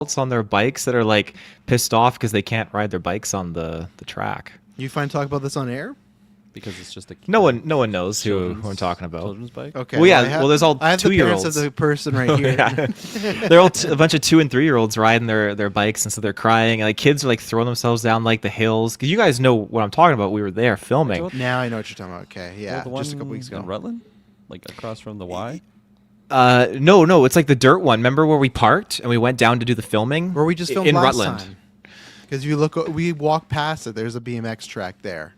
on their bikes that are like pissed off because they can't ride their bikes on the track. You find talk about this on air? Because it's just a No one knows who I'm talking about. Children's bike. Okay. Well, yeah. Well, there's all I have the parents 2-year-olds. of the person right here. Yeah. They're all a bunch of 2 and 3-year-olds riding their bikes, and so they're crying. Like kids are like throwing themselves down like the hills. Because you guys know what I'm talking about. We were there filming. Now I know what you're talking about. Okay, yeah, Well, the just a couple one weeks ago. in Rutland, like across from the Y. No, it's like the dirt one. Remember where we parked and we went down to do the filming? Where we just filmed in last Rutland. time. Because we walk past it. There's a BMX track there.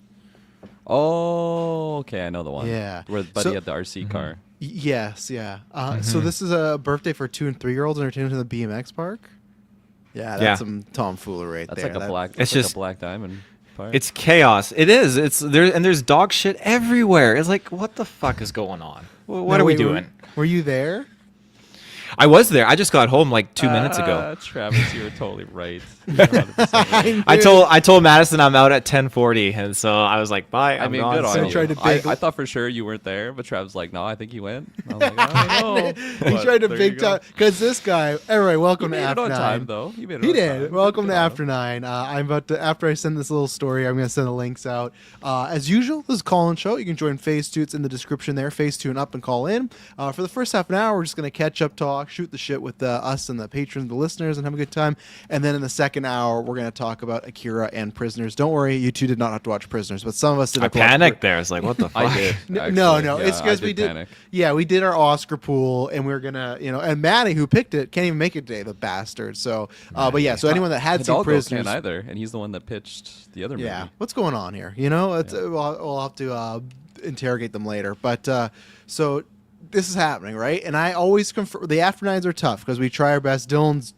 Oh, okay, I know the one. Yeah. Where Buddy So- had the RC car. Yes, yeah. So this is a birthday for 2 and 3-year-olds entertained in the BMX park. Yeah, that's Yeah. some tomfoolery right That's there. like a black. It's That's like just- a black diamond part. It's chaos. It is. It's there, and there's dog shit everywhere. It's like, what the fuck is going on? What are we doing? Were you there? I was there. I just got home like 2 minutes ago. Travis, you were totally right. You're 100% right. I told Madison I'm out at 10:40, and so I was like, bye. I I'm mean, gone. good on So you. tried to big- I thought for sure you weren't there, but Travis was like, no, I think he went. I was like, I don't know. He But tried to there big you go. time because this guy. Anyway, welcome He to made it After on 9. time, though. He made it He on did. time. Welcome Good to on After him. 9. I'm about to. After I send this little story, I'm going to send the links out. As usual, this is Call-In Show. You can join Phase 2. It's in the description there. Phase 2 and up and call in. For the first half an hour, we're just going to catch up, talk, shoot the shit with us and the patrons, the listeners, and have a good time. And then in the second hour, we're going to talk about Akira and Prisoners. Don't worry, you two did not have to watch Prisoners, but some of us did. I have to watch panicked there. I was like, what the fuck? I did. No, actually. no, Yeah, it's because I we did. panic. Yeah, we did our Oscar pool, and we were gonna, and Maddie, who picked it, can't even make it today, the bastard. So, but yeah, so anyone that had seen Hidalgo Prisoners, can't either, and he's the one that pitched the other yeah, movie. what's going on here? We'll have to interrogate them later. But so this is happening, right? And I always confirm the after nines are tough because we try our best. Dylan's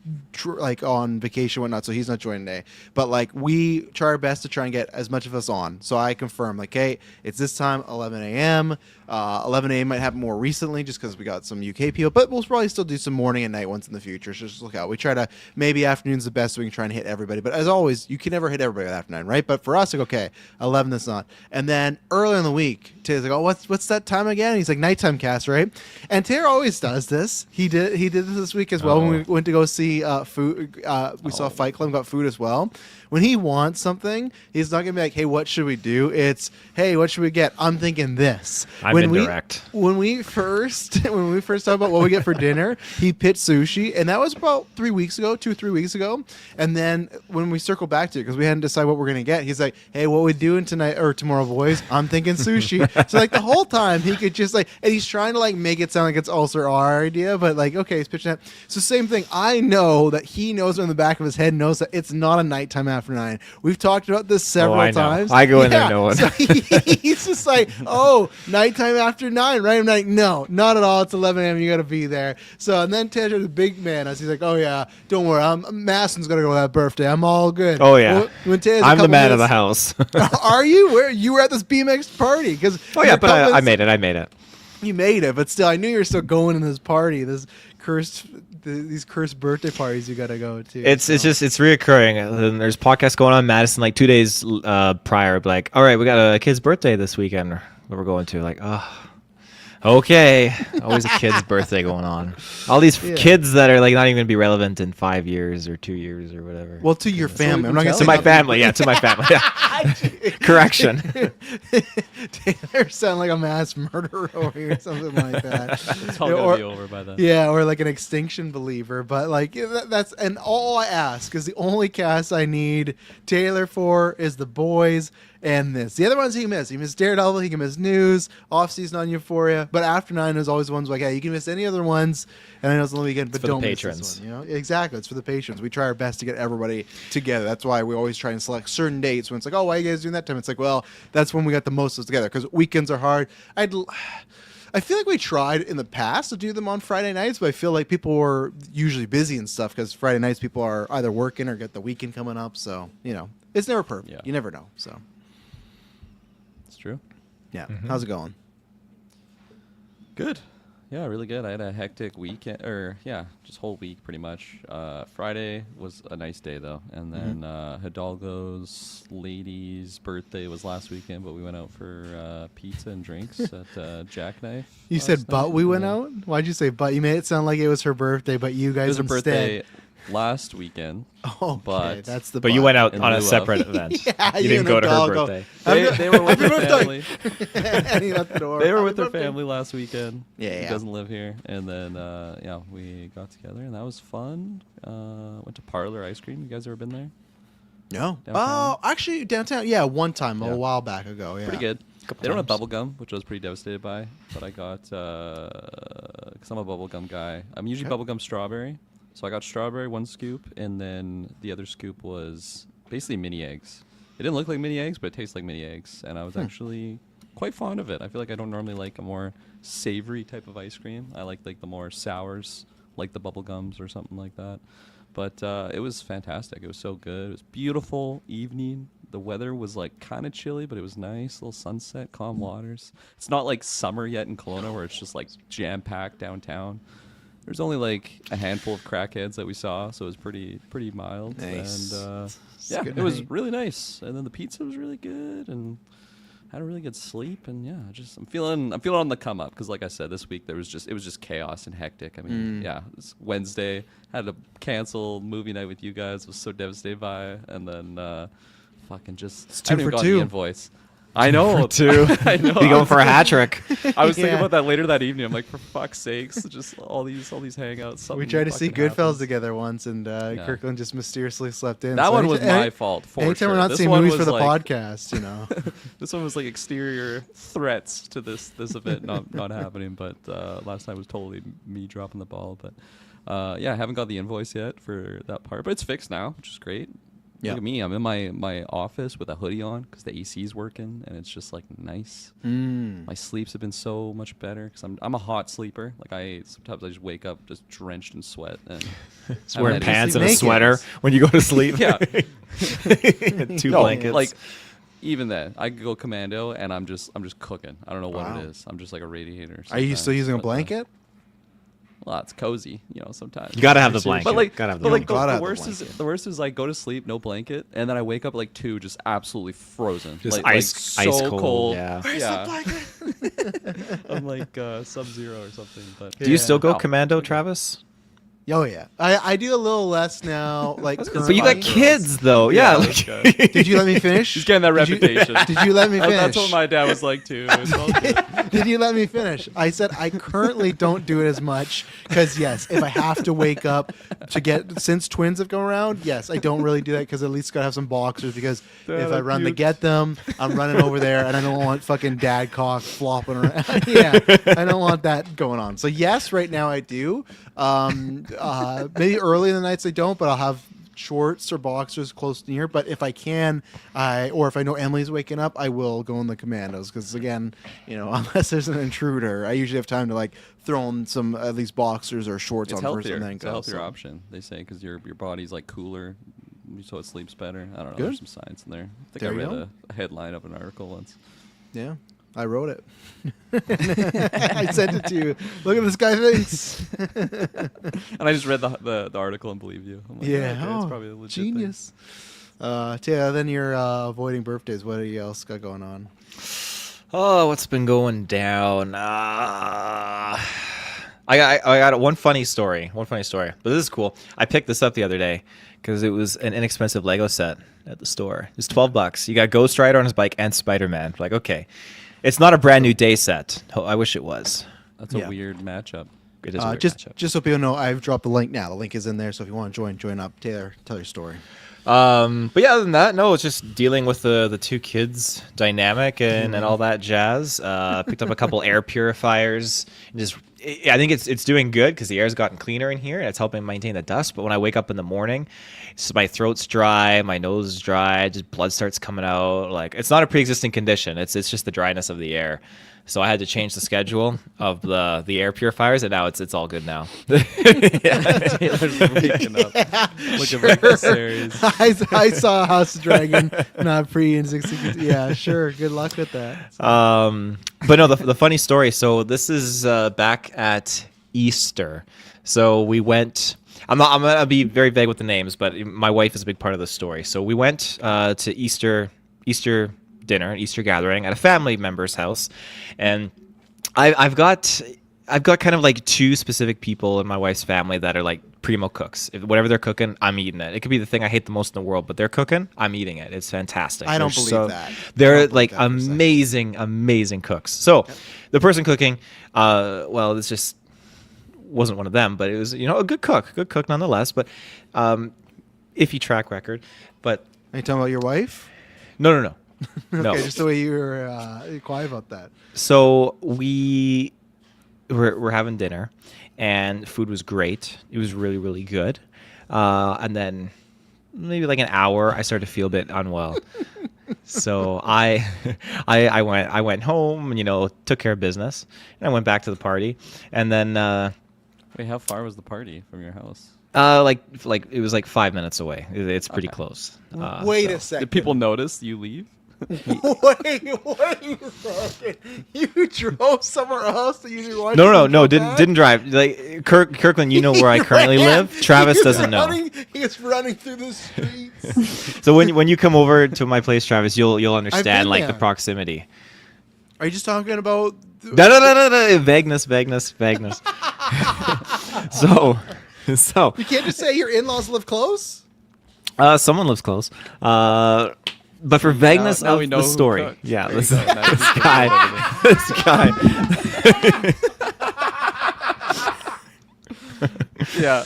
like on vacation, and whatnot, so he's not joining today. But like we try our best to try and get as much of us on. So I confirm, like, hey, it's this time, 11 a.m. 11 a.m. might happen more recently just because we got some UK people, but we'll probably still do some morning and night ones in the future. So just look out. We try to maybe afternoon's the best so we can try and hit everybody. But as always, you can never hit everybody with after 9, right? But for us, like, okay, 11 is not. And then earlier in the week, Taylor's like, oh, what's that time again? He's like, nighttime cast, right? And Taylor always does this. He did this week as well when we went to go see food. We saw Fight Club, got food as well. When he wants something, he's not gonna be like, "Hey, what should we do?" It's, "Hey, what should we get?" I'm thinking this. I'm indirect. When we first talked about what we get for dinner, he pitched sushi, and that was about 3 weeks ago, 2-3 weeks ago. And then when we circled back to it, because we hadn't decided what we're gonna get, he's like, "Hey, what we doing tonight or tomorrow, boys?" I'm thinking sushi. So like the whole time he could just like, and he's trying to like make it sound like it's also our idea, but like, okay, he's pitching that. So same thing. I know that he knows in the back of his head knows that it's not a nighttime after 9. We've talked about this several I know. times. I go in there knowing. So he's just like, oh, nighttime after 9, right? I'm like, no, not at all. It's 11 a.m. You got to be there. So, and then Taylor, the big man, as he's like, oh, yeah, don't worry. Mason's going to go to that birthday. I'm all good. Oh, yeah. When Taylor's a I'm the couple man of the minutes- house. Are you? Where you were at this BMX party? Because Oh yeah, but I made it. I made it. You made it, but still, I knew you were still going in this party. This cursed, these cursed birthday parties you got to go to. It's reoccurring. And there's podcasts going on. Madison like 2 days prior, like, all right, we got a kid's birthday this weekend. What we're going to, like, oh, okay, always a kid's birthday going on. All these kids that are like not even gonna be relevant in 5 years or 2 years or whatever. Well, to your family. I'm not gonna To say my nothing. family, yeah, to my family. Yeah. Correction. Taylor sound like a mass murderer or something like that. It's all gonna be over by then. Yeah, or like an extinction believer. But like that's and all I ask is the only cast I need Taylor for is the boys and this. The other ones he missed. He missed Daredevil. He can miss News. Off season on Euphoria. But After 9 is always ones like, yeah, you can miss any other ones. And I know it's on the weekend, but for the don't miss patrons. this one. You know, exactly. It's for the patrons. We try our best to get everybody together. That's why we always try and select certain dates when it's like, oh, why are you guys doing that time? It's like, well, that's when we got the most of us together because weekends are hard. I feel like we tried in the past to do them on Friday nights, but I feel like people were usually busy and stuff because Friday nights people are either working or get the weekend coming up. So, it's never perfect. Yeah. You never know. So, It's true. yeah. How's it going? Good. Yeah, really good. I had a hectic weekend, just whole week pretty much. Friday was a nice day though, and then Hidalgo's lady's birthday was last weekend, but we went out for pizza and drinks at Jackknife. You last said, but night, we and went then- out? Why'd you say but? You made it sound like it was her birthday, but you It guys was her instead. birthday. last weekend. Oh, But- that's the. But you went out In on lieu a of. separate event. Yeah, you didn't and go to her dog go, birthday. They were with Happy their birthday! family. And he left the door. They were Happy with their birthday. family last weekend. Yeah, He yeah. doesn't live here. And then, yeah, we got together, and that was fun. Went to Parlor Ice Cream. You guys ever been there? No. Downtown? Oh, actually, downtown. Yeah, one time Yeah. a while back ago. Yeah. Pretty good. Couple They don't have times. bubble gum, which I was pretty devastated by. But I got, because I'm a bubble gum guy. I'm usually Okay. bubble gum strawberry. So I got strawberry, one scoop, and then the other scoop was basically mini eggs. It didn't look like mini eggs, but it tastes like mini eggs. And I was actually quite fond of it. I feel like I don't normally like a more savory type of ice cream. I like the more sours, like the bubble gums or something like that. But it was fantastic. It was so good. It was beautiful evening. The weather was like kind of chilly, but it was nice. Little sunset, calm waters. It's not like summer yet in Kelowna where it's just like jam packed downtown. There's only like a handful of crackheads that we saw, so it was pretty mild. Nice. And It's yeah, good it was night. really nice. And then the pizza was really good, and had a really good sleep. And yeah, just I'm feeling on the come up because, like I said, this week it was just chaos and hectic. I mean, yeah, it's Wednesday, had to cancel movie night with you guys. Was so devastated by it. And then fucking just It's 2 I haven't even for gotten 2. the invoice. I know. Two. I know. You going for a hat trick? I was thinking Yeah. about that later that evening. I'm like, for fuck's sakes, just all these hangouts. We something tried to see fucking Goodfellas happens. together once, and Kirkland just mysteriously slept in. That So one was anytime- my fault. For Anytime sure. we're not This seeing one movies for was the like- podcast, you know. This one was like exterior threats to this event not happening, but last time was totally me dropping the ball. But yeah, I haven't got the invoice yet for that part, but it's fixed now, which is great. Yeah. Look at me, I'm in my office with a hoodie on because the AC's working, and it's just like nice. My sleeps have been so much better because I'm a hot sleeper. Like sometimes I just wake up just drenched in sweat and Just wearing haven't had pants sleep and a naked. sweater when you go to sleep. Yeah. Two No, blankets. Like even then, I could go commando and I'm just cooking. I don't know what Wow. it is. I'm just like a radiator. Are you still sometimes, using a but, blanket? Well, it's cozy, sometimes. you gotta have the blanket. But like, gotta have the but like blanket. Gotta the have the worst is I go to sleep, no blanket, and then I wake up like 2, just absolutely frozen, Just like, ice cold. yeah. Yeah, I'm like Sub-Zero or something. But Do you still go No. commando, Travis? Oh yeah, I do a little less now. Like, But you But you got currently. kids though. Yeah. like, like- Did you let me finish? He's getting that Did you- reputation. Did you let me finish? That's what my dad was like too. It's all good. Did you let me finish? I said I currently don't do it as much because yes, if I have to wake up to get since twins have come around, yes, I don't really do that because at least gotta have some boxers because Dad, if I I run to puked. get them, I'm running over there and I don't want fucking dad cock flopping around. Yeah, I don't want that going on. So yes, right now I do. Maybe early in the nights I don't, but I'll have shorts or boxers close near. But if I can, or if I know Emily's waking up, I will go in the commandos because again, unless there's an intruder, I usually have time to like throw on some at least boxers or shorts It's on first healthier. and then It's a go. healthier So, option, they say, because your body's like cooler, so it sleeps better. I don't know. Good. There's some science in there. I think There I you read go. a headline of an article once. yeah, I wrote it. I sent it to you. Look at this guy thinks. And I just read the article and believed you. I'm like, Yeah, okay, it's probably a legit thing. genius. Taylor, then you're avoiding birthdays. What else got going on? Oh, what's been going down? I got one funny story. But this is cool. I picked this up the other day because it was an inexpensive Lego set at the store. It's $12. You got Ghost Rider on his bike and Spider-Man. Like, okay, it's not a brand new day set. I wish it was. That's Yeah. a weird matchup. It is a weird Just matchup. so people know, I've dropped the link now. The link is in there, so if you want to join up. Taylor, tell your story. But yeah, other than that, no, it's just dealing with the two kids dynamic and all that jazz. Picked up a couple air purifiers. And I think it's doing good because the air's gotten cleaner in here and it's helping maintain the dust. But when I wake up in the morning, my throat's dry, my nose is dry, just blood starts coming out. Like, it's not a pre-existing condition. It's just the dryness of the air. So I had to change the schedule of the air purifiers, and now it's all good now. Taylor's waking up. Looking like the series. I saw House of Dragon, not pre in 60. Yeah, sure. Good luck with that. But no, the funny story. So this is back at Easter. So we went. I'm gonna be very vague with the names, but my wife is a big part of the story. So we went to Easter dinner, an Easter gathering at a family member's house, and I've got kind of like two specific people in my wife's family that are like primo cooks. If whatever they're cooking, I'm eating it. It could be the thing I hate the most in the world, but they're cooking, I'm eating it. It's fantastic. I don't believe that. They're like amazing, amazing cooks. So the person cooking, well, it's just wasn't one of them, but it was a good cook nonetheless. But iffy track record. But Are you talking about your wife? no. Okay, No. just the way you were quiet about that. So we're having dinner, and food was great. It was really, really good. And then maybe like an hour, I started to feel a bit unwell. So I went home and took care of business, and I went back to the party, and then Wait, how far was the party from your house? like it was like 5 minutes away. It's pretty Okay. close. Wait so- a second. Did people notice you leave? Wait a second. You drove somewhere else to use your wife? No, didn't drive. Like Kirkland, you know where I currently live. Travis doesn't know. He is running through the streets. So when you come over to my place, Travis, you'll understand been like the there. proximity. Are you just talking about? No. Vagueness. so You can't just say your in-laws live close. someone lives close. But for vagueness Now of we know the who story, cooks. yeah, There you this go. Now you can guy, this guy. Yeah.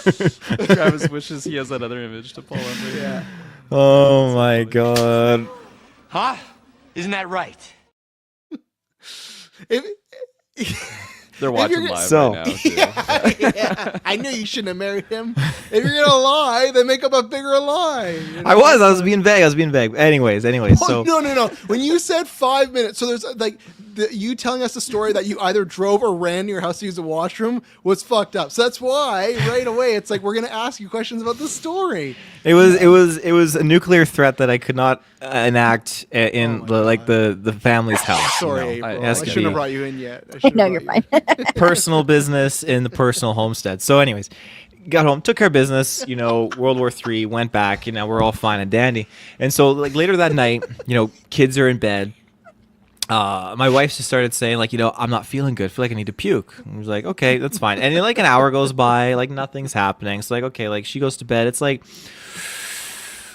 Travis wishes he has that other image to pull up. Yeah. Oh my god. Huh? Isn't that right? They're watching you're- live So- right now, too. Yeah. I knew you shouldn't have married him. If you're gonna lie, then make up a bigger lie. You know? I was being vague. Anyways. Oh, So no. When you said 5 minutes, so there's like you telling us the story that you either drove or ran to your house to use the washroom was fucked up. So that's why right away it's like we're gonna ask you questions about the story. it was a nuclear threat that I could not enact in Oh my the family's house. Sorry, you know. April. It I has to shouldn't have be brought you in yet. No, you're fine. personal business in the personal homestead. So, anyways, got home, took care of business. World War III, went back. We're all fine and dandy. And so, like later that night, kids are in bed. My wife just started saying, like, I'm not feeling good. I feel like I need to puke. I was like, okay, that's fine. And then, like, an hour goes by, like, nothing's happening. So, like, okay, like, she goes to bed. It's like,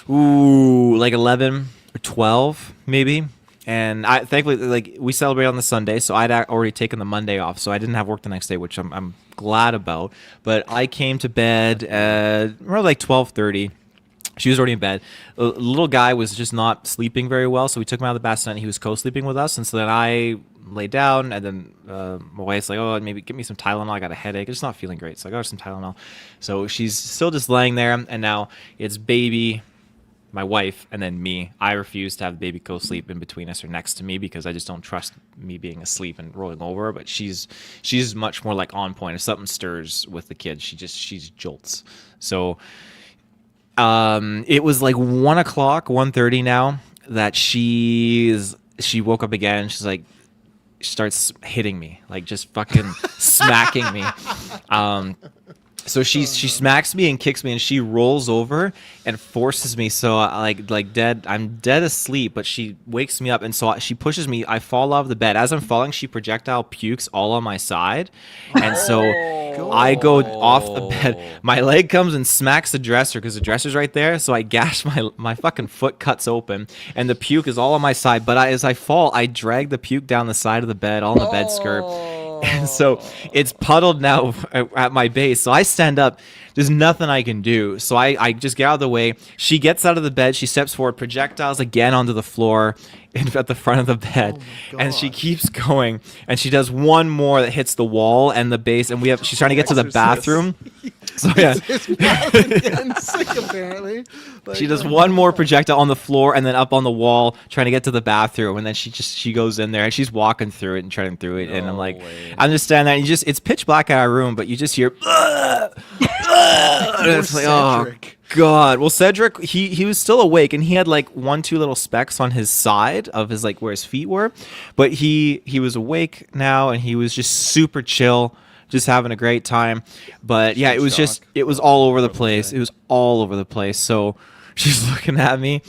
like 11 or 12, maybe. And I thankfully, like, we celebrate on the Sunday, so I'd already taken the Monday off, so I didn't have work the next day, which I'm glad about. But I came to bed at around like 12:30. She was already in bed. The little guy was just not sleeping very well, so we took him out of the bassinet, and he was co-sleeping with us. And so then I laid down, and then my wife's like, oh, maybe give me some Tylenol. I got a headache. I'm just not feeling great. So I got her some Tylenol. So she's still just laying there, and now it's baby, my wife, and then me. I refuse to have the baby co-sleep in between us or next to me because I just don't trust me being asleep and rolling over. But she's much more like on point. If something stirs with the kid, she jolts. So it was like 1 o'clock, 1:30 now that she woke up again. She's like, she starts hitting me, like just fucking smacking me. So she smacks me and kicks me, and she rolls over and forces me. So like dead, I'm dead asleep, but she wakes me up, and so she pushes me. I fall off the bed. As I'm falling, she projectile pukes all on my side, and so I go off the bed. My leg comes and smacks the dresser because the dresser's right there. So I gash my fucking foot, cuts open, and the puke is all on my side. But as I fall, I drag the puke down the side of the bed, all in the bed skirt. And so it's puddled now at my base. So I stand up. There's nothing I can do. So I just get out of the way. She gets out of the bed. She steps forward, projectiles again onto the floor at the front of the bed. And she keeps going. And she does one more that hits the wall and the base. And she's trying to get to the bathroom. So yeah. His mouth is getting sick apparently. Like, She does one more projectile on the floor and then up on the wall trying to get to the bathroom, and then she goes in there and she's walking through it and treading through it, and I'm like, I'm just standing there, and it's pitch black in our room, but you just hear and it's like, oh god. Well, Cedric, he was still awake, and he had like 1-2 little specks on his side of his like where his feet were, but he was awake now, and he was just super chill, just having a great time. But yeah, it was all over the place. It was all over the place. So she's looking at me.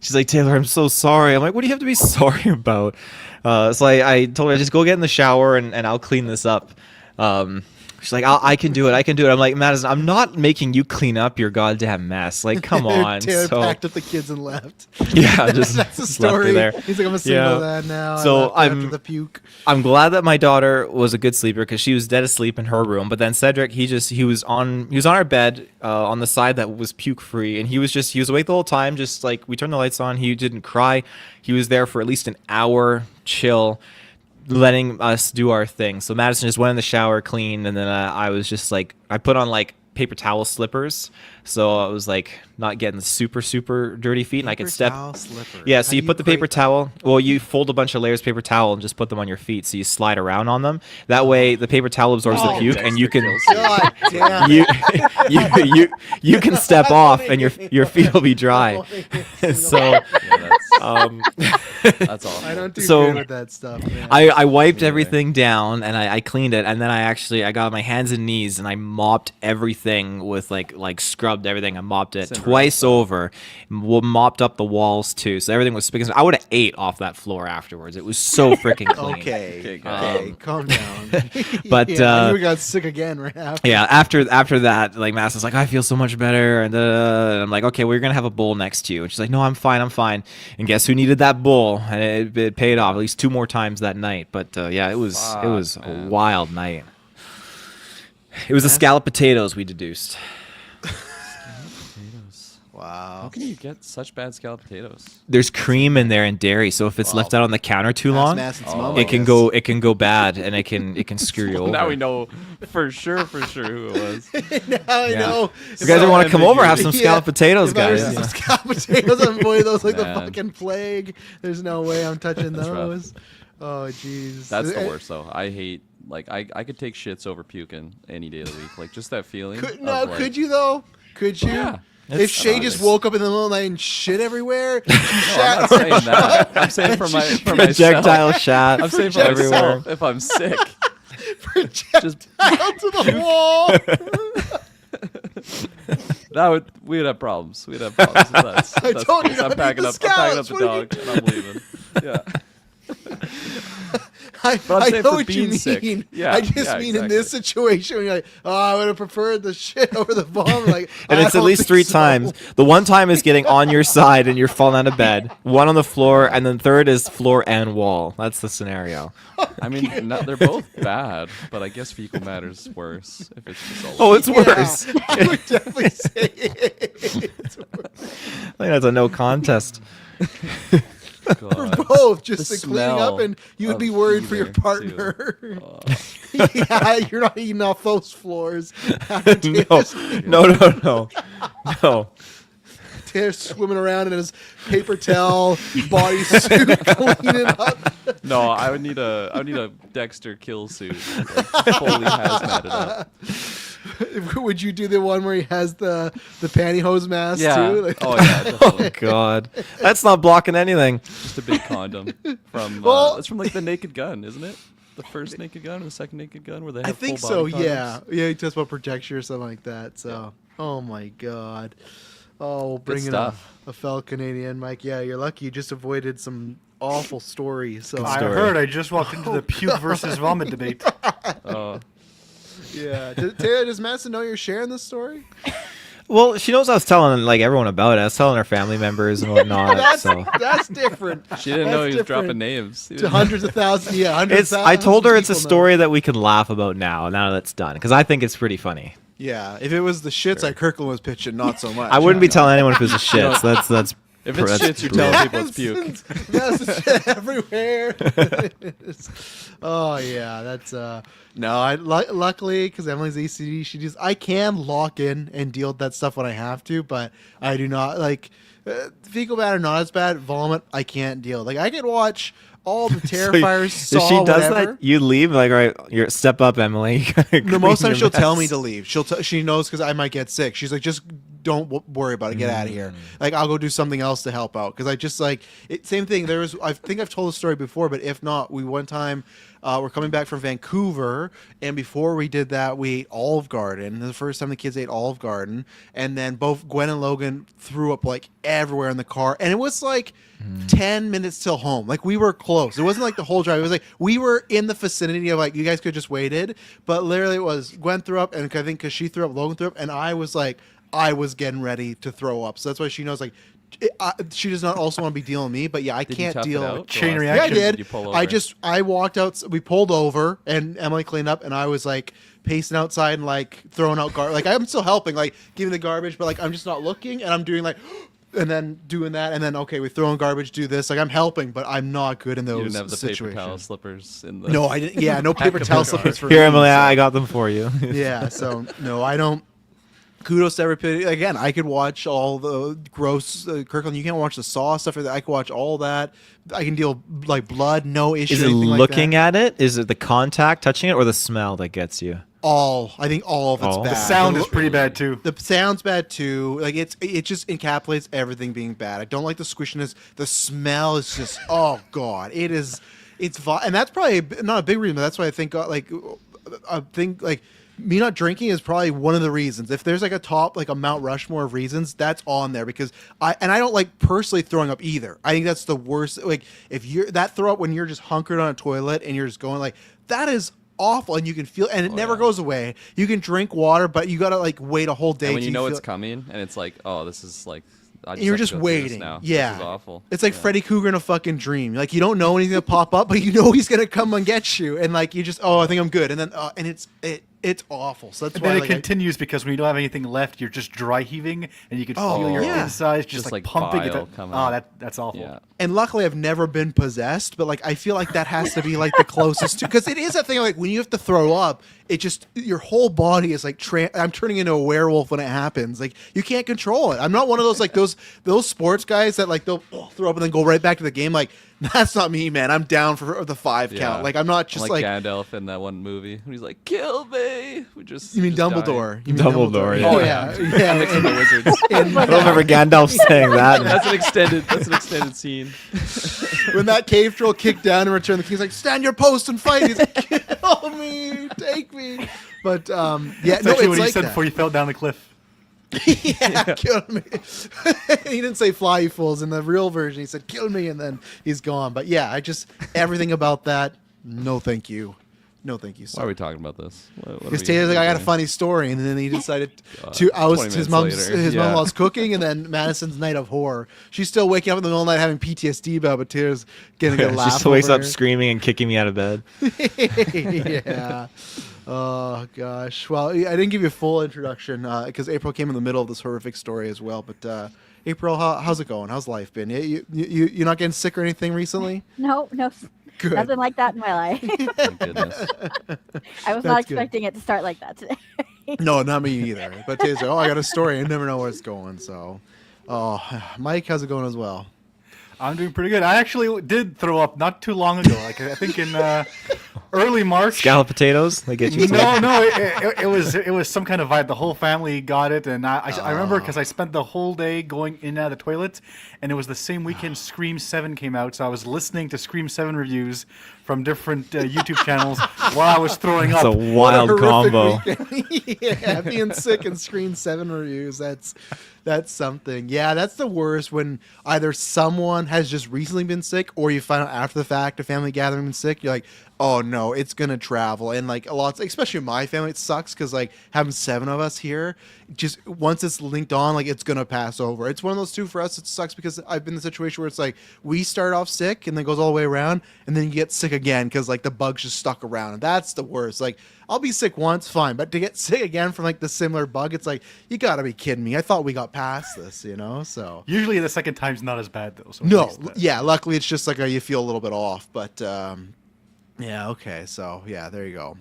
She's like, Taylor, I'm so sorry. I'm like, what do you have to be sorry about? So I told her, just go get in the shower and I'll clean this up. She's like, I can do it. I can do it. I'm like, Madison, I'm not making you clean up your goddamn mess. Like, come on. Taylor So packed up the kids and left. yeah, just That's the left her story. there. He's like, I'm a single dad now. So I left I'm after the puke. I'm glad that my daughter was a good sleeper because she was dead asleep in her room. But then Cedric, he was on our bed on the side that was puke free, and he was awake the whole time. Just like we turned the lights on, he didn't cry. He was there for at least an hour, chill, letting us do our thing. So Madison just went in the shower, cleaned, and then I was just like, I put on like paper towel slippers, so I was like not getting super dirty feet, and I could step. Yeah, so you put the paper towel. Well, you fold a bunch of layers of paper towel and just put them on your feet, so you slide around on them. That way, the paper towel absorbs the puke, and you can God damn. you can step off, and your feet will be dry. So. Yeah, that's awesome. I don't do So, good with that stuff, man. I wiped everything down and I cleaned it, and then I got my hands and knees and I mopped everything with like scrubbed everything. I mopped it twice over, mopped up the walls too, so everything was spick and span. I would have ate off that floor afterwards. It was so freaking clean. Okay, good. calm down. But, yeah, we got sick again right after. Yeah, after that, like Madison's like, I feel so much better, and I'm like, okay, we're gonna have a bowl next to you, and she's like, no, I'm fine. And guess who needed that bowl? And it paid off at least 2 more times that night. But yeah, it was a wild night. It was the scalloped potatoes we deduced. Wow. How can you get such bad scalloped potatoes? There's cream in there and dairy, so if it's left out on the counter too long, it can go bad, and it can screw you over. Now we know for sure who it was. Now I know. You guys ever want to come over, have some scalloped potatoes, guys? Some scalloped potatoes, I'm avoiding those like the Man. fucking plague. There's no way I'm touching That's rough. those. Oh, jeez. That's the worst though. I hate I could take shits over puking any day of the week. Like just that feeling. Could you though? Could you? Yeah. If Shay just woke up in the middle of the night and shit everywhere, she I'm not saying that. I'm saying for projectile myself. shot. I'm saying for everywhere. myself if I'm sick. projectile to the wall. We'd have problems. We'd have problems with that. I told you not I'm to packing eat up. the I'm packing up scallops. the What do you dog and I'm leaving. Yeah. I But I'm saying know for what you being sick. mean. Yeah, I just mean in this situation when you're like, oh, I would have preferred the shit over the bomb. Like, And it's at least 3 times. The one time is getting on your side and you're falling out of bed. 1 on the floor, and then 3rd is floor and wall. That's the scenario. I mean, they're both bad, but I guess fecal matter's worse if it's just all. Oh, it's worse. I would definitely say it's I think that's a no contest. God. both. Just The the cleaning up, smell and you would of be worried for your either, partner. Oh. Yeah, you're not eating off those floors. After No. Taylor's swimming around in his paper towel bodysuit, cleaning up. No, I would need a Dexter kill suit, like fully hazmated up. Would you do the one where he has the pantyhose mask Yeah. too? Like, Oh yeah, Oh definitely. God, that's not blocking anything. Just a big condom from. Well- it's from like the Naked Gun, isn't it? The first Naked Gun or the second Naked Gun, where they have I think full so. body condoms? Yeah. He talks about protection or something like that. So, oh my God. Oh, bringing stuff. a fellow Canadian, Mike. Yeah, you're lucky. You just avoided some awful stories. So I story. heard. I just walked into the puke versus vomit debate. Oh, yeah. Taylor, does Madison know you're sharing this story? Well, she knows I was telling like everyone about it. I was telling her family members and whatnot. That's different. she didn't know That's he was dropping different. names. He To didn't- hundreds of thousands. Yeah, hundreds. It's. I told her it's a people know. story that we can laugh about now that it's done, because I think it's pretty funny. Yeah, if it was the shits like Kirkland was pitching, not so much. I wouldn't be telling anyone if it was a shit. So that's. If it's that's shits, you're brutal. telling people it's puke. That's shit everywhere. Oh yeah, that's no. I luckily because Emily's ECD, I can lock in and deal with that stuff when I have to, but I do not like fecal matter. Not as bad. Vomit, I can't deal. Like I can watch all the Terrifiers. If Saw, she does whatever. that, you leave like, all right, you're step up, Emily. No, most times she'll tell me to leave. She knows because I might get sick. She's like, just don't worry about it. Get out of here. Like, I'll go do something else to help out. Because I just like it. Same thing. I think I've told the story before, but if not, we one time we're coming back from Vancouver, and before we did that, we ate Olive Garden. The first time the kids ate Olive Garden, and then both Gwen and Logan threw up like everywhere in the car, and it was like 10 minutes till home. Like, we were close. It wasn't like the whole drive. It was like we were in the vicinity of like, you guys could just waited, but literally it was Gwen threw up, and I think because she threw up, Logan threw up, and I was getting ready to throw up. So that's why she knows, like, she does not also want to be dealing with me, but yeah, I Did you can't tough it deal. out? Chain The last- Yeah, I reaction. did. You pull over? I walked out. We pulled over, and Emily cleaned up, and I was like pacing outside and like throwing out garbage. Like, I'm still helping, like giving the garbage, but like I'm just not looking, and I'm doing like, and then doing that, and then okay, we throw in garbage, do this. Like, I'm helping, but I'm not good in those You didn't have the situations. paper towel slippers in the. No, I didn't. Yeah, no paper towel slippers for Here, me, Emily, so- I got them for you. Yeah, so no, I don't. Kudos to everybody. Again, I could watch all the gross Kirkland. You can't watch the Saw stuff. I could watch all that. I can deal like blood, no issue. Is it anything looking like that. at it? Is it the contact touching it, or the smell that gets you? I think all of it's Oh. bad. The The sound is pretty bad too. The sound's bad too. Like, it just encapsulates everything being bad. I don't like the squishiness. The smell is just oh god. It's and that's probably not a big reason, but that's why I think me not drinking is probably one of the reasons. If there's like a Mount Rushmore of reasons, that's on there, because I don't like personally throwing up either. I think that's the worst. Like, if you're that throw up when you're just hunkered on a toilet and you're just going like, that is awful, and you can feel, and it never goes away. You can drink water, but you gotta like wait a whole day. And when you know feel, it's coming, and it's like, oh, this is like. you're just waiting. Now. Yeah, This is awful. It's like Freddy Krueger in a fucking dream. Like, you don't know anything to pop up, but you know he's gonna come and get you, and like you just, I think I'm good, and then and it's awful. So that's And why then it like, continues because when you don't have anything left, you're just dry heaving, and you can feel your yeah. insides just like pumping. bile coming Oh, out. that's awful. Yeah. and luckily I've never been possessed, but like I feel like that has to be like the closest to, because it is a thing like when you have to throw up, it just your whole body is like I'm turning into a werewolf when it happens. Like, you can't control it. I'm not one of those like those sports guys that like they'll throw up and then go right back to the game. Like, that's not me, man. I'm down for the 5 count. Like, I'm not just like like Gandalf in that one movie when he's like, "Kill me." We just. you mean just Dumbledore? dying. You mean Dumbledore, Oh yeah. yeah, yeah. Mixing the wizards. I don't remember Gandalf saying that. That's an extended scene. When that cave troll kicked down and returned, the king's like, "Stand your post and fight." He's like, "Kill me, take me." But yeah, That's no, actually it's what he like said that. before you fell down the cliff. Yeah, kill me. He didn't say "fly, you fools" in the real version. He said "kill me," and then he's gone. But yeah, I just everything about that. No, thank you. No, thank you. Why are Sir. we talking about this? Because Taylor's like, I got a funny story, and then he decided to oust 20 his minutes later. his Yeah. mom-in-law's cooking, and then Madison's night of horror. She's still waking up in the middle of the night having PTSD about, but Taylor's getting a laugh. She still wakes over up her. screaming and kicking me out of bed. Yeah. Oh gosh. Well, I didn't give you a full introduction because April came in the middle of this horrific story as well. But April, how's it going? How's life been? You're not getting sick or anything recently? No, Good. nothing like that in my life. Thank goodness. I was That's not good. expecting it to start like that today. No, not me either. But Taylor's like, I got a story. I never know where it's going. So, Mike, how's it going as well? I'm doing pretty good. I actually did throw up not too long ago. Like, I think in early March. Scallop potatoes, they get you. No, it was some kind of vibe. The whole family got it, and I remember because I spent the whole day going in and out of the toilet, and it was the same weekend Scream 7 came out, so I was listening to Scream 7 reviews from different YouTube channels while I was throwing It's a up. wild What a combo. horrific weekend. Yeah, being sick and Screen 7 reviews. That's something. Yeah, that's the worst when either someone has just recently been sick or you find out after the fact a family gathering been sick. You're like, oh no, it's gonna travel. And like a lot, especially in my family, it sucks because like having 7 of us here, just once it's linked on, like it's gonna pass over. It's one of those two for us. It sucks because I've been in the situation where it's like we start off sick and then goes all the way around, and then you get sick again because like the bug's just stuck around. And that's the worst. Like I'll be sick once, fine, but to get sick again from like the similar bug, it's like you gotta be kidding me. I thought we got past this, you know? So Usually the second time's not as bad though. So at no, least that- yeah. Luckily, it's just like you feel a little bit off, but yeah. Okay, so yeah, there you go.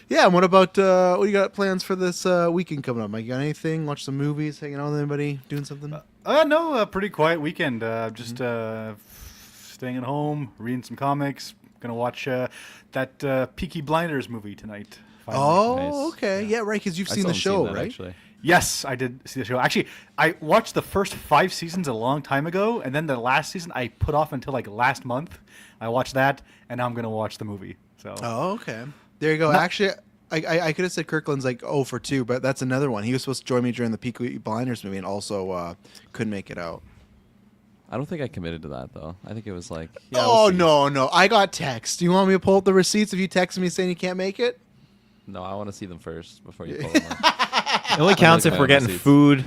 Yeah, and what about what do you got plans for this weekend coming up? Mike, you got anything? Watch some movies? Hanging out with anybody? Doing something? No, pretty quiet weekend. Just staying at home, reading some comics. Gonna watch that Peaky Blinders movie tonight. finally. Oh, Nice. okay. Yeah, right. Because you've I seen still the haven't show, that, right? Actually. Yes, I did see the show. Actually, I watched the first 5 seasons a long time ago, and then the last season I put off until like last month. I watched that, and now I'm gonna watch the movie. So. Oh, okay. There you go. Actually, I could have said Kirkland's like 0 for 2, but that's another one. He was supposed to join me during the Peaky Blinders movie and also couldn't make it out. I don't think I committed to that though. I think it was like. Oh, we'll see. no. I got text. Do you want me to pull up the receipts if you text me saying you can't make it? No, I want to see them first before you pull them up. It only counts if looking we're at getting receipts. food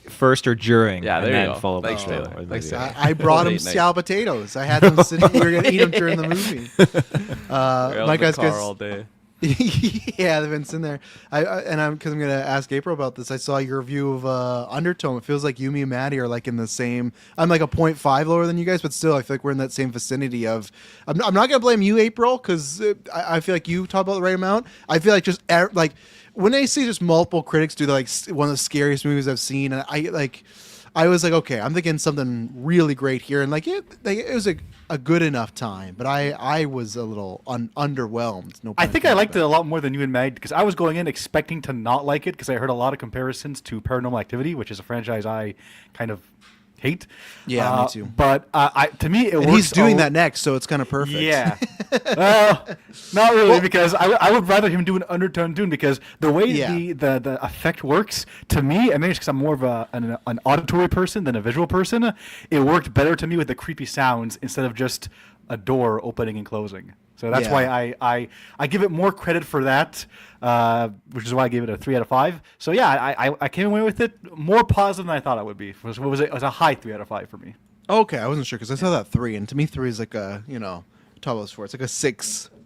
first or during. Yeah, and there you then go. followed by Thanks, trailer. Taylor. or the Thanks, video. Taylor. I brought him Late night. scalloped potatoes. I had them sitting. We were going to eat them during the movie. We're out in Mike, the guys, car all day. yeah, they've been sitting there. Because I'm gonna ask April about this. I saw your review of Undertone. It feels like you, me, and Maddie are like in the same. I'm like a 0.5 lower than you guys, but still, I feel like we're in that same vicinity of. I'm not gonna blame you, April, because I feel like you talk about the right amount. I feel like just like when I see just multiple critics do like one of the scariest movies I've seen, and I was like, okay, I'm thinking something really great here, and like it was a good enough time, but I was a little underwhelmed. No, I pun think I intended, liked but- it a lot more than you and Meg because I was going in expecting to not like it because I heard a lot of comparisons to Paranormal Activity, which is a franchise I kind of hate. Yeah, me too. But to me, it And works. he's doing that next, so it's kind of perfect. Yeah. Well, not really, because I would rather him do an Undertone Dune because the way Yeah. the effect works, to me, and maybe it's because I'm more of an auditory person than a visual person, it worked better to me with the creepy sounds instead of just a door opening and closing. So that's Yeah. why I give it more credit for that, which is why I gave it a 3 out of 5. So yeah, I came away with it more positive than I thought it would be. It was a high 3 out of 5 for me. Okay, I wasn't sure because I saw that 3, and to me 3 is like a top of the sport. It's like a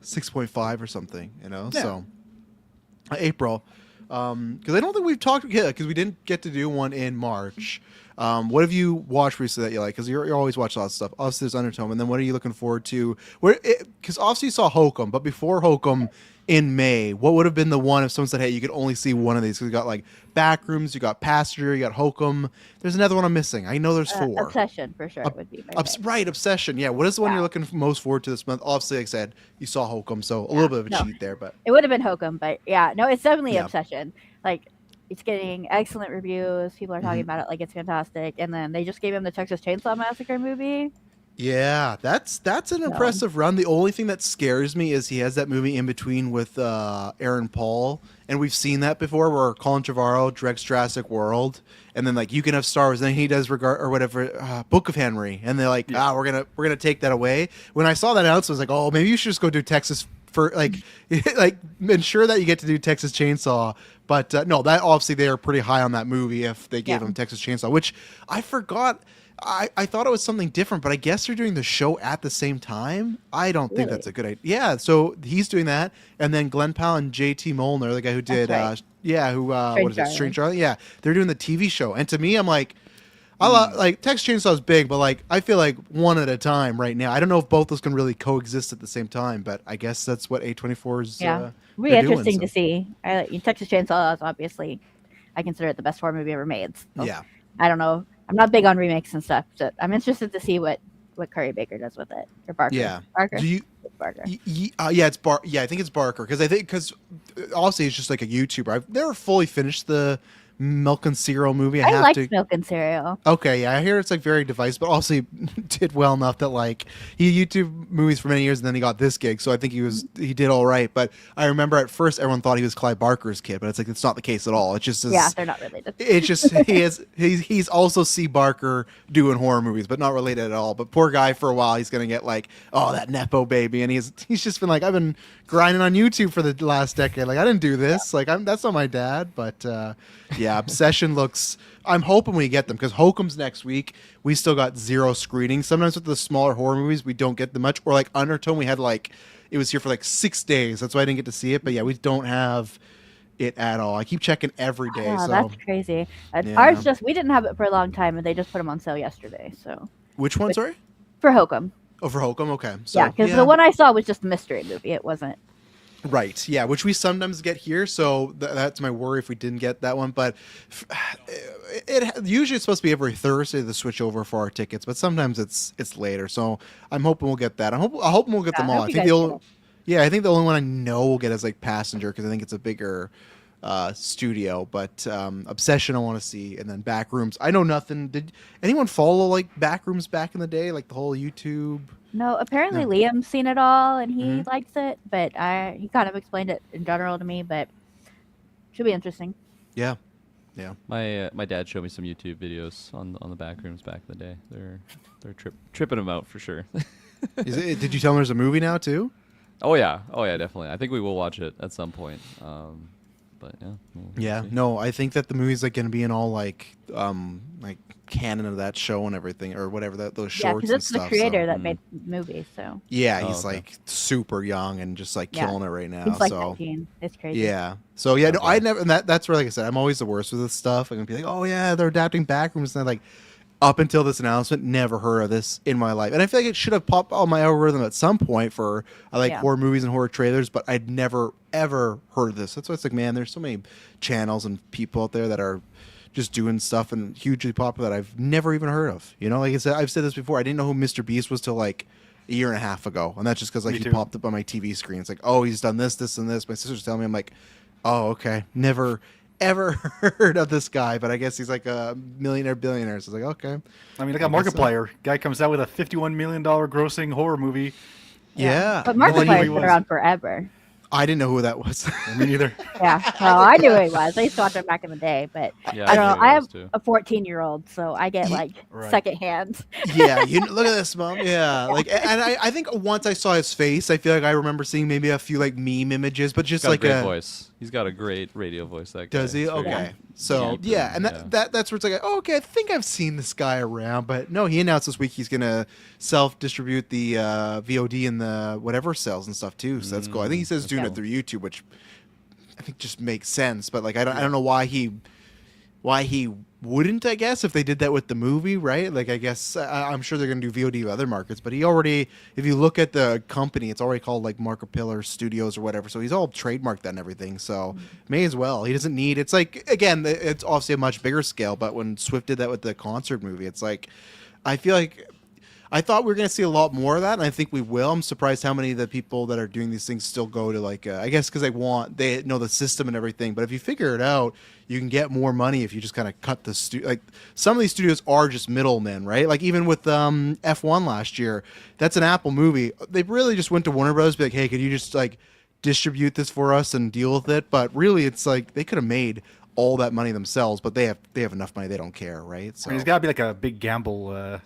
6.5 or something. Yeah. So April, because I don't think we've talked because we didn't get to do one in March. What have you watched recently that you like? Because you're always watching a lot of stuff. Obviously, there's Undertone, and then what are you looking forward to? Because obviously you saw Hokum, but before Hokum in May, what would have been the one if someone said, "Hey, you could only see one of these"? Because you got like Backrooms, you got Passenger, you got Hokum. There's another one I'm missing. I know there's 4. Obsession for sure would be my pick. Right, Obsession. Yeah, what is the one Yeah. you're looking most forward to this month? Obviously, like I said, you saw Hokum, so a little bit of a no. cheat there, but It would have been Hokum, but yeah, no, it's definitely Yeah. Obsession. Like, it's getting excellent reviews. People are talking Mhm. about it like it's fantastic. And then they just gave him the Texas Chainsaw Massacre movie. yeah, that's an impressive run. The only thing that scares me is he has that movie in between with Aaron Paul, and we've seen that before, where Colin Trevorrow directs Jurassic World, and then like You Can Have Star Wars, and then he does Book of Henry, and they're like, we're gonna take that away. When I saw that announcement, I was like, oh, maybe you should just go do Texas for like like ensure that you get to do Texas Chainsaw. But no, that obviously they are pretty high on that movie if they gave Yeah. him Texas Chainsaw, which I forgot. I thought it was something different, but I guess they're doing the show at the same time. I don't think that's a good idea. Yeah, so he's doing that, and then Glenn Powell and JT Molnar, the guy who did, right. what is it, Darling. Strange Darling? Yeah, they're doing the TV show, and to me, I'm like, like Texas Chainsaw is big, but like I feel like one at a time right now. I don't know if both those can really coexist at the same time, but I guess that's what A24's. Yeah. It'll be they're doing, interesting so. to see. Texas Chainsaw is obviously, I consider it the best horror movie ever made. So Yeah. I don't know. I'm not big on remakes and stuff, but I'm interested to see what Curry Baker does with it. Or Barker. Yeah. Barker. Do you? It's Barker. Yeah, it's Yeah, I think it's Barker because obviously it's just like a YouTuber. I've never fully finished the Milk and Cereal movie. I have like to. Milk and Cereal. Okay, yeah, I hear it's like very divisive, but also did well enough that like he YouTube movies for many years and then he got this gig, so I think he did all right. But I remember at first everyone thought he was Clive Barker's kid, but it's like it's not the case at all. It just is. Yeah, they're not related. It's just he's also C. Barker doing horror movies, but not related at all. But poor guy, for a while he's gonna get like, oh, that nepo baby, and he's just been like, I've been grinding on YouTube for the last decade. Like I didn't do this. Like that's not my dad. But yeah, Obsession looks. I'm hoping we get them because Hokum's next week. We still got 0 screenings. Sometimes with the smaller horror movies, we don't get them much. Or like Undertone, we had like it was here for like 6 days. That's why I didn't get to see it. But yeah, we don't have it at all. I keep checking every day. Oh, so that's crazy. Yeah. Ours we didn't have it for a long time, and they just put them on sale yesterday. So which one? Sorry. for Hokum, Oh, for Hokum. Okay. So, yeah, because the one I saw was just a mystery movie. It wasn't. Right. Yeah, which we sometimes get here. So that's my worry if we didn't get that one. But usually it's supposed to be every Thursday the switch over for our tickets, but sometimes it's later. So I'm hoping we'll get that. I hope we'll get them I all. hope I you think guys get it. I think the only one I know we'll get is like Passenger because I think it's a bigger studio, but Obsession I want to see, and then Backrooms. I know nothing. Did anyone follow like Backrooms back in the day, like the whole YouTube? No, apparently No. Liam's seen it all and he Mhm. likes it, but he kind of explained it in general to me, but should be interesting. Yeah. My dad showed me some YouTube videos on the back rooms back in the day. They're tripping him out for sure. Did you tell him there's a movie now too? Oh yeah, definitely. I think we will watch it at some point. But yeah. we'll Yeah, see. no, I think that the movie's like going to be in all like canon of that show and everything, or whatever those Yeah, shorts because and it's the stuff. creator so. that made the movie, so Yeah, Oh, he's okay. like super young and just like Yeah. killing it right now. he's like so 19. It's crazy. yeah, so yeah, no, Okay. I never. And that's where, like I said, I'm always the worst with this stuff. I'm gonna be like, oh yeah, they're adapting Backrooms, and I'm like, up until this announcement, never heard of this in my life, and I feel like it should have popped on my algorithm at some point for I like Yeah. horror movies and horror trailers, but I'd never ever heard of this. That's why it's like, man, there's so many channels and people out there that are just doing stuff and hugely popular that I've never even heard of. You know, like I said, I've said this before. I didn't know who Mr. Beast was till like a year and a half ago, and that's just because like Me he too. popped up on my TV screen. It's like, oh, he's done this, this, and this. My sister's telling me, I'm like, oh, okay, never ever heard of this guy, but I guess he's like a millionaire, billionaire. So it's like, okay, I mean, look I at guess so. Markiplier. Guy comes out with a $51 million grossing horror movie. yeah. But No one knew who Markiplier's he been was. around forever. I didn't know who that was. I mean, either. Yeah, well, I knew who he was. I used to watch him back in the day, but Yeah, I don't knew know. who I it have was, too. a 14-year-old, so I get like Right. secondhand. Yeah, you look at this, mom. Yeah, like, and I think once I saw his face, I feel like I remember seeing maybe a few like meme images, but He's just got like a great voice. He's got a great radio voice. That guy. Does he? It's very Okay. So deep yeah, and yeah. that's where it's like, oh, okay, I think I've seen this guy around, but no, he announced this week he's gonna self-distribute the VOD and the whatever sells and stuff too. So that's cool. I think he says doing it through YouTube, which I think just makes sense. But like, I don't know why he wouldn't. I guess if they did that with the movie, right? Like, I guess I'm sure they're gonna do VOD with other markets. But he already, if you look at the company, it's already called like Markiplier Studios or whatever. So he's all trademarked that and everything. So may as well. He doesn't need. It's like, again, it's obviously a much bigger scale. But when Swift did that with the concert movie, it's like, I feel like. I thought we were going to see a lot more of that, and I think we will. I'm surprised how many of the people that are doing these things still go to like, I guess because they know the system and everything. But if you figure it out, you can get more money if you just kind of cut the like some of these studios are just middlemen, right? Like even with F1 last year, that's an Apple movie. They really just went to Warner Bros. Be like, hey, could you just like distribute this for us and deal with it? But really, it's like they could have made all that money themselves, but they have enough money, they don't care, right? So I mean, there's got to be like a big gamble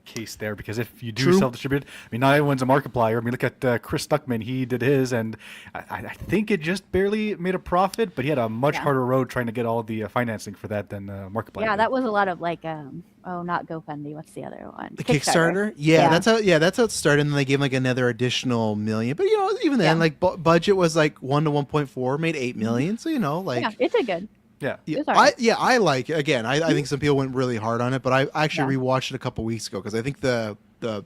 case there, because if you do True. self-distribute, I mean, not everyone's a Markiplier. I mean, look at Chris Stuckman. He did his, and I think it just barely made a profit, but he had a much Yeah. harder road trying to get all the financing for that than Markiplier. Yeah, did. that was a lot of like, not GoFundMe. What's the other one? the Kickstarter, yeah, Yeah. that's how it started, and then they gave him like another additional million. But even then, Yeah. like budget was like 1 to 1.4, made 8 million. So like. Yeah, it did good. Yeah. Yeah, It's all right. I like it. Again, I think some people went really hard on it, but I actually rewatched it a couple weeks ago because I think the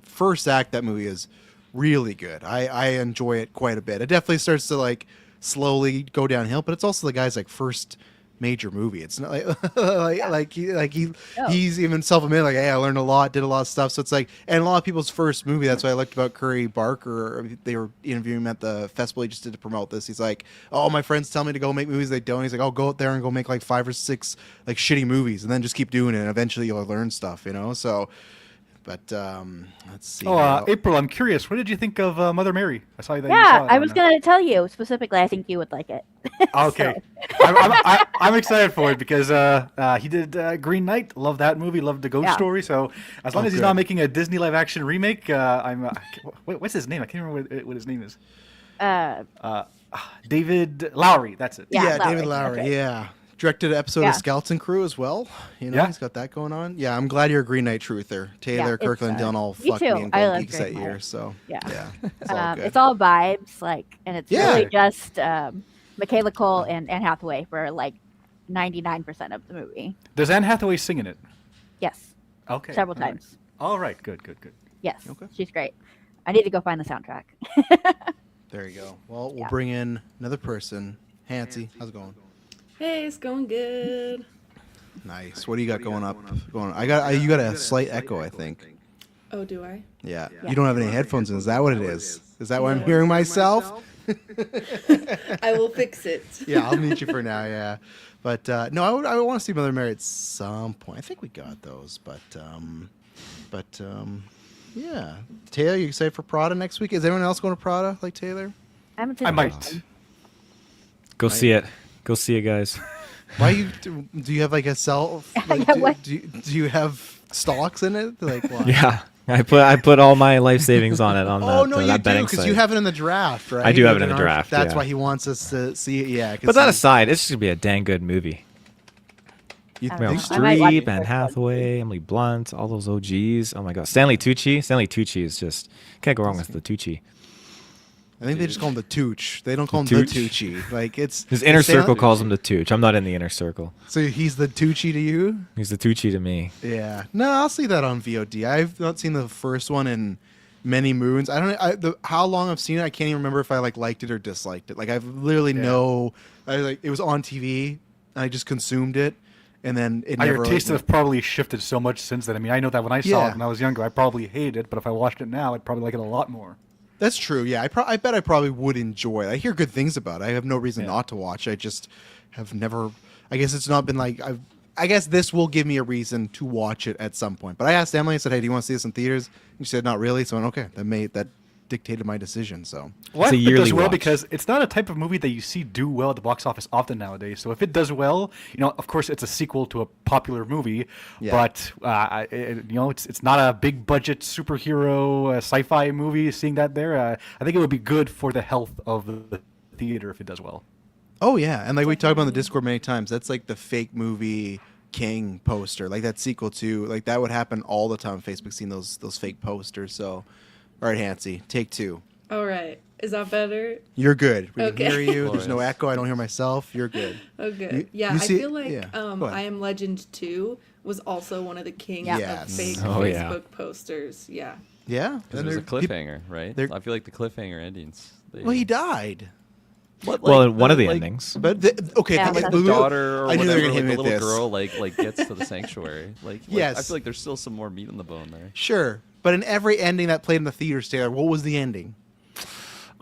first act of that movie is really good. I enjoy it quite a bit. It definitely starts to like slowly go downhill, but it's also the guy's like first major movie. It's not like he's even self-admitted like, hey, I learned a lot, did a lot of stuff. So it's like, and a lot of people's first movie. That's what I liked about Curry Barker. They were interviewing him at the festival he just did to promote this. He's like, oh, my friends tell me to go make movies, they don't. He's like, oh, go out there and go make like 5 or 6 like shitty movies, and then just keep doing it, and eventually you'll learn stuff, So, but let's see. Oh, April, I'm curious. What did you think of Mother Mary? I saw that. you Yeah, saw it I on, was going to tell you specifically. I think you would like it. Okay, So- I'm excited for it because he did Green Knight. Love that movie. Love the Ghost Yeah. Story. So as long as he's good. not making a Disney live action remake, what's his name? I can't remember what his name is. David Lowery. That's it. Yeah, David Lowery, Lowery. okay. Yeah. Directed an episode Yeah. of Scouts and Crew as well. Yeah. He's got that going on. Yeah, I'm glad you're a Green Knight truther. Taylor, it's, Kirkland, Dylan all me fucked me too. and I Gold love Geeks Green that year. Knight. So Yeah. it's all good. It's all vibes, like, and it's Yeah. really just Michaela Cole and Anne Hathaway for like 99% of the movie. Does Anne Hathaway sing in it? Yes, Okay. several all right. times. All right. Good. Yes, Okay. she's great. I need to go find the soundtrack. There you go. Well, we'll Yeah. bring in another person. Hancy, how's it going? Hey, it's going good. Nice. What do you got going up? You got a slight echo, I think. Oh, do I? Yeah. Yeah. You don't have any headphones in. Is that what it is? Is that what I'm hearing myself? I will fix it. Yeah, I'll meet you for now. Yeah, but no, I would want to see Mother Mary at some point. I think we got those, but yeah. Taylor, you excited for Prada next week? Is anyone else going to Prada like Taylor? I haven't seen I the might. first one. Go see it. Go see it, guys. Why do you have like a cell? Like, Yeah, what? do you have stocks in it? Like why? Yeah, I put all my life savings on it on Oh that, no, you that do betting because site. you have it in the draft, right? I do have it in With the an draft, That's yeah. why he wants us to see it. Yeah, 'cause But that he- aside, it's just gonna be a dang good movie. you I don't Meryl know. think I might watch Streep, it Anne first one. Hathaway, Emily Blunt, all those OGs. Oh my god, Stanley Tucci. Stanley Tucci is just can't go wrong with the Tucci. I think they just call him the Tooch. They don't call him The the Tooch? Tucci. Like it's His inner Stanley- circle calls him the Tooch. I'm not in the inner circle. So he's the Tucci to you? He's the Tucci to me. Yeah. No, I'll see that on VOD. I've not seen the first one in many moons. I don't. How long I've seen it, I can't even remember if I liked it or disliked it. Like I've literally it was on TV. And I just consumed it, and then it never. Your taste have probably shifted so much since then. I mean, I know that when I saw Yeah. it when I was younger, I probably hated it, but if I watched it now, I'd probably like it a lot more. That's true. Yeah, I bet I probably would enjoy it. I hear good things about it. I have no reason Yeah. not to watch. I just have never. I guess it's not been like I guess this will give me a reason to watch it at some point. But I asked Emily. I said, "Hey, do you want to see this in theaters?" And she said, "Not really." So I went, okay, that dictated my decision. So Well, I It's a hope it yearly does well watch. because it's not a type of movie that you see do well at the box office often nowadays. So if it does well, of course, it's a sequel to a popular movie, Yeah. but it's not a big budget superhero sci-fi movie. Seeing that there, I think it would be good for the health of the theater if it does well. oh yeah, and like we talked about in the Discord many times, that's like the fake movie King poster, like that sequel to like that would happen all the time on Facebook, seeing those fake posters. So, all right, Hansi, take two. All right. Is that better? You're good. We Okay. can hear you. There's no Glorious. echo. I don't hear myself. You're good. Okay. You- yeah, you I see- feel like yeah, go ahead. I Am Legend 2 was also one of the kings Yes. of fake Oh, Facebook yeah. posters. Yeah. Yeah. Because and it was a they're- cliffhanger, right? they're- I feel like the cliffhanger endings. Well, he died. What, Well, like, in one of the like, endings. But okay, Yeah, like, that's- The daughter or I knew they were whatever, gonna hit like me the with little this. girl, like gets to the sanctuary. Like, I Yes. feel like there's still some more meat on the bone there. Sure, but in every ending that played in the theaters, Taylor, what was the ending?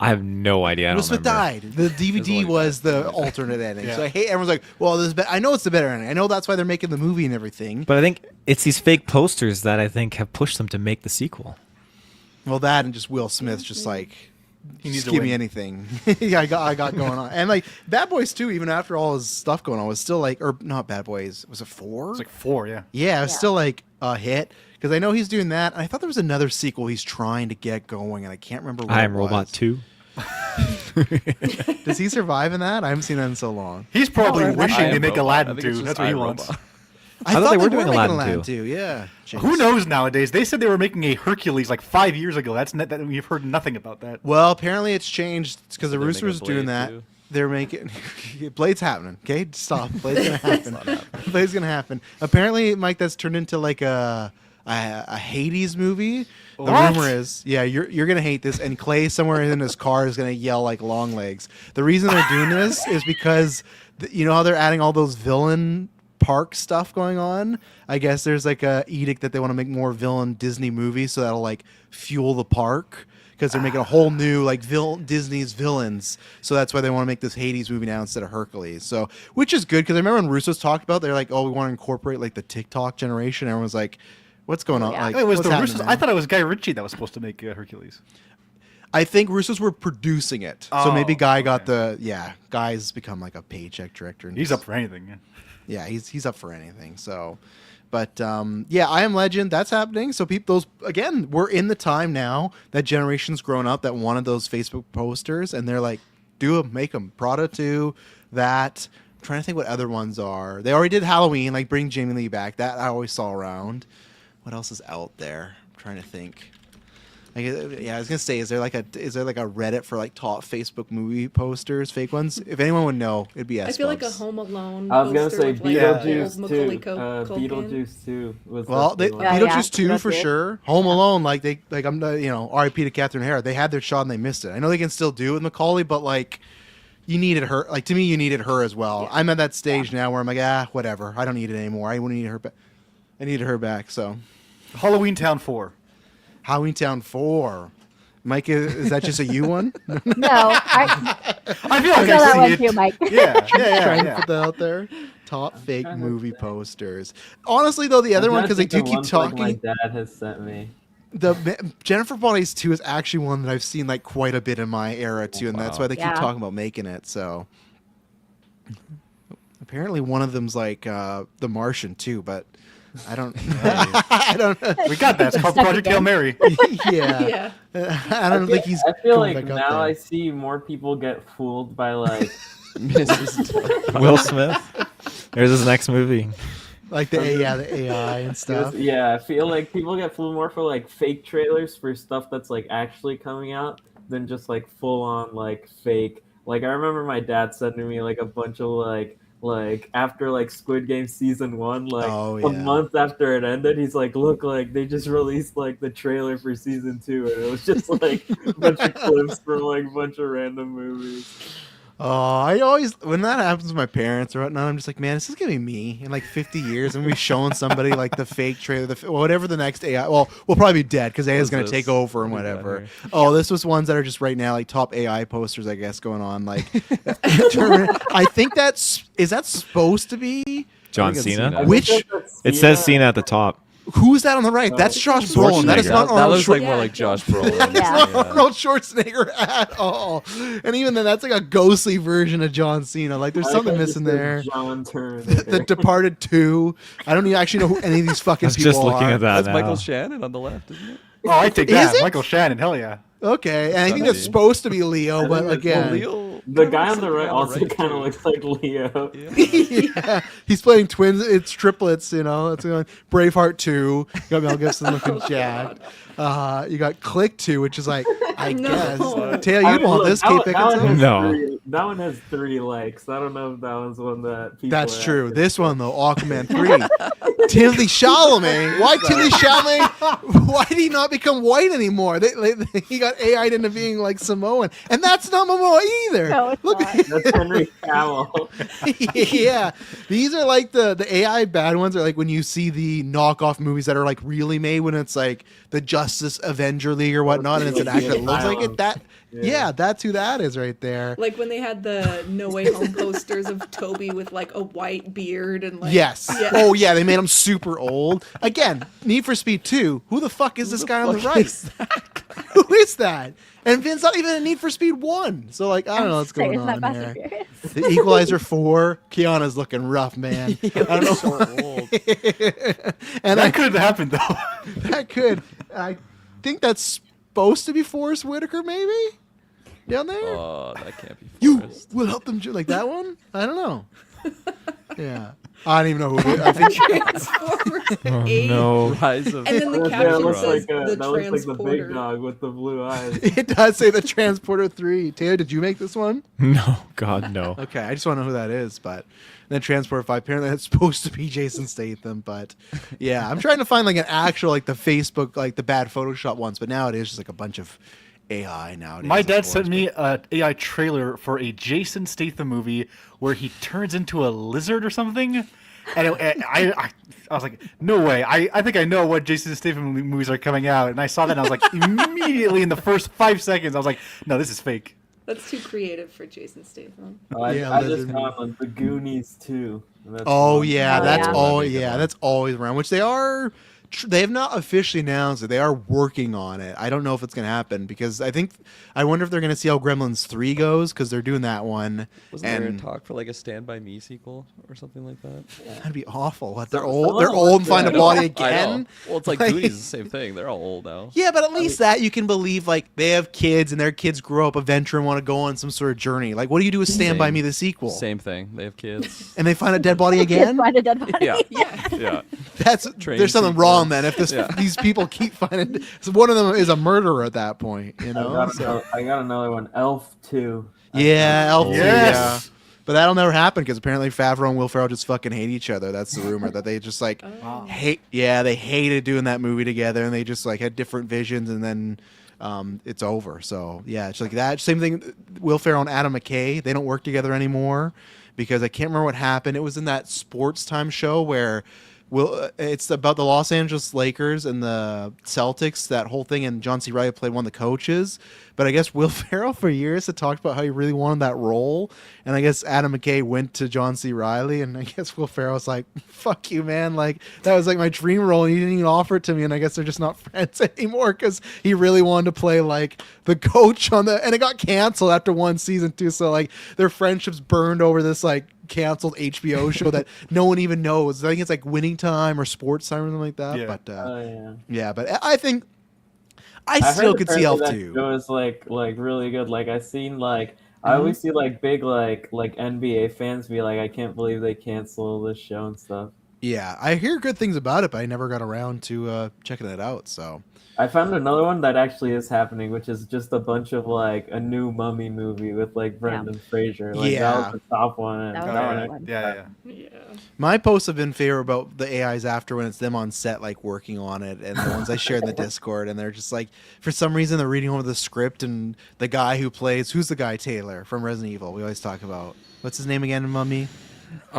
I have no idea. I Will don't Smith remember. died. The DVD His wife was died. the alternate ending. Yeah. So I hate everyone's like, well, this. I know it's the better ending. I know that's why they're making the movie and everything. But I think it's these fake posters that I think have pushed them to make the sequel. Well, that and just Will Smith, just like. He needs Just to give me win. anything. Yeah, I got going on, and like Bad Boys 2, even after all his stuff going on, was still like, or not Bad Boys, was it 4? It's like 4, yeah. Yeah, it was Yeah. still like a hit because I know he's doing that. And I thought there was another sequel he's trying to get going, and I can't remember. What I it Am Robot was. 2. Does he survive in that? I haven't seen that in so long. He's probably Oh, wishing I they Am make Robot. Aladdin I think too. it's just That's what I he Am wants. Robot. I thought thought they they were were doing making Aladdin Aladdin too. too. Yeah. Who knows nowadays? They said they were making a Hercules like 5 years ago. That we've heard nothing about that. Well, apparently it's changed because the they're Rooster was making doing Blade, that. too? They're making Blade's happening. Okay, stop. Blade's gonna happen. not happening. Blade's gonna happen. Apparently, Mike, that's turned into like a Hades movie. The What? rumor is, yeah, you're gonna hate this, and Clay somewhere in his car is gonna yell like long legs. The reason they're doing this is because you know how they're adding all those villain park stuff going on. I guess there's like a edict that they want to make more villain Disney movies, so that'll like fuel the park because they're making a whole new like Disney's villains. So that's why they want to make this Hades movie now instead of Hercules. So which is good because I remember when Russo's talked about, they're like, oh, we want to incorporate like the TikTok generation. Everyone's like, what's going on? Yeah. Like, It was what's the happening Russos. now? I thought it was Guy Ritchie that was supposed to make Hercules. I think Russo's were producing it. So Oh, maybe Guy got okay. Guy's become like a paycheck director. And He's just- up for anything. Yeah. Yeah, he's up for anything. So, but yeah, I Am Legend. That's happening. So people, those again, we're in the time now that generations grown up that wanted those Facebook posters, and they're like, do them, make them. Prada 2, that. I'm trying to think what other ones are. They already did Halloween, like bring Jamie Lee back. That I always saw around. What else is out there? I'm trying to think. Yeah, I was gonna say, is there like a Reddit for like top Facebook movie posters, fake ones? If anyone would know, it'd be I feel like a S-Bubs. Home Alone. I was gonna poster say with, like, the old Beetlejuice Macaulay too. Culkin. Beetlejuice too was. Well, the they, one. Yeah, Beetlejuice 2 that's for it. sure. Home Alone, like I'm R.I.P. to Catherine Hare. They had their shot and they missed it. I know they can still do it with Macaulay, but like you needed her. Like to me, you needed her as well. I'm at that stage now where I'm like, whatever. I don't need it anymore. I wouldn't need her back. I needed her back. So Halloween Town 4. Halloween Town 4. Mike, is that just a you one? No, I I feel like know that I one see too, it. Mike. Yeah, Trying to yeah. put that out there. Top fake trying to movie think. posters. Honestly, though, the other one, because they do keep Like my talking. dad has sent me. The Jennifer Bodies 2 is actually one that I've seen like quite a bit in my era too, and that's wow. why they keep Yeah. talking about making it. So apparently, one of them's like The Martian too, but I don't. I don't. We got that. It's called Project Hail Mary. Yeah. Yeah. I don't think he's. I feel going like back up now there. I see more people get fooled by like Will Smith. There's his next movie. Like the AI and stuff. Yeah, I feel like people get fooled more for like fake trailers for stuff that's like actually coming out than just like full on like fake. Like I remember my dad sending me like a bunch of like after like Squid Game season 1, like Oh, a yeah. month after it ended, he's like, look, like they just released like the trailer for season 2, and it was just like a bunch of clips from like a bunch of random movies. Oh, I always when that happens with my parents or whatnot, I'm just like, man, this is gonna be me in like 50 years. I'm gonna be showing somebody like the fake trailer, whatever the next AI. Well, we'll probably be dead because AI is gonna this? take over and What do we got whatever. here? Oh, this was ones that are just right now like top AI posters, I guess, going on. Like, I think is that supposed to be John I think it's Cena. Cena. Which It says Cena at the top. who's that on the right? That's Josh Brolin. That is Schwarzenegger. not That Arnold looks like Schwarzenegger. more Yeah, like Josh Josh Brolin. Yeah. Not Arnold Schwarzenegger at all. And even then, that's like a ghostly version of John Cena. Like, there's something missing there. John Turner. The Departed 2. I don't even actually know who any of these fucking I was people just looking are. at that That's now. Michael Shannon on the left, isn't it? Oh, I take Is that. it? Michael Shannon. Hell yeah. Okay, and I think Gotta that's be. supposed to be Leo, but think it's again, Leo. The guy on the kinda right looks also like kind of too. looks like Leo. yeah, he's playing twins. It's triplets, you know. It's Braveheart 2. You got Mel Gibson looking Oh, jacked. You got Click 2, which is like, I No. guess. Taylor, you'd want this, Kate Beckinsale? No. That one has 3 likes. I don't know if that one's one that people. That's are true. after. This one though, Aquaman 3. Timothy Chalamet. Why Timothy Chalamet? Why did he not become white anymore? He got AI'd into being like Samoan, and that's not Momoa either. No, it's Look, not. That's Henry Cavill. yeah, these are like the AI bad ones are like when you see the knockoff movies that are like really made when it's like the Justice Avenger League or whatnot, and it's an actor that looks like it. That yeah, that's who that is right there. Like when they had the No Way Home posters of Toby with like a white beard and like Yes. Yeah. Oh yeah, they made him super old. Again, Need for Speed 2. Who the fuck is this guy on the right? Who is that? And Vin's not even in Need for Speed 1. So like, I don't know what's going It's not on Fast and here. Furious. The Equalizer 4. Keanu's looking rough, man. I don't know. So old. And That could have happened though. that could. I think that's supposed to be Forrest Whitaker, maybe down there. Oh, that can't be You Forrest. will help them like that one. I don't know. Yeah, I don't even know who. I think Transformers Oh 8. no. Rise of And then the That caption looks says like the that looks like the big transporter. dog with the blue eyes. it does say the Transporter 3. Taylor, did you make this one? No. God, no. Okay, I just want to know who that is. But then Transporter 5. Apparently, that's supposed to be Jason Statham. But yeah, I'm trying to find like an actual like the Facebook like the bad Photoshop ones. But now it is just like a bunch of AI nowadays. My of dad course, sent me an AI trailer for a Jason Statham movie where he turns into a lizard or something. And I was like, no way. I think I know what Jason Statham movies are coming out. And I saw that and I was like, immediately in the first 5 seconds, I was like, no, this is fake. That's too creative for Jason Statham. Yeah, I just lizard. found one, the Goonies too. Oh yeah, Oh, that's yeah. all. That'd be a good Yeah, one. that's always around. Which they are. They have not officially announced it. They are working on it. I don't know if it's going to happen because I wonder if they're going to see how Gremlins 3 goes because they're doing that one. Wasn't there a and talk for like a Stand By Me sequel or something like that? that'd be awful. What, they're Some old. of They're them old look and find a good. body I know. again. Well, it's like Like- Goonies, the same thing. They're all old now. Yeah, but at least that you can believe like they have kids and their kids grow up, adventure, and want to go on some sort of journey. Like, what do you do with Stand By Same. Me the sequel? Same thing. They have kids. And they find a dead body Kids again. find a dead body. yeah. Yeah. Yeah. That's Train there's something sequence. wrong then if this Yeah. these people keep finding. So one of them is a murderer at that point. You know. So- I got another one. Elf 2. Yeah, Elf 2, Yes. yeah. But that'll never happen because apparently Favreau and Will Ferrell just fucking hate each other. That's the rumor that they just like hate. Yeah, they hated doing that movie together, and they just like had different visions, and then it's over. So yeah, it's like that. Same thing. Will Ferrell and Adam McKay, they don't work together anymore because I can't remember what happened. It was in that Sports Time show where it's about the Los Angeles Lakers and the Celtics, that whole thing, and John C. Reilly played one of the coaches. But I guess Will Ferrell for years had talked about how he really wanted that role, and I guess Adam McKay went to John C. Reilly, and I guess Will Ferrell was like, "Fuck you, man! Like that was like my dream role, and you didn't even offer it to me." And I guess they're just not friends anymore because he really wanted to play like the coach on the, and it got canceled after one season too. So like their friendships burned over this like canceled HBO show that no one even knows. I think it's like Winning Time or Sports Time or something like that. Yeah. But yeah, but I think I heard still could see Elf apparently that 2. show is like really good. Like I seen like I always see like big like NBA fans be like, I can't believe they cancel this show and stuff. Yeah, I hear good things about it, but I never got around to checking it out. So I found another one that actually is happening, which is just a bunch of like a new Mummy movie with like Brendan Fraser. Like Yeah. that was the top one. And That was that a one good actually- one. Yeah. Yeah. my posts have been favor about the AIs after when it's them on set like working on it, and the ones I shared in the Discord, and they're just like for some reason they're reading over the script, and the guy who's the guy Taylor from Resident Evil we always talk about. What's his name again in Mummy? What's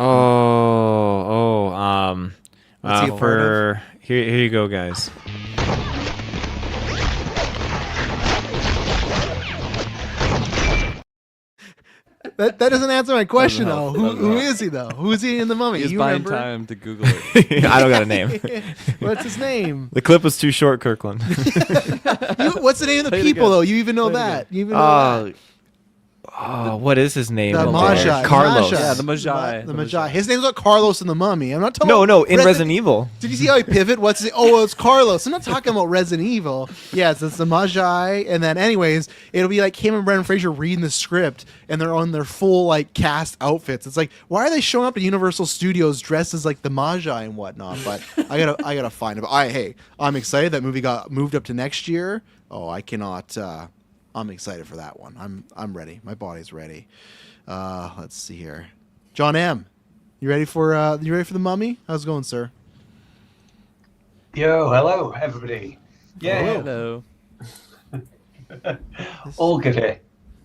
he a part of? Here you go, guys. That doesn't answer my question though. Doesn't help. Who is he though? Who's he in the Mummy? He's you buying remember? time to Google it. I don't got a name. What's his name? The clip was too short, Kirkland. What's the name of the Play it people again. though? You even know Play it that? You even know that? What is his name? The over Magi. there? Carlos. Magi. Yeah, the Magi. The Magi. His name's not Carlos in the Mummy. I'm not talking. No, about in Resident Evil. Did you see how he pivot? What's his? Oh, well, it's Carlos. I'm not talking about Resident Evil. Yes, it's the Magi. And then, anyways, it'll be like him and Brendan Fraser reading the script, and they're on their full like cast outfits. It's like, why are they showing up at Universal Studios dressed as like the Magi and whatnot? But I gotta find it. Hey, I'm excited that movie got moved up to next year. Oh, I cannot. I'm excited for that one. I'm ready. My body's ready. Let's see here. John M. You ready for the Mummy? How's it going, sir? Yo, hello, everybody. Yeah, Hello. all good here.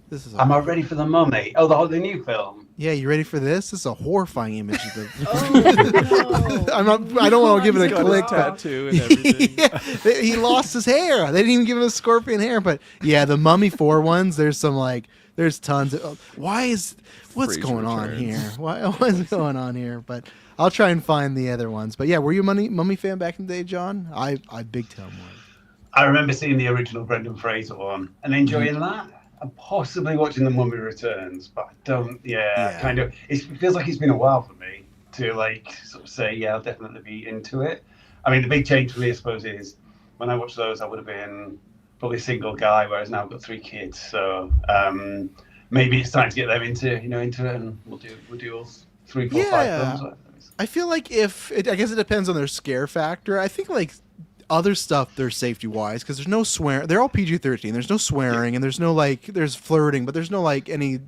This is Am I ready for the Mummy? Oh, the new film. Yeah, you ready for this? This is a horrifying image of the Oh no. I'm not I don't want to give it a Got his click. tattoo and everything. Yeah, he lost his hair. They didn't even give him a scorpion hair, but yeah, the Mummy 4 ones, there's tons of what's Fraser going on returns. here? What's going on here? But I'll try and find the other ones. But yeah, were you a Mummy fan back in the day, John? I big time was. I remember seeing the original Brendan Fraser one and enjoying that. And possibly watching The Mummy Returns, but I don't. Yeah. Kind of. It feels like it's been a while for me to like sort of say, yeah, I'll definitely be into it. I mean, the big change for me, I suppose, is when I watched those, I would have been probably a single guy, whereas now I've got 3 kids. So maybe it's time to get them into it, and we'll do all 3, 4, 5 films. I feel like I guess it depends on their scare factor. I think like other stuff, they're safety wise because there's no swearing. They're all PG-13. There's no swearing and there's no there's flirting, but there's no like any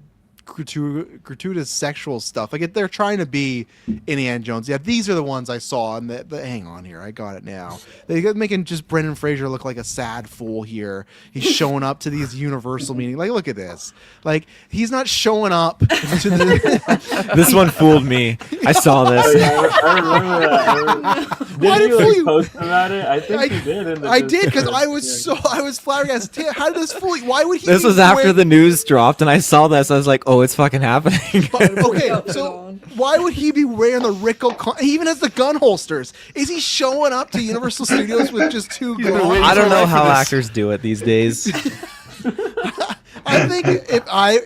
gratuitous sexual stuff. Like they're trying to be Indiana Jones. Yeah, these are the ones I saw. And hang on here, I got it now. They got making just Brendan Fraser look like a sad fool here. He's showing up to these Universal meetings. Like, look at this. Like he's not showing up to the. This one fooled me. I saw this. I remember that. Why Did did you you- post about it? I think you did. In the I did because Discord. I was flabbergasted. How did this fool? Why would he? This was after the news dropped, and I saw this. I was like, "Oh, it's fucking happening." Okay, Outfit so on. why would he be wearing the Rico? He even has the gun holsters. Is he showing up to Universal Studios with just 2 been guns? waiting I don't for know life for how this. actors do it these days. I think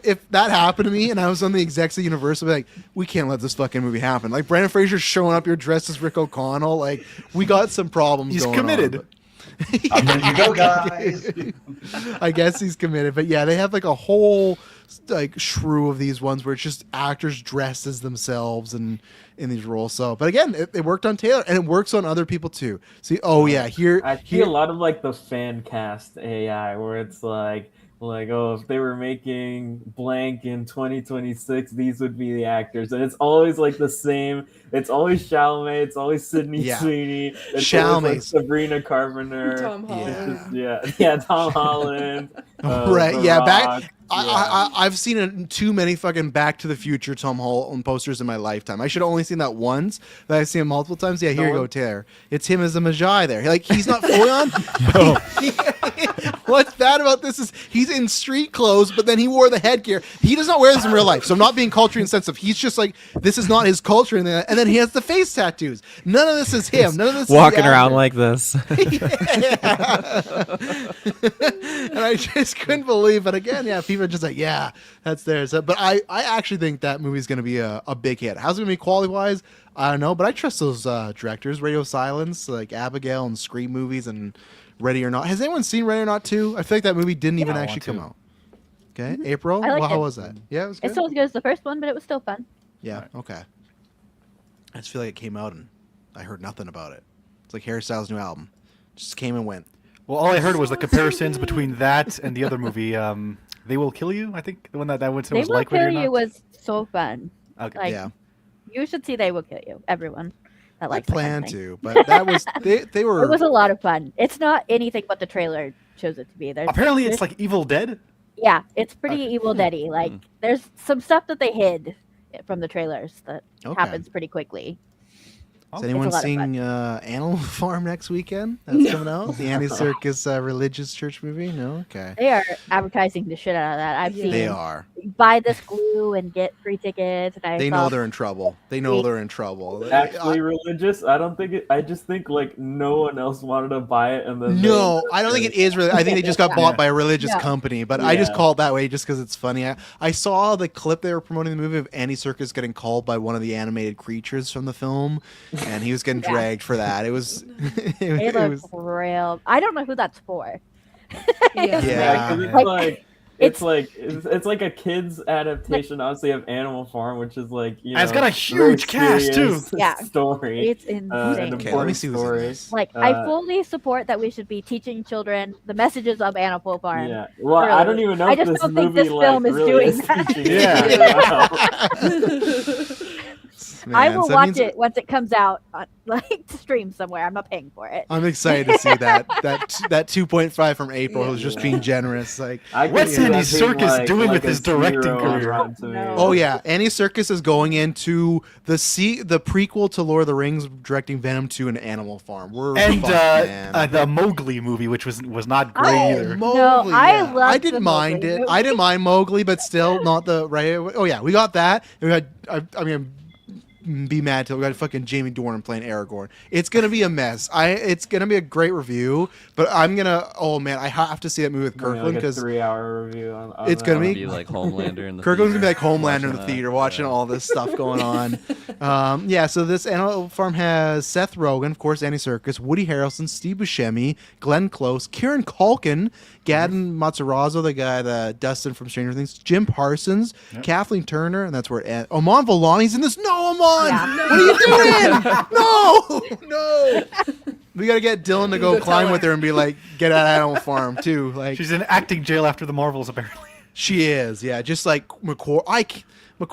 if that happened to me and I was on the execs of Universal, I'd be like, we can't let this fucking movie happen. Like Brandon Fraser showing up here dressed as Rick O'Connell, like we got some problems. He's going committed. On, I'm ready to go, guys. I guess he's committed, but yeah, they have like a whole like shrew of these ones where it's just actors dressed as themselves and in these roles. So, but again, it worked on Taylor and it works on other people too. See, oh yeah, I see a lot of like the fan cast AI where it's like oh, if they were making blank in 2026, these would be the actors, and it's always like the same. It's always Chalamet, it's always Sydney Yeah. Sweeney, it's Chalamet's- always like Sabrina Carpenter, Tom Holland. yeah, Tom Holland, right, The yeah, Rock. I've seen too many fucking Back to the Future Tom Holland posters in my lifetime. I should have only seen that once, but I've seen it multiple times. Yeah, here you go, Taylor. It's him as a Magi there. Like, he's not fully on. What's bad about this is he's in street clothes, but then he wore the headgear. He does not wear this in real life, so I'm not being culturally insensitive. He's just like, this is not his culture. And then he has the face tattoos. None of this is him. None of this Walking is the around actor. like this. And I just couldn't believe it. Again, yeah, people are just like, yeah, that's theirs. But I actually think that movie's going to be a big hit. How's it going to be quality-wise? I don't know, but I trust those directors. Radio Silence, like Abigail and Scream movies and Ready or Not. Has anyone seen Ready or Not 2? I feel like that movie didn't even actually come out. Okay, April? I liked How it. was that? Yeah, it was good? It's not as good as the first one, but it was still fun. Yeah, okay. I just feel like it came out and I heard nothing about it. It's like Harry Styles' new album. Just came and went. Well, all I heard was the comparisons between that and the other movie, They Will Kill You. I think the one that went They was Will like Ready Kill or Not. You was so fun. Okay. Like, Yeah. You should see They Will Kill You. Everyone that I likes that kind plan of thing. to, but that was they were. It was a lot of fun. It's not anything but the trailer shows it to be. Apparently, it's there's- like Evil Dead. Yeah, it's pretty Evil Dead-y. Like, there's some stuff that they hid from the trailers that Okay. happens pretty quickly. Is It's anyone a lot of seeing Animal Farm next weekend? That's coming out. The Andy Circus religious church movie. No, okay. They are advertising the shit out of that. I've seen They are. buy this glue and get free tickets. And They know they're in trouble. They know they're in trouble. Actually religious? I don't think it. I just think like no one else wanted to buy it, and then No, I don't think it is really. I think they just got bought by a religious No. company, but I just Yeah. call it that way just because it's funny. I saw the clip they were promoting the movie of Andy Serkis getting called by one of the animated creatures from the film, and he was getting Yeah. dragged for that. It was. It it looks was real. I don't know who that's for. Yeah. Yeah. 'cause it's Like, like. It's like a kids adaptation, honestly, of Animal Farm, which is like And it's got a very huge cast, too. serious Yeah. story. It's insane. an Okay, let me see who's in story. this. Like, I fully support that we should be teaching children the messages of Animal Farm. Yeah. Well, I don't even know I if just this don't think movie this film is really doing is that. teaching Yeah. it. I Man, will so that watch means- it once it comes out, on, like to stream somewhere. I'm not paying for it. I'm excited to see that 2.5 from April was just being generous. Like, I can What's see Andy that being Serkis doing with a his directing 0 on career? Rotten Tomatoes. oh yeah, Andy Serkis is going into the prequel to Lord of the Rings, directing Venom 2 and Animal Farm. We're And fucked, man. the Mowgli movie, which was not great Oh, either. No, I loved I the didn't mind Mowgli it. movie. I didn't mind Mowgli, but still not the right. Oh yeah, we got that. And we had. I mean, be mad till we got fucking Jamie Dornan playing Aragorn. It's gonna be a mess. It's gonna be a great review, but I'm gonna. Oh man, I have to see that movie with Maybe Kirkland like a because 3-hour review on It's that gonna one. Wanna be- be like Homelander in the Kirkland's gonna be like theater, Homelander in the watching theater, that. watching all this stuff going on. Yeah, so this Animal Farm has Seth Rogen, of course, Andy Serkis, Woody Harrelson, Steve Buscemi, Glenn Close, Kieran Culkin, Gaten Matarazzo, the guy that Dustin from Stranger Things, Jim Parsons, Kathleen Turner, and that's where it ends. Oman Vellani's in this. No, Oman, Yeah. what are you doing? No. We gotta get Dylan to go Go climb tell with her and be like, get out of Animal Farm too. Like She's in acting jail after the Marvels, apparently. she is, yeah. Just like McQuarrie.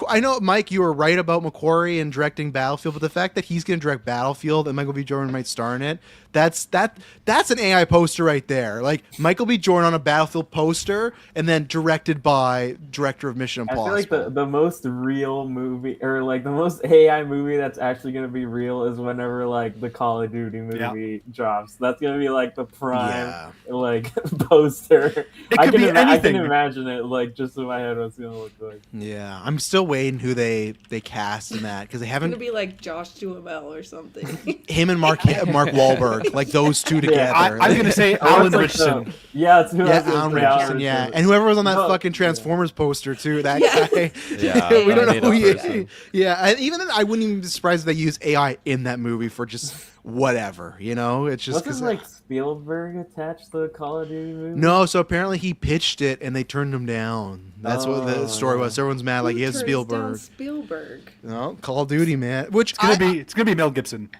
I know, Mike, you were right about McQuarrie and directing Battlefield, but the fact that he's going to direct Battlefield and Michael B. Jordan might star in it, that's an AI poster right there. Like Michael B. Jordan on a Battlefield poster, and then directed by director of Mission I feel Impossible. like the most real movie, or like the most AI movie that's actually gonna be real, is whenever like the Call of Duty movie drops. That's gonna be like the prime like poster. It I could can be I can anything. imagine it like just in my head what it's gonna look like. Yeah, I'm still waiting who they cast in that because they It's haven't. gonna be like Josh Duhamel or something. Him and Mark Wahlberg, like those two together. I'm going to say Oh, Alan it's like Richardson. Yeah, it's who Yeah, else is Alan the Richardson, yeah. And whoever was on that But- fucking Transformers poster, too. That Yeah. guy. Yeah, we don't know made who up he is. person. Yeah, and even then, I wouldn't even be surprised if they use AI in that movie for just whatever, you know? It's just because. Wasn't like Spielberg attached to the Call of Duty movie? No, so apparently he pitched it and they turned him down. That's what the story was. Everyone's mad, like, Who he has turns Spielberg. down Spielberg. No, Call of Duty, man. Which It's gonna be Mel Gibson.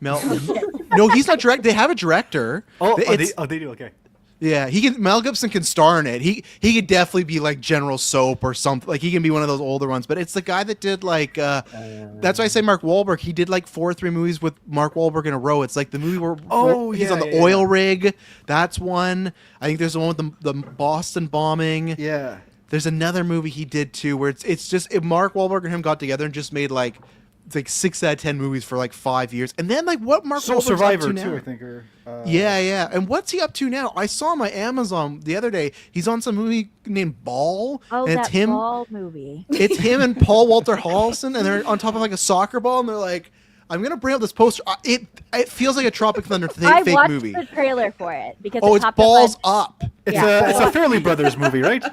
Mel. No, he's not direct. They have a director. They do. Okay. Yeah, Mel Gibson can star in it. He could definitely be like General Soap or something. Like he can be one of those older ones. But it's the guy that did like. That's why I say Mark Wahlberg. He did like 4 or 3 movies with Mark Wahlberg in a row. It's like the movie where he's on the oil rig. That's one. I think there's the one with the Boston bombing. Yeah. There's another movie he did too, where it's just if Mark Wahlberg and him got together and just made like 6 out of 10 movies for like 5 years, and then like what Mark Soul Wahlberg's Survivor up to too, now? I think. Or, Yeah. And what's he up to now? I saw him on Amazon the other day. He's on some movie named Ball, Oh, and that it's him. ball movie. It's him and Paul Walter Hallson, and they're on top of like a soccer ball, and they're like, "I'm gonna bring up this poster." It feels like a Tropic Thunder I fake watched movie. the trailer for it because Oh, it it's popped Balls up. Up. it's Yeah. a Fairley Brothers movie, right?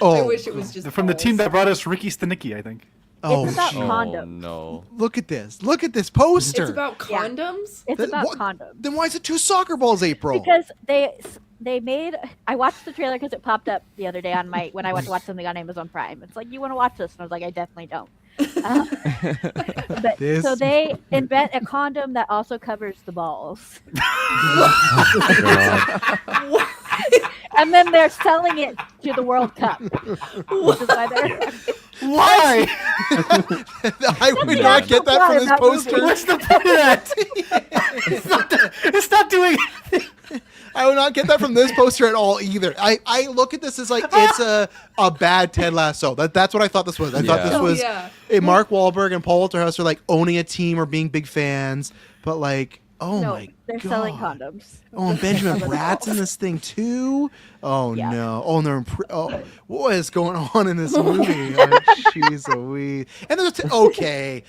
Oh, I wish it was just From the team balls. that brought us Ricky Stanicki, I think. oh, It's about gee. Oh condoms. no. Look at this! Look at this poster. It's about Yeah. condoms. It's Th- about what- condoms. Then why is it 2 soccer balls, April? Because they made. I watched the trailer because it popped up the other day on my when I went to watch something on Amazon Prime. It's like, you want to watch this, and I was like, I definitely don't. But This- so they invent a condom that also covers the balls, and then they're selling it to the World Cup. Which is why they're Why? I would not get that from this That movie. poster. What's the point of that? it's not doing anything. I would not get that from this poster at all either. I look at this as like it's a bad Ted Lasso. That's what I thought this was. I thought Yeah. this was yeah. Mark Wahlberg and Paul Walter House are like owning a team or being big fans, but like, oh no, my they're god, selling condoms. Oh, and Benjamin Bratt's in this thing too. Oh Yeah. no! Oh, and they're what is going on in this movie? Oh, jeez, Louise. And there's okay.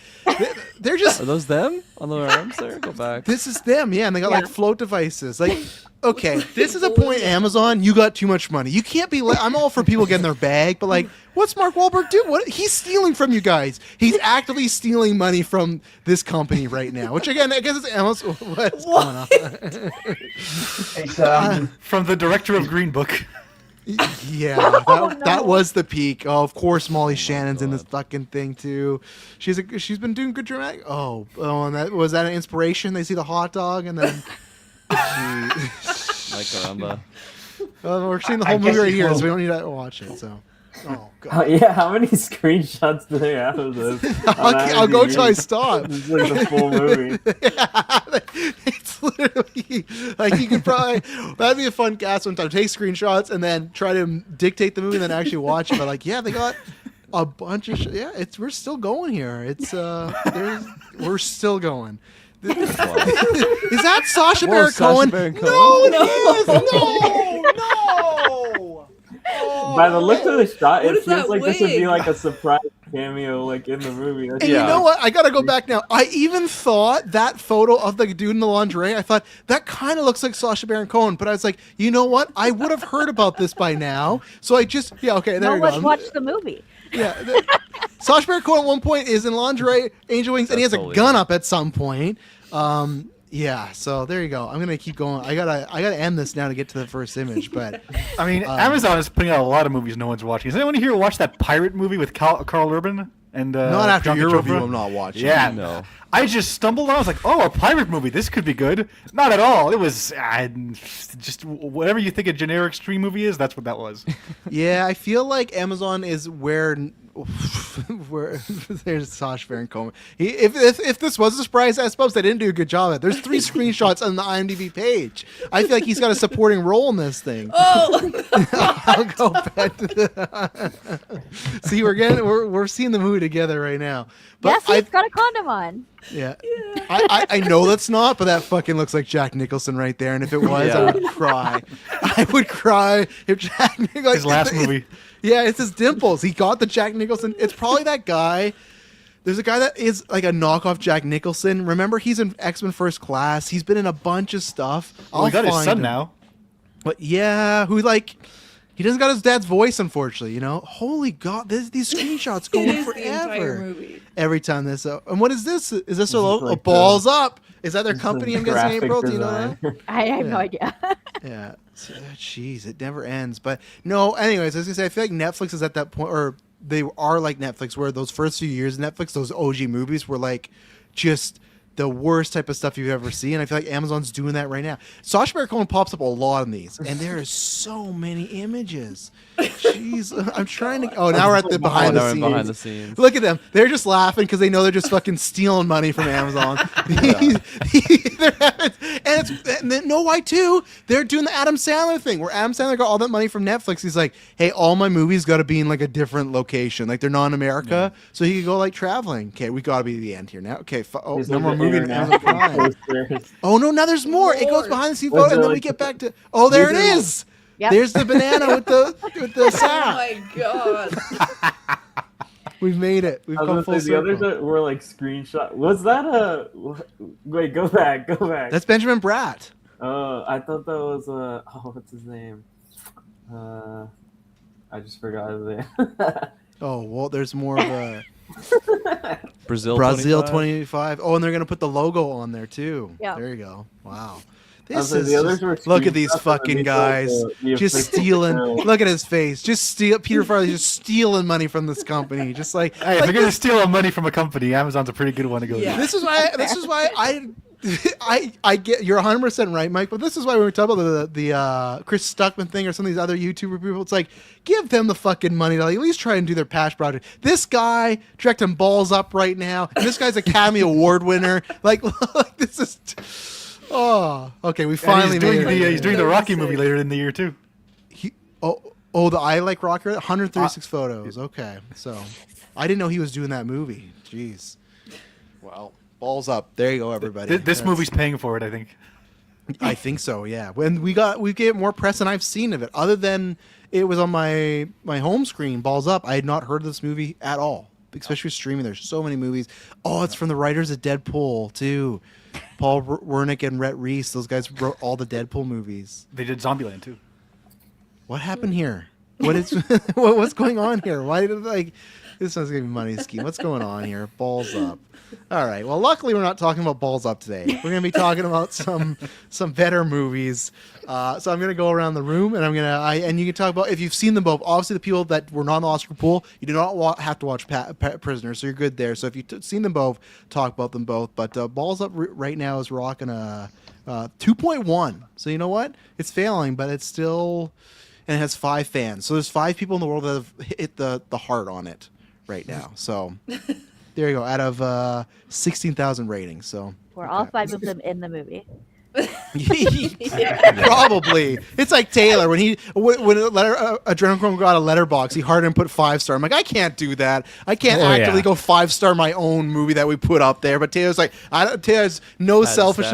They're just Are those them on the arms there? Go back. this is them, yeah, and they got like Yeah. float devices. Like, okay, this is a point. Amazon, you got too much money. You can't be. I'm all for people getting their bag, but like, what's Mark Wahlberg do? What he's stealing from you guys? He's actively stealing money from this company right now. Which again, I guess it's Amazon. What's going on? It's From the director of Green Book. Yeah, Oh, that no. was the peak. Oh, of course, Molly Shannon's in God. this fucking thing too. She's been doing good dramatic. Oh, and that was that an inspiration? They see the hot dog and then. Like caramba. We're seeing the I whole movie guess right it here, will. so we don't need to watch it. So, oh god, Yeah, how many screenshots do they have of this? on I'll go IMDb? till I stop. It's like the full movie. It's literally like you could probably that'd be a fun cast one time. Take screenshots and then try to dictate the movie and then actually watch it. But like, yeah, they got a bunch of we're still going here. We're still going. Is that Sacha Whoa, Baron Sacha Cohen? Baron Cohen? No, it is. No. Oh. By the look of the shot, What it is that feels like this would be wig? like a surprise cameo, like in the movie. And you know what? I gotta go back now. I even thought that photo of the dude in the lingerie, I thought that kind of looks like Sacha Baron Cohen. But I was like, you know what? I would have heard about this by now. So I just, okay, there No you one go. watched the movie. Yeah. Sacha Baron Cohen at one point is in lingerie, angel wings, and he has That's a totally gun right. up at some point. Yeah, so there you go. I'm gonna keep going. I gotta end this now to get to the first image, but I mean, Amazon is putting out a lot of movies no one's watching. Is anyone here watch that pirate movie with Carl Urban and not after Priyanka your Chopra? review. I'm not watching. Yeah, No. I just stumbled on. I was like, "Oh, a pirate movie. This could be good." Not at all. It was just whatever you think a generic stream movie is. That's what that was. Yeah, I feel like Amazon is where there's Sacha Baron Cohen. If this was a surprise, I suppose they didn't do a good job at it. There's 3 screenshots on the IMDb page. I feel like he's got a supporting role in this thing. Oh, I'll go back to the. See, we're seeing the movie together right now. But Yes, he's got a condom on. yeah. I know that's not, but that fucking looks like Jack Nicholson right there. And if it was, I Yeah. would cry. I would cry if Jack Nicholson. His last movie. Yeah, it's his dimples. He got the Jack Nicholson. It's probably that guy. There's a guy that is like a knockoff Jack Nicholson. Remember, he's in X-Men First Class. He's been in a bunch of stuff. Well, he got his find son him. now. But yeah, who like he doesn't got his dad's voice, unfortunately. You know, holy god, these screenshots go it on is the entire forever. movie. Every time this. And what is this? Is this a like balls up? Is that their This company? is I'm guessing, graphic April. Do you know that? design. I have no Yeah. idea. Yeah. Jeez, it never ends. But no, anyways, I was gonna say I feel like Netflix is at that point, or they are like Netflix, where those first few years of Netflix, those OG movies were like just the worst type of stuff you've ever seen. I feel like Amazon's doing that right now. Sacha Baron Cohen pops up a lot in these, and there is so many images. Jeez, I'm trying to. Oh, now we're at the behind the scenes. Behind the scenes. Look at them. They're just laughing because they know they're just fucking stealing money from Amazon. And then know why too? They're doing the Adam Sandler thing where Adam Sandler got all that money from Netflix. He's like, hey, all my movies got to be in like a different location. Like they're not in America. So he could go like traveling. Okay, we got to be the end here now. Okay, no more movie in Amazon Prime. Oh no, now there's more. It goes behind the scenes photo, and then we get back to. Oh, there it is. Yep. There's the banana with the Oh sap. my god. We've made it. We've I come was full gonna say, the circle. others were like screenshot. Was that a? Wait, go back. That's Benjamin Bratt. I thought that was what's his name? I just forgot his name. Oh well, there's more of a Brazil 25. Oh, and they're gonna put the logo on there too. Yeah. There you go. Wow. was This like, is the others were look at these screenshots, fucking and they guys showed the just official stealing. film. Look at his face. Just steal. Peter Farley just stealing money from this company. Just like, Hey, if like you're gonna steal money from a company, Amazon's a pretty good one to go. Yeah. to. This is why I get you're 100% right, Mike. But this is why when we talk about the Chris Stuckman thing or some of these other YouTuber people, it's like give them the fucking money to at least try and do their past project. This guy directing Balls Up right now, and this guy's Academy Award winner. Like this is. Oh, okay. We And finally he's doing made it. he's doing the Rocky movie later in the year too. The I Like Rocker, 136 photos. Okay, so I didn't know he was doing that movie. Jeez. Well, Balls Up. There you go, everybody. This movie's paying for it, I think. I think so. Yeah. When we get more press than I've seen of it. Other than it was on my home screen, Balls Up. I had not heard of this movie at all. Especially with streaming. There's so many movies. Oh, it's from the writers of Deadpool too. Paul Wernick and Rhett Reese. Those guys wrote all the Deadpool movies. They did Zombieland too. What happened here? What is what's going on here? Why did this one's giving me money scheme? What's going on here? Balls Up. All right. Well, luckily we're not talking about Balls Up today. We're going to be talking about some better movies. So I'm going to go around the room and and you can talk about if you've seen them both. Obviously, the people that were not on the Oscar pool, you do not have to watch Prisoners, so you're good there. So if you've seen them both, talk about them both. But Balls Up right now is rocking a 2.1. So you know what? It's failing, but it's still. And it has 5 fans. So there's 5 people in the world that have hit the heart on it right now. So there you go. Out of 16,000 ratings. So Were all 5 of them in the movie? probably. It's like Taylor when Adrenochrome got a letterbox, he hard and put 5-star. I'm like, I can't do that. I can't actively go 5-star my own movie that we put up there. But Taylor's like, Taylor's no selfish.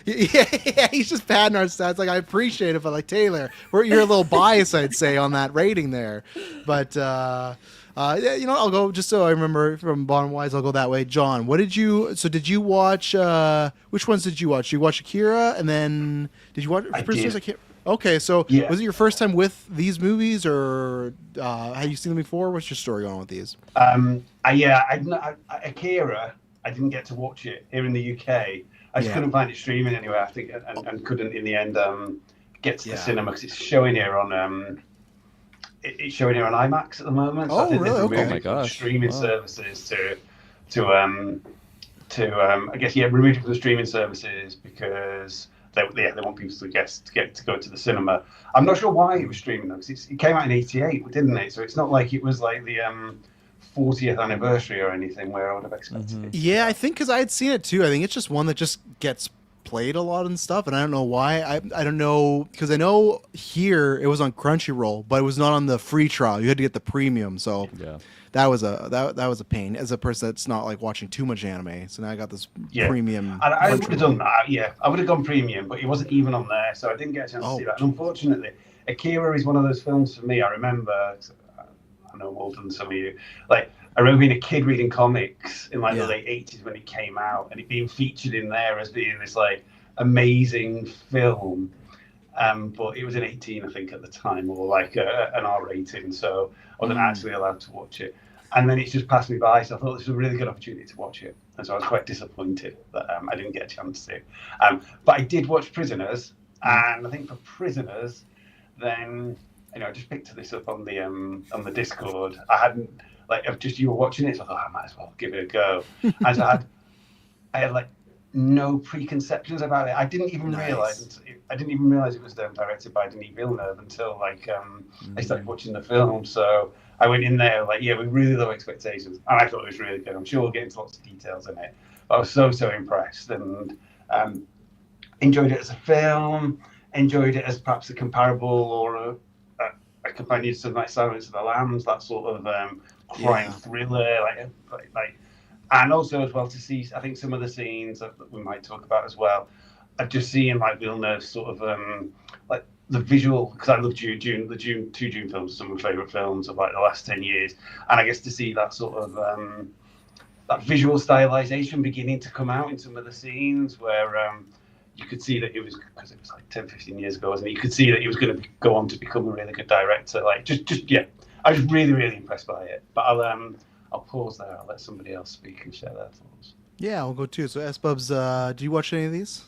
Yeah, he's just padding our stats. Like I appreciate it, but like Taylor, you're a little biased, I'd say, on that rating there. But yeah, I'll go just so I remember from bottom wise. I'll go that way. John, did you watch? Which ones did you watch? You watch Akira, and then did you watch Prisoners? Okay, so Yeah. was it your first time with these movies, or had you seen them before? What's your story on with these? Akira, I didn't get to watch it here in the UK. I just couldn't find it streaming anywhere. I think, and couldn't in the end get to the cinema because it's showing here on. It's showing here on IMAX at the moment. So I think really? they're removing from streaming services to I guess removing from the streaming services because they want people to get to go to the cinema. I'm not sure why it was streaming though, because it came out in '88, didn't it? So it's not like it was like the 40th anniversary or anything where I would have expected it. Yeah, I think because I had seen it too. I think it's just one that just gets played a lot and stuff, and I don't know why. I don't know, because I know here it was on Crunchyroll, but it was not on the free trial. You had to get the premium, so that was a pain as a person that's not like watching too much anime. So now I got this premium. I would have done that. Yeah, I would have gone premium, but it wasn't even on there, so I didn't get a chance to see that. And unfortunately, Akira is one of those films for me. I remember. I know I'm older than some of you. Like, I remember being a kid reading comics in like the late 80s when it came out, and it being featured in there as being this like amazing film. But it was an 18, I think, at the time, or like an R rating, so I wasn't actually allowed to watch it. And then it's just passed me by, so I thought this was a really good opportunity to watch it. And so I was quite disappointed that I didn't get a chance to. But I did watch Prisoners, and I think for Prisoners, then I just picked this up on the Discord. I hadn't just you were watching it, so I thought I might as well give it a go. And so I had like no preconceptions about it. I didn't even Nice. realize. I didn't even realize it was directed by Denis Villeneuve until like I started watching the film. So I went in there like, with really low expectations, and I thought it was really good. I'm sure we'll get into lots of details in it, but I was so impressed and enjoyed it as a film. Enjoyed it as perhaps a comparable or a companion to something like Silence of the Lambs, that sort of crime thriller, like, and also as well to see, I think some of the scenes that we might talk about as well, of just seeing like Villeneuve's sort of like the visual, because I love two June films are some of my favourite films of like the last 10 years, and I guess to see that sort of that visual stylization beginning to come out in some of the scenes where you could see that it was, because it was like 10, 15 years ago, wasn't it? You could see that he was going to go on to become a really good director. Like, I was really impressed by it. But I'll pause there. I'll let somebody else speak and share their thoughts. Yeah, I'll go too. So, S-Bubs, do you watch any of these?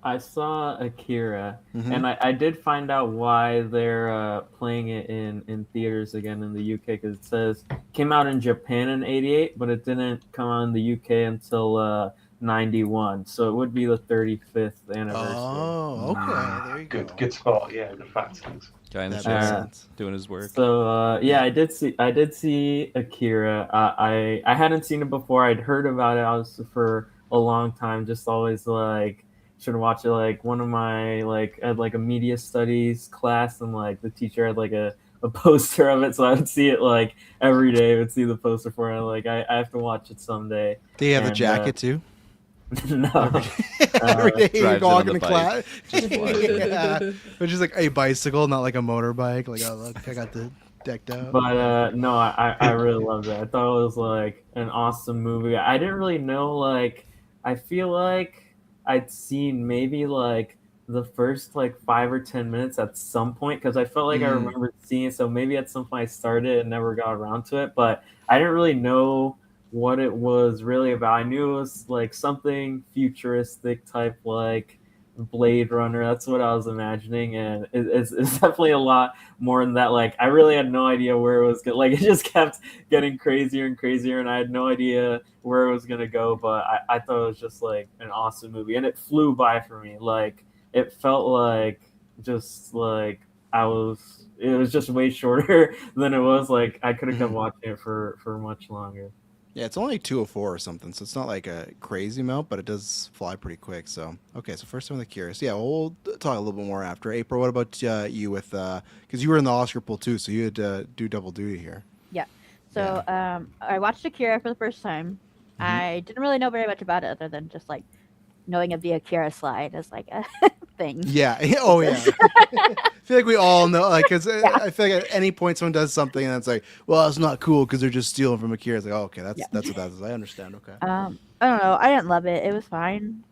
I saw Akira, and I did find out why they're playing it in theaters again in the UK, because it says it came out in Japan in '88, but it didn't come out in the UK until 91, so it would be the 35th anniversary. Oh, okay. There you go. Good spot. Yeah, good facts. Thanks. Guy in the That chair makes sense. doing his work. So I did see Akira. I hadn't seen it before. I'd heard about it. I was for a long time, just always like should watch it. Like one of my I had like a media studies class, and like the teacher had like a poster of it, so I would see it like every day. I would see the poster for it. Like I have to watch it someday. Do you have the jacket too? No. Every day you drives go it walk on in the class. bike. Yeah. Which is like a bicycle, not like a motorbike. Like, oh, look, I got the decked out. But no, I really loved it. I thought it was like an awesome movie. I didn't really know, like, I feel like I'd seen maybe like the first like 5 or 10 minutes at some point, because I felt like I remembered seeing it. So maybe at some point I started and never got around to it, but I didn't really know what it was really about. I knew it was like something futuristic type, like Blade Runner. That's what I was imagining, and it's definitely a lot more than that. Like I really had no idea where it was going. Like it just kept getting crazier and crazier, and I had no idea where it was gonna go. But I thought it was just like an awesome movie, and it flew by for me. Like it felt like just like it was just way shorter than it was. Like I could have kept watching it for much longer. Yeah, it's only 2:04 or something, so it's not like a crazy amount, but it does fly pretty quick. So, okay, so first one, the Curious. Yeah, we'll talk a little bit more after. April, what about you with, because you were in the Oscar pool too, so you had to do double duty here. Yeah. So I watched Akira for the first time. I didn't really know very much about it other than just like knowing of the Akira slide as like a thing. Yeah. Oh, yeah. I feel like we all know, like, because I feel like at any point someone does something and it's like, well, it's not cool because they're just stealing from Akira. It's like, oh, okay, that's what that is. I understand. Okay. I don't know. I didn't love it. It was fine.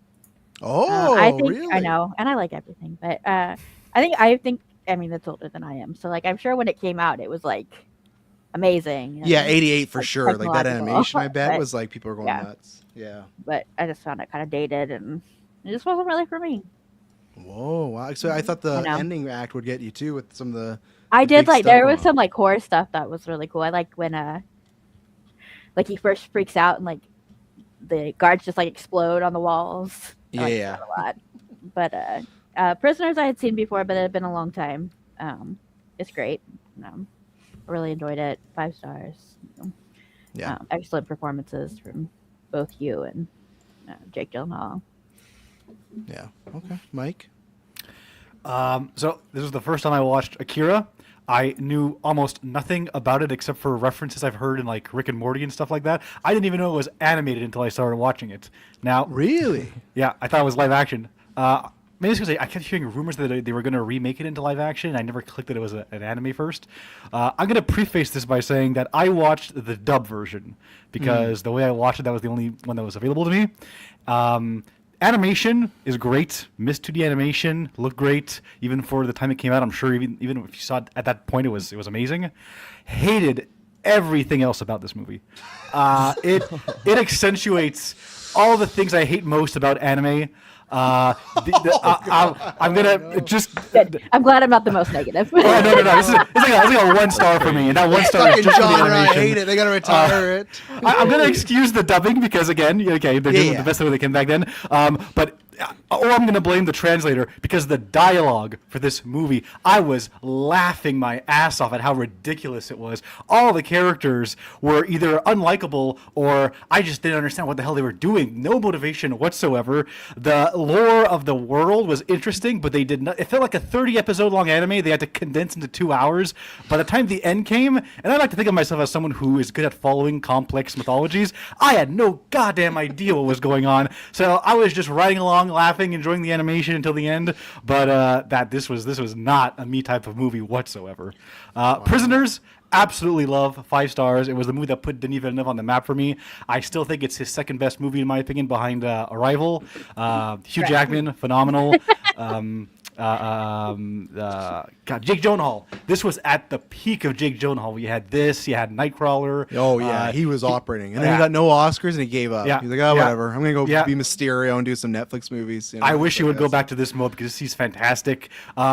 Oh, I think, really? I know, and I like everything, but I think. I mean, it's older than I am, so like, I'm sure when it came out, it was like amazing. And, Yeah, 88 for like, sure. Like that technological, animation, I bet, but- was like people were going yeah. nuts. Yeah. But I just found it kind of dated, and it just wasn't really for me. Whoa, wow. So I thought the I know. ending act would get you too with some of the. I did big like there stuff. was some like horror stuff that was really cool. I like when like he first freaks out and like the guards just like explode on the walls. I liked Yeah. that a lot. But Prisoners I had seen before, but it had been a long time. It's great. I really enjoyed it. 5 stars. Yeah. Excellent performances from both you and Jake Gyllenhaal. Yeah. Okay. Mike? So this was the first time I watched Akira. I knew almost nothing about it except for references I've heard in like Rick and Morty and stuff like that. I didn't even know it was animated until I started watching it. Now, Really? yeah, I thought it was live action. Maybe it's because I kept hearing rumors that they were going to remake it into live action, and I never clicked that it was an anime first. I'm going to preface this by saying that I watched the dub version because the way I watched it, that was the only one that was available to me. Animation is great. Miss 2D animation looked great, even for the time it came out. I'm sure even if you saw it at that point, it was amazing. Hated everything else about this movie. It accentuates all the things I hate most about anime. I'm gonna just. Good. I'm glad I'm not the most negative. Oh, no. This is like a 1 star for me, and that 1 star is Fucking just for the genre, I animation. hate it. They gotta retire it. I'm gonna excuse the dubbing because again, okay, they're doing Yeah. the best way they can back then. Or I'm gonna blame the translator because the dialogue for this movie, I was laughing my ass off at how ridiculous it was. All the characters were either unlikable or I just didn't understand what the hell they were doing. No motivation whatsoever. The lore of the world was interesting, but they did not. It felt like a 30-episode long anime. They had to condense into 2 hours. By the time the end came, and I like to think of myself as someone who is good at following complex mythologies, I had no goddamn idea what was going on. So I was just riding along, laughing, enjoying the animation until the end. But this was not a me type of movie whatsoever. Prisoners. Absolutely love, 5 stars. It was the movie that put Denis Villeneuve on the map for me. I still think it's his second best movie in my opinion, behind Arrival. Hugh Jackman, phenomenal. God, Jake Gyllenhaal. This was at the peak of Jake Gyllenhaal. You had this, you had Nightcrawler. Oh yeah, he was operating, and then he got no Oscars, and he gave up. Yeah. He's like, oh Yeah. whatever, I'm gonna go Yeah. be Mysterio and do some Netflix movies. I wish he would go back to this mode because he's fantastic.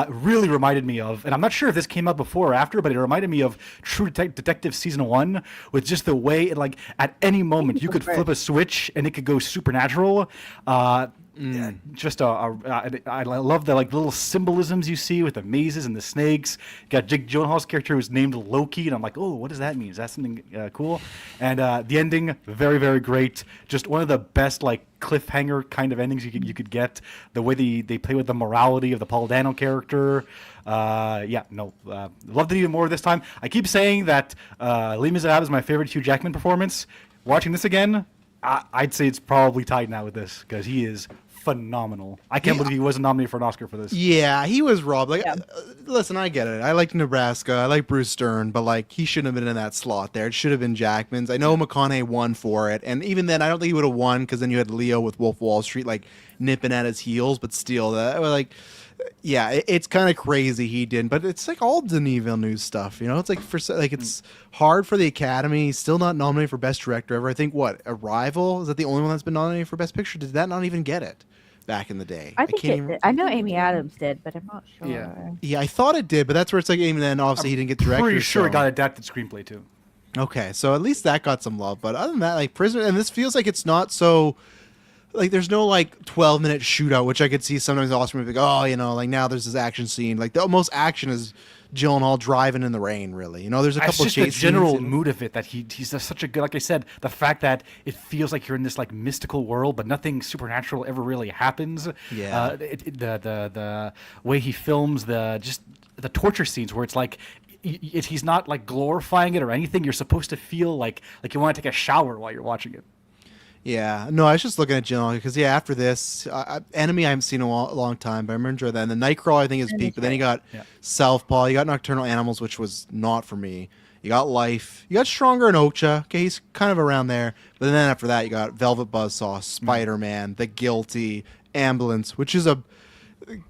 Really reminded me of, and I'm not sure if this came out before or after, but it reminded me of True Detective Season 1 with just the way it, like, at any moment you could flip a switch and it could go supernatural. Yeah, just I love the like little symbolisms you see with the mazes and the snakes. You got Jake Gyllenhaal's character who's named Loki, and I'm like, oh, what does that mean? Is that something cool? And the ending, very very great. Just one of the best like cliffhanger kind of endings you could get. The way they play with the morality of the Paul Dano character. Loved it even more this time. I keep saying that Les Miserables is my favorite Hugh Jackman performance. Watching this again, I'd say it's probably tied now with this because he is phenomenal. I can't believe he wasn't nominated for an Oscar for this. Yeah, he was robbed. Like, listen, I get it. I like Nebraska. I like Bruce Stern, but like he shouldn't have been in that slot there. It should have been Jackman's. I know McConaughey won for it, and even then, I don't think he would have won because then you had Leo with Wolf of Wall Street like nipping at his heels. But still, that like. Yeah, it's kind of crazy he didn't, but it's like all Denis Villeneuve stuff, you know. It's like it's hard for the Academy. He's still not nominated for Best Director ever. I think Arrival is that the only one that's been nominated for Best Picture? Did that not even get it back in the day? I think it did. I know Amy Adams did, but I'm not sure. Yeah, I thought it did, but that's where it's like even then obviously he didn't get director. Pretty sure so. it got adapted screenplay too. Okay, so at least that got some love, but other than that, like Prisoner, and this feels like it's not so. Like there's no like 12-minute shootout, which I could see sometimes Oscar movie like, oh, you know, like now there's this action scene. Like the most action is Gyllenhaal driving in the rain, really. You know, there's a couple it's of just chase the general scenes, mood of it that he's just such a good. Like I said, the fact that it feels like you're in this like mystical world, but nothing supernatural ever really happens. Yeah. The way he films the torture scenes where it's like. He's not like glorifying it or anything. You're supposed to feel like you want to take a shower while you're watching it. Yeah, no, I was just looking at Gyllenhaal because after this, Enemy I haven't seen in a long time, but I remember that. And the Nightcrawler I think is peak, but then you got Southpaw, you got Nocturnal Animals, which was not for me. You got Life, you got Stronger and Ocha. Okay, he's kind of around there, but then after that, you got Velvet Buzzsaw, Spider-Man, The Guilty, Ambulance, which is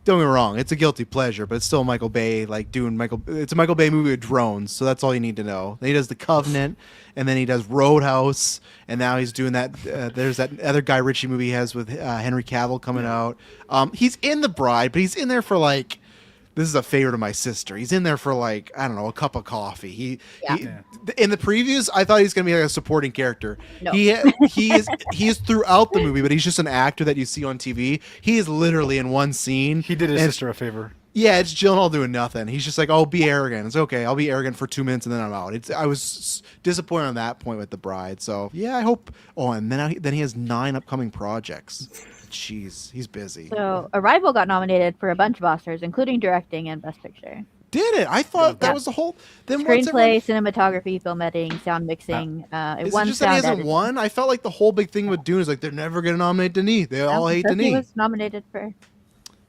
don't get me wrong, it's a guilty pleasure, but it's still Michael Bay it's a Michael Bay movie with drones, so that's all you need to know. Then he does The Covenant, and then he does Roadhouse, and now he's doing that there's that other Guy Ritchie movie he has with Henry Cavill coming out. He's in The Bride, but he's in there for like, this is a favorite of my sister. He's in there for like, I don't know, a cup of coffee. He in the previews, I thought he was going to be like a supporting character. No. He is throughout the movie, but he's just an actor that you see on TV. He is literally in one scene. He did his sister a favor. Yeah, it's Gyllenhaal doing nothing. He's just like, oh, be arrogant. It's okay. I'll be arrogant for 2 minutes and then I'm out. I was disappointed on that point with The Bride. So yeah, I hope. Oh, and then he has 9 upcoming projects. Jeez, he's busy. So Arrival got nominated for a bunch of Oscars, including directing and Best Picture. Did it? I thought that was the whole. Then screenplay, cinematography, film editing, sound mixing. It won just that he hasn't won? I felt like the whole big thing with Dune is like they're never going to nominate Denis. They all hate Denis. He was nominated for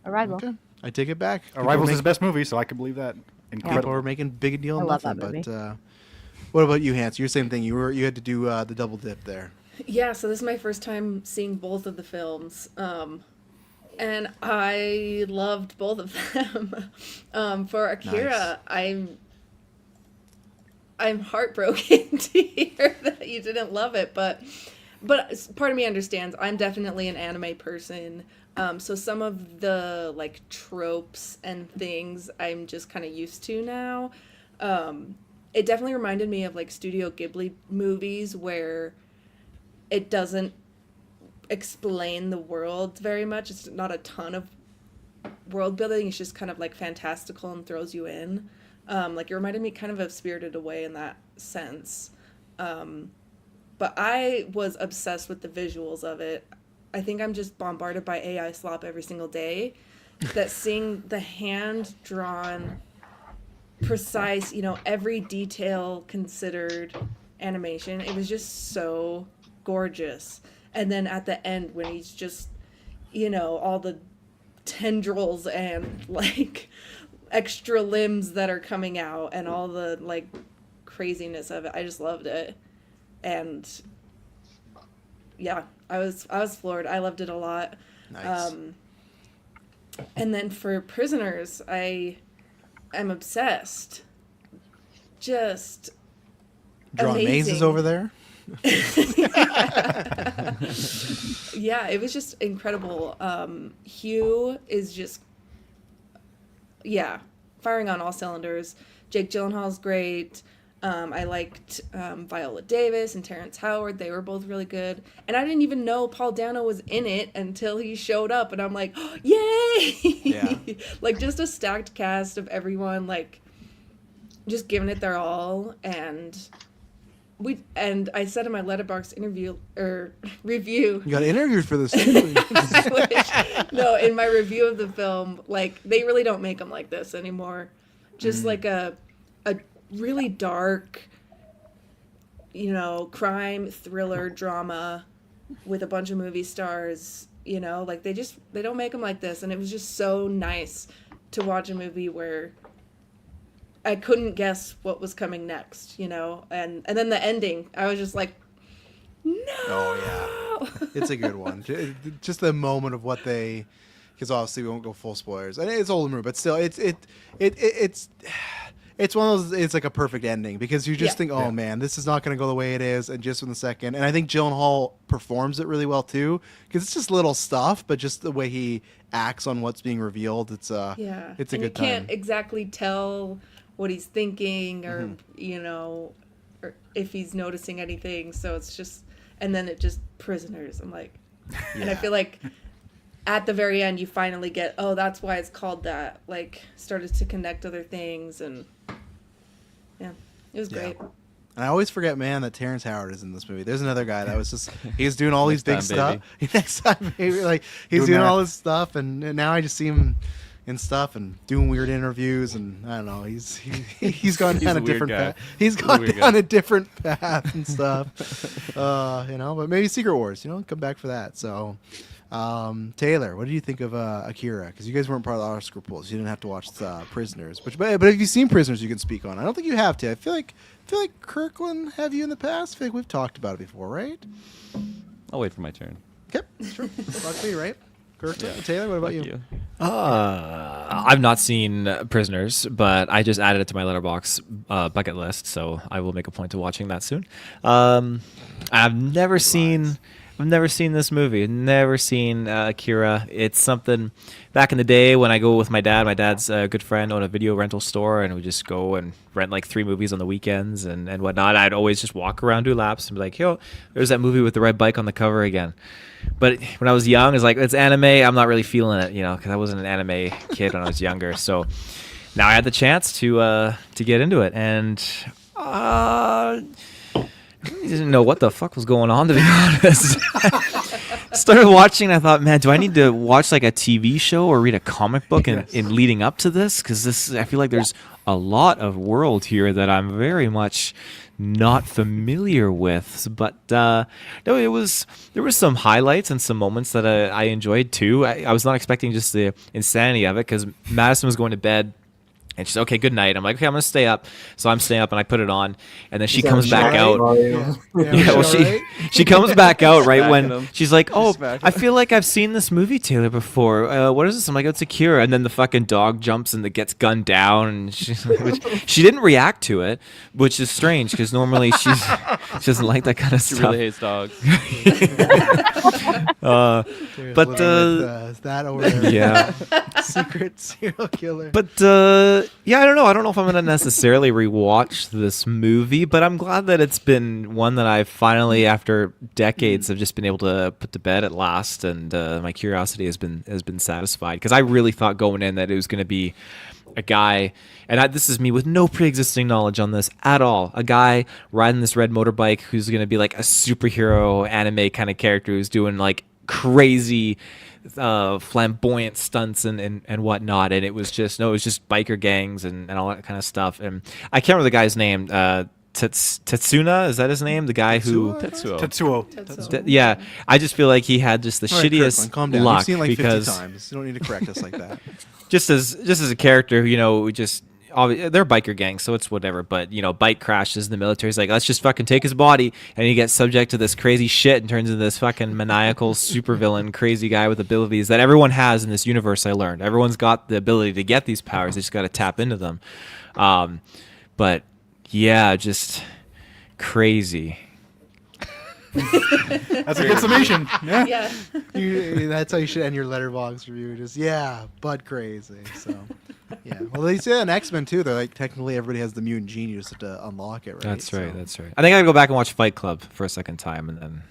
Arrival. Okay. I take it back. Arrival's his best movie, so I can believe that. Incredible. People are making big deal. I love that movie. But what about you, Hans? Your same thing. You had to do the double dip there. Yeah, so this is my first time seeing both of the films, and I loved both of them. For Akira, nice. I'm heartbroken to hear that you didn't love it, but part of me understands. I'm definitely an anime person. So some of the like tropes and things I'm just kind of used to now. It definitely reminded me of like Studio Ghibli movies where it doesn't explain the world very much. It's not a ton of world building. It's just kind of like fantastical and throws you in. Like it reminded me kind of Spirited Away in that sense. But I was obsessed with the visuals of it. I think I'm just bombarded by AI slop every single day. That seeing the hand drawn, precise, every detail considered animation, it was just so gorgeous. And then at the end when he's just, all the tendrils and like extra limbs that are coming out and all the like craziness of it, I just loved it. And yeah, I was floored. I loved it a lot. Nice. And then for Prisoners, I am obsessed. Just Drawing amazing. mazes over there. Yeah, it was just incredible. Hugh is just, firing on all cylinders. Jake Gyllenhaal's great. I liked Viola Davis and Terrence Howard. They were both really good. And I didn't even know Paul Dano was in it until he showed up. And I'm like, oh, yay! Yeah. Like, just a stacked cast of everyone, like, just giving it their all. And I said in my Letterboxd review. You got interviewed for this. No, in my review of the film, like, they really don't make them like this anymore. Just like a really dark, crime thriller drama with a bunch of movie stars, like they don't make them like this. And it was just so nice to watch a movie where I couldn't guess what was coming next, and then the ending, I was just like, no. Oh yeah, it's a good one. Just the moment of what they, because obviously we won't go full spoilers. And it's older movie, but still, it's one of those. It's like a perfect ending because you just think, oh man, this is not going to go the way it is, and just in the second. And I think Gyllenhaal performs it really well too, because it's just little stuff, but just the way he acts on what's being revealed, it's a good time. You can't exactly tell what he's thinking, or or if he's noticing anything. So it's just, and then it just Prisoners. I'm like, and I feel like at the very end you finally get, oh, that's why it's called that. Like, started to connect other things, and yeah, it was great. And I always forget, man, that Terrence Howard is in this movie. There's another guy that was just, he's doing all these big stuff. Next time, baby. Like, he's doing all this stuff, and now I just see him in stuff and doing weird interviews, and I don't know, he's gone down a different path. He's gone down a different path and stuff. But maybe Secret Wars, come back for that. So Taylor, what do you think of Akira? Because you guys weren't part of the Oscar polls. You didn't have to watch Prisoners. But if you've seen Prisoners, you can speak on it. I don't think you have to. I feel like Kirkland have you in the past. I feel like we've talked about it before, right? I'll wait for my turn. Okay, sure. Talk me, right? Kirkland. Yeah. Taylor, what about you? I've not seen Prisoners, but I just added it to my Letterboxd bucket list, so I will make a point to watching that soon. I've never seen this movie. Never seen Akira. It's something back in the day when I go with my dad. My dad's a good friend, owned a video rental store, and we just go and rent like 3 movies on the weekends and whatnot. I'd always just walk around, do laps, and be like, yo, there's that movie with the red bike on the cover again. But when I was young, it's like, it's anime. I'm not really feeling it, because I wasn't an anime kid when I was younger. So now I had the chance to get into it, and I didn't know what the fuck was going on, to be honest. Started watching, and I thought, man, do I need to watch like a TV show or read a comic book in leading up to this? Because I feel like there's a lot of world here that I'm very much not familiar with. But no, there was some highlights and some moments that I enjoyed too. I was not expecting just the insanity of it, because Madison was going to bed And she's okay, good night. I'm like, okay, I'm gonna stay up. So I'm staying up and I put it on, and then she Is that comes back right? out. Volume? Yeah, well, she she comes back out right Smacking when him. she's like, "Oh, Smacking I feel like I've seen this movie trailer before. What is this?" I'm like, "It's Akira." And then the fucking dog jumps and it gets gunned down, and she didn't react to it, which is strange because normally she doesn't like that kind of She stuff. really hates dogs. There's But, living with, that over there. yeah. Secret serial killer. But yeah, I don't know. I don't know if I'm gonna necessarily rewatch this movie, but I'm glad that it's been one that I've finally, after decades, have just been able to put to bed at last, and my curiosity has been satisfied because I really thought going in that it was gonna be a guy, and this is me with no pre-existing knowledge on this at all. A guy riding this red motorbike who's gonna be like a superhero anime kind of character who's doing like crazy flamboyant stunts and whatnot, and it was just biker gangs and all that kind of stuff. And I can't remember the guy's name. Tetsuna, is that his name? The guy who Tetsuo. yeah, I just feel like he had just the All right, shittiest Kirkland, calm down. luck You've seen it like 50 because times. You don't need to correct us like that. just as a character, they're biker gangs, so it's whatever. But bike crashes in the military. He's like, let's just fucking take his body, and he gets subject to this crazy shit and turns into this fucking maniacal supervillain, crazy guy with abilities that everyone has in this universe. I learned everyone's got the ability to get these powers. They just got to tap into them. But yeah, just crazy. That's a good summation. Yeah. Yeah. That's how you should end your Letterboxd review. Just bud crazy. So yeah. Well, they say on X-Men too. They're like technically everybody has the mutant gene. You just have to unlock it, right? That's right. So- That's right. I think I gotta go back and watch Fight Club for a second time, and then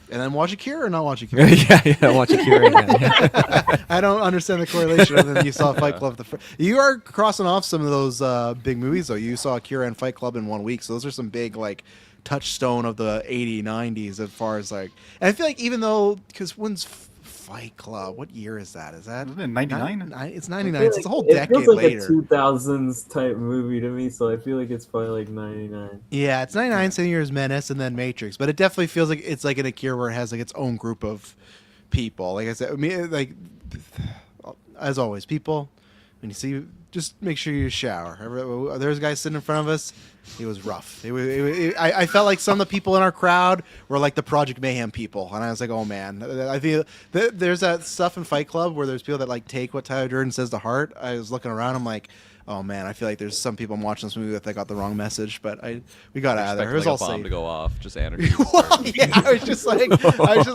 And then watch Akira or not watch Akira. yeah, watch Akira again. Yeah. I don't understand the correlation other than you saw Fight Club. You are crossing off some of those big movies though. You saw Akira and Fight Club in 1 week, so those are some big like touchstone of the 80s, 90s as far as like. And I feel like even though because when's Fight Club? What year is that? Is that Wasn't it 99? It's I 99. feel It's a whole it decade feels like later. a 2000s type movie to me, so I feel like it's probably like 99. Yeah, it's 99, same year as Menace and then Matrix, but it definitely feels like it's like an Akira where it has like its own group of people. Like I said, I mean, like as always, people when you see, just make sure you shower. There's a guy sitting in front of us. He was rough. I felt like some of the people in our crowd were like the Project Mayhem people, and I was like, oh man. I feel there's that stuff in Fight Club where there's people that like take what Tyler Durden says to heart. I was looking around. I'm like, oh man, I feel like there's some people I'm watching this movie with that got the wrong message, but we got out of there. It was Expecting, all like, a bomb safe. to go off, just anarchy. Well, yeah, I was just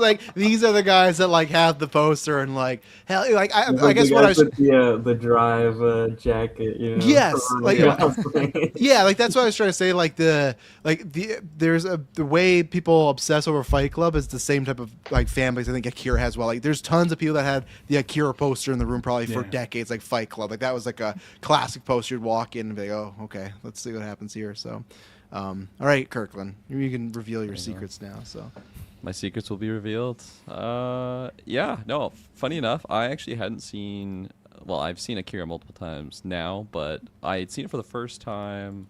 like, these are the guys that like have the poster and like hell, like I guess what I was. With the drive jacket, you know. Yes, like Yeah. yeah, like that's what I was trying to say. Like the way people obsess over Fight Club is the same type of like fan base I think Akira has. Well, like there's tons of people that had the Akira poster in the room probably for decades, like Fight Club. Like that was like a classic poster. You'd walk in and be like, oh, okay, let's see what happens here. So, all right, Kirkland, you can reveal your secrets now. So. My secrets will be revealed. Yeah, no, funny enough, I actually hadn't seen, well, I've seen Akira multiple times now, but I had seen it for the first time,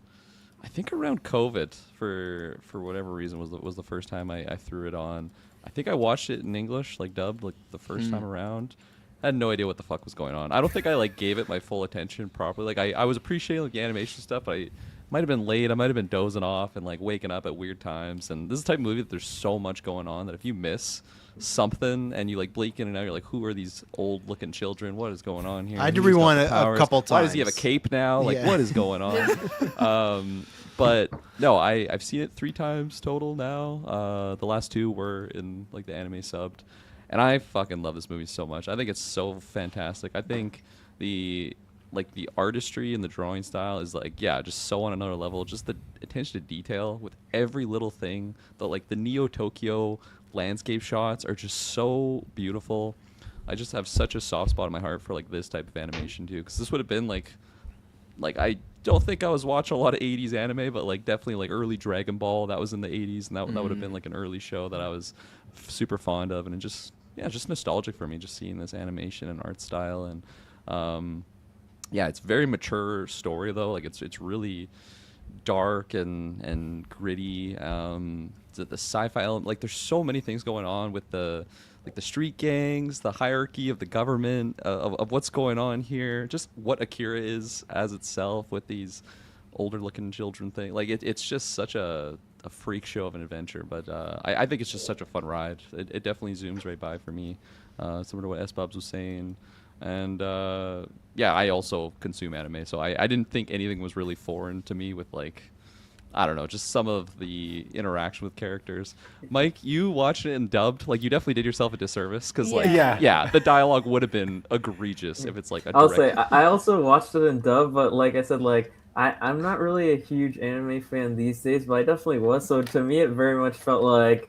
I think around COVID, for whatever reason was the first time I threw it on. I think I watched it in English, like dubbed, like the first time around. I had no idea what the fuck was going on. I don't think I like gave it my full attention properly. Like I was appreciating like the animation stuff, but I might have been late. I might have been dozing off and like waking up at weird times. And this is the type of movie that there's so much going on that if you miss something and you like blink in and out, you're like, who are these old looking children? What is going on here? I had to Who's got rewind the a powers? couple times. Why does he have a cape now? Like, Yeah. what is going on? But no, I've seen it 3 times total now. The last 2 were in like the anime subbed. And I fucking love this movie so much. I think it's so fantastic. I think the artistry and the drawing style is like, yeah, just so on another level. Just the attention to detail with every little thing. The Neo Tokyo landscape shots are just so beautiful. I just have such a soft spot in my heart for like this type of animation too, because this would have been like I don't think I was watching a lot of 80s anime, but like definitely like early Dragon Ball that was in the 80s, and that would have been like an early show that I was super fond of, and it just nostalgic for me just seeing this animation and art style. And yeah, it's very mature story though. Like it's really dark and gritty. The sci-fi element, like there's so many things going on with the street gangs, the hierarchy of the government, of what's going on here, just what Akira is as itself with these older looking children thing. Like it's just such a freak show of an adventure. But I think it's just such a fun ride. It definitely zooms right by for me, similar to what S-Bobs was saying. And yeah, I also consume anime, so I didn't think anything was really foreign to me with like, I don't know, just some of the interaction with characters. Mike, you watched it and dubbed. Like, you definitely did yourself a disservice because, like, yeah, the dialogue would have been egregious if it's like a I'll direct... say I also watched it in dub, but like I said, like I'm not really a huge anime fan these days, but I definitely was. So to me, it very much felt like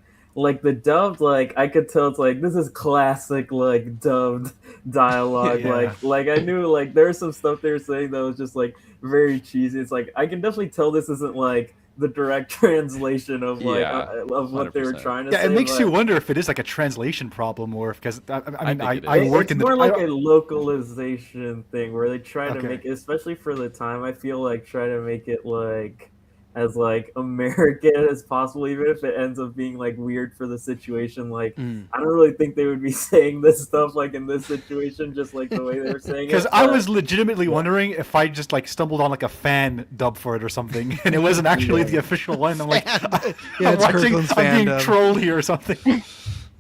the dubbed, like I could tell it's like this is classic like dubbed dialogue. Yeah. Like I knew like there's some stuff they were saying that was just like very cheesy. It's like I can definitely tell this isn't like the direct translation of like of what they were 100%. trying to Yeah, say. it makes but you wonder if it is like a translation problem or if because I mean think it I is. work it's in the more like a localization thing where they try to Okay. make it, especially for the time. I feel like try to make it like as like American as possible, even if it ends up being like weird for the situation. Like I don't really think they would be saying this stuff like in this situation, just like the way they were saying it. Because I was legitimately wondering if I just like stumbled on like a fan dub for it or something, and it wasn't actually the official one. I'm like, I'm it's watching, Kirkland's I'm being fandom. trolled here or something.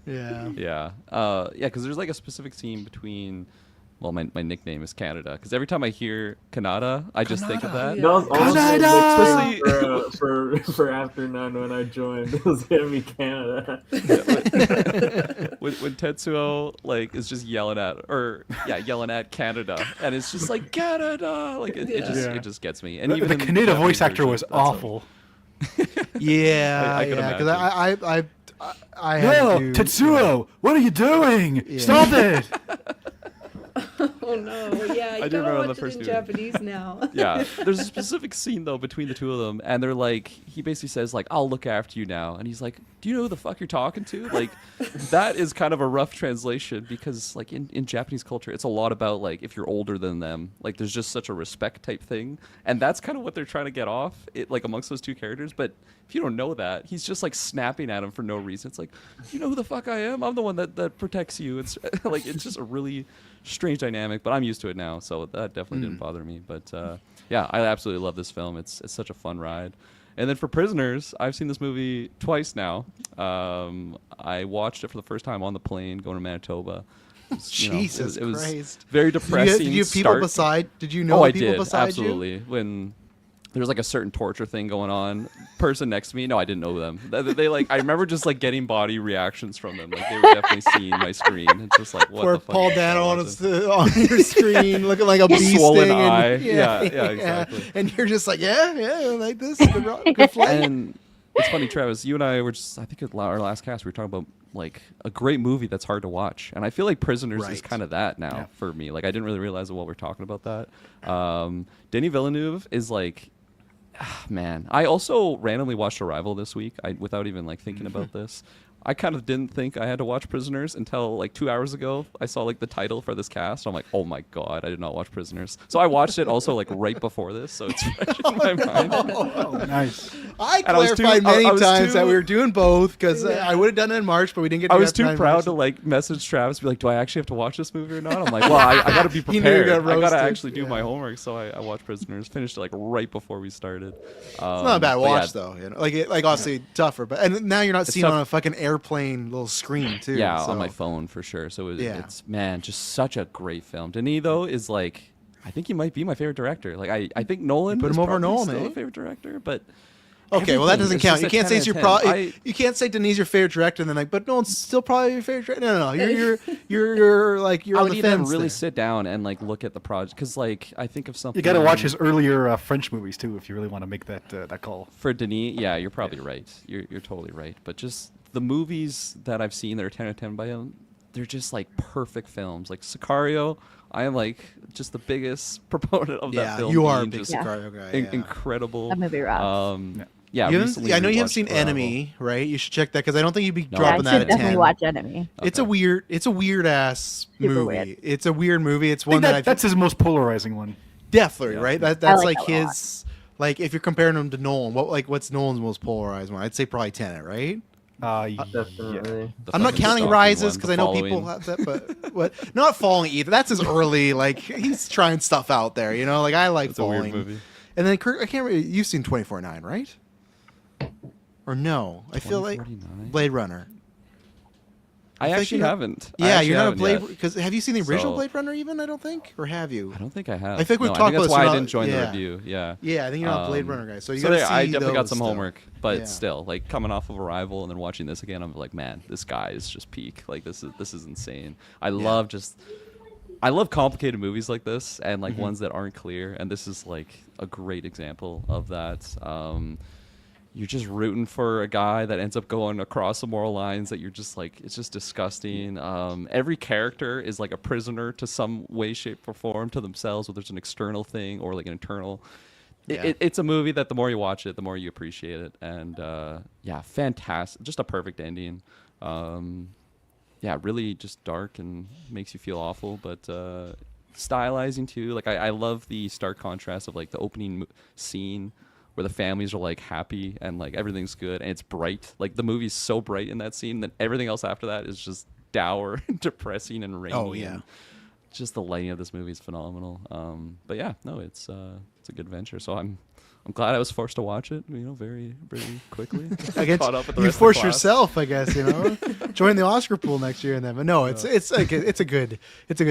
Yeah. Yeah. Yeah, because there's like a specific scene between... Well, my nickname is Canada, because every time I hear Canada, I just think of that. That was also Canada! nickname for After 9 when I joined. It was gonna be Canada. When Tetsuo like is just yelling at Canada, and it's just like Canada, like it just gets me. And The even in Canada Japanese voice actor version, was that's awful. Yeah, I could because imagine. I No, had to, Tetsuo, what are you doing? Stop it! Oh no! Yeah, I I do gotta remember the watch first it in viewing. Japanese now. Yeah, there's a specific scene though between the two of them, and they're like, he basically says like, "I'll look after you now," and he's like, "Do you know who the fuck you're talking to?" Like, that is kind of a rough translation because like in Japanese culture, it's a lot about like if you're older than them, like there's just such a respect type thing, and that's kind of what they're trying to get off it like amongst those two characters. But if you don't know that, he's just like snapping at him for no reason. It's like, you know who the fuck I am? I'm the one that protects you. It's like it's just a really strange dynamic, but I'm used to it now, so that definitely didn't bother me. But yeah, I absolutely love this film. It's such a fun ride. And then for Prisoners, I've seen this movie twice now. I watched it for the first time on the plane going to Manitoba. Jesus it was Christ. very depressing. Did you have people start. beside? Did you know Oh, I people did, beside absolutely. When there was like a certain torture thing going on, person next to me, no, I didn't know them. They like, I remember just like getting body reactions from them. Like they were definitely seeing my screen. It's just like, what Poor the fuck? Paul is Dano on, watching? on your screen looking like a bee Swollen sting. eye. And, Yeah, exactly. And you're just like, yeah, like this. Good flight. And it's funny, Travis, you and I were just, I think at our last cast, we were talking about like a great movie that's hard to watch. And I feel like Prisoners is Right. kind of that now for me. Like I didn't really realize it while we were talking about that. Denis Villeneuve is like, man, I also randomly watched Arrival this week without even like thinking about this. I kind of didn't think I had to watch Prisoners until like 2 hours ago. I saw like the title for this cast. I'm like, oh my God, I did not watch Prisoners. So I watched it also like right before this. So it's fresh in my mind. Oh, nice. I And I was clarified too- I many was times that too- we were doing both because I would have done it in March, but we didn't get to I do was it too in proud March. to like message Travis, be like, do I actually have to watch this movie or not? I'm like, well, I got to be You knew you prepared. got I got to roasted. actually do my homework. So I watched Prisoners, finished it like right before we started. It's not a bad watch though, you know. Like obviously tougher, but and now you're not seeing tough. on a fucking airplane little screen too. Yeah, so. on my phone for sure. So Yeah. it's, man, just such a great film. Denis, though, is like, I think he might be my favorite director. Like, I think Nolan put is him over probably Nolan, still eh? a favorite director, but Okay, well that everything doesn't is count. just You a can't say 10 it's your out of 10. you can't say Denis your favorite director and then like, but Nolan's still probably your favorite director. No. You're like you're I on would the even fence. really there. sit down and like look at the project because like I think of something. You got to watch his earlier French movies too if you really want to make that call. For Denis, yeah, you're probably right. You're totally right. But just the movies that I've seen that are 10 out of 10 by him, they're just like perfect films. Like Sicario, I am like just the biggest proponent of that Yeah, film. you are a being big just Sicario guy. Yeah. Incredible. That movie rocks. Yeah, You recently haven't, I know you rewatched haven't seen Arrival. Enemy, right? You should check that because I don't think you'd be No, Yeah, I dropping that should at definitely 10. watch Enemy. It's a weird ass Super movie. weird. It's a weird movie. It's I think one that I that's his most polarizing one. definitely right. That's like like that one a lot. his Like if you're comparing them to Nolan, what's Nolan's most polarized one? I'd say probably Tenet, right? Definitely. The I'm not fucking counting stalking Rises one, because The I know Following. people have that, but what? Not Falling either. That's his early. Like he's trying stuff out there, you know. Like I like It's a Falling. weird movie. And then Kirk, I can't remember. You've seen 24/9, right? Or no? I feel like 2049? Blade Runner. I think actually you're not- haven't. I Yeah, actually you're not a haven't Blade yet. because have you seen the original So- Blade Runner even? I don't think, or have you? I don't think I have. I think we've No, talked that's about why this, I so didn't join yeah. the review. Yeah. Yeah, I think you're not a Blade Runner guy, so you so gotta there, I see definitely got those some still. homework, but Yeah. still, like coming off of Arrival and then watching this again, I'm like, man, this guy is just peak. Like this is insane. I love complicated movies like this and like ones that aren't clear, and this is like a great example of that. You're just rooting for a guy that ends up going across the moral lines that you're just like, it's just disgusting. Every character is like a prisoner to some way, shape, or form to themselves, whether it's an external thing or like an internal. Yeah. It's a movie that the more you watch it, the more you appreciate it. And yeah, fantastic. Just a perfect ending. Yeah, really just dark and makes you feel awful, but stylizing too. Like I love the stark contrast of like the opening scene where the families are like happy and like everything's good and it's bright. Like the movie's so bright in that scene that everything else after that is just dour and depressing and rainy. Oh, yeah. and just the lighting of this movie is phenomenal. But yeah, no, it's a good venture. So I'm glad I was forced to watch it, very, very quickly. Again, Caught up with the you rest of the force class. yourself, I guess. Join the Oscar pool next year and then. But no, it's like it's a good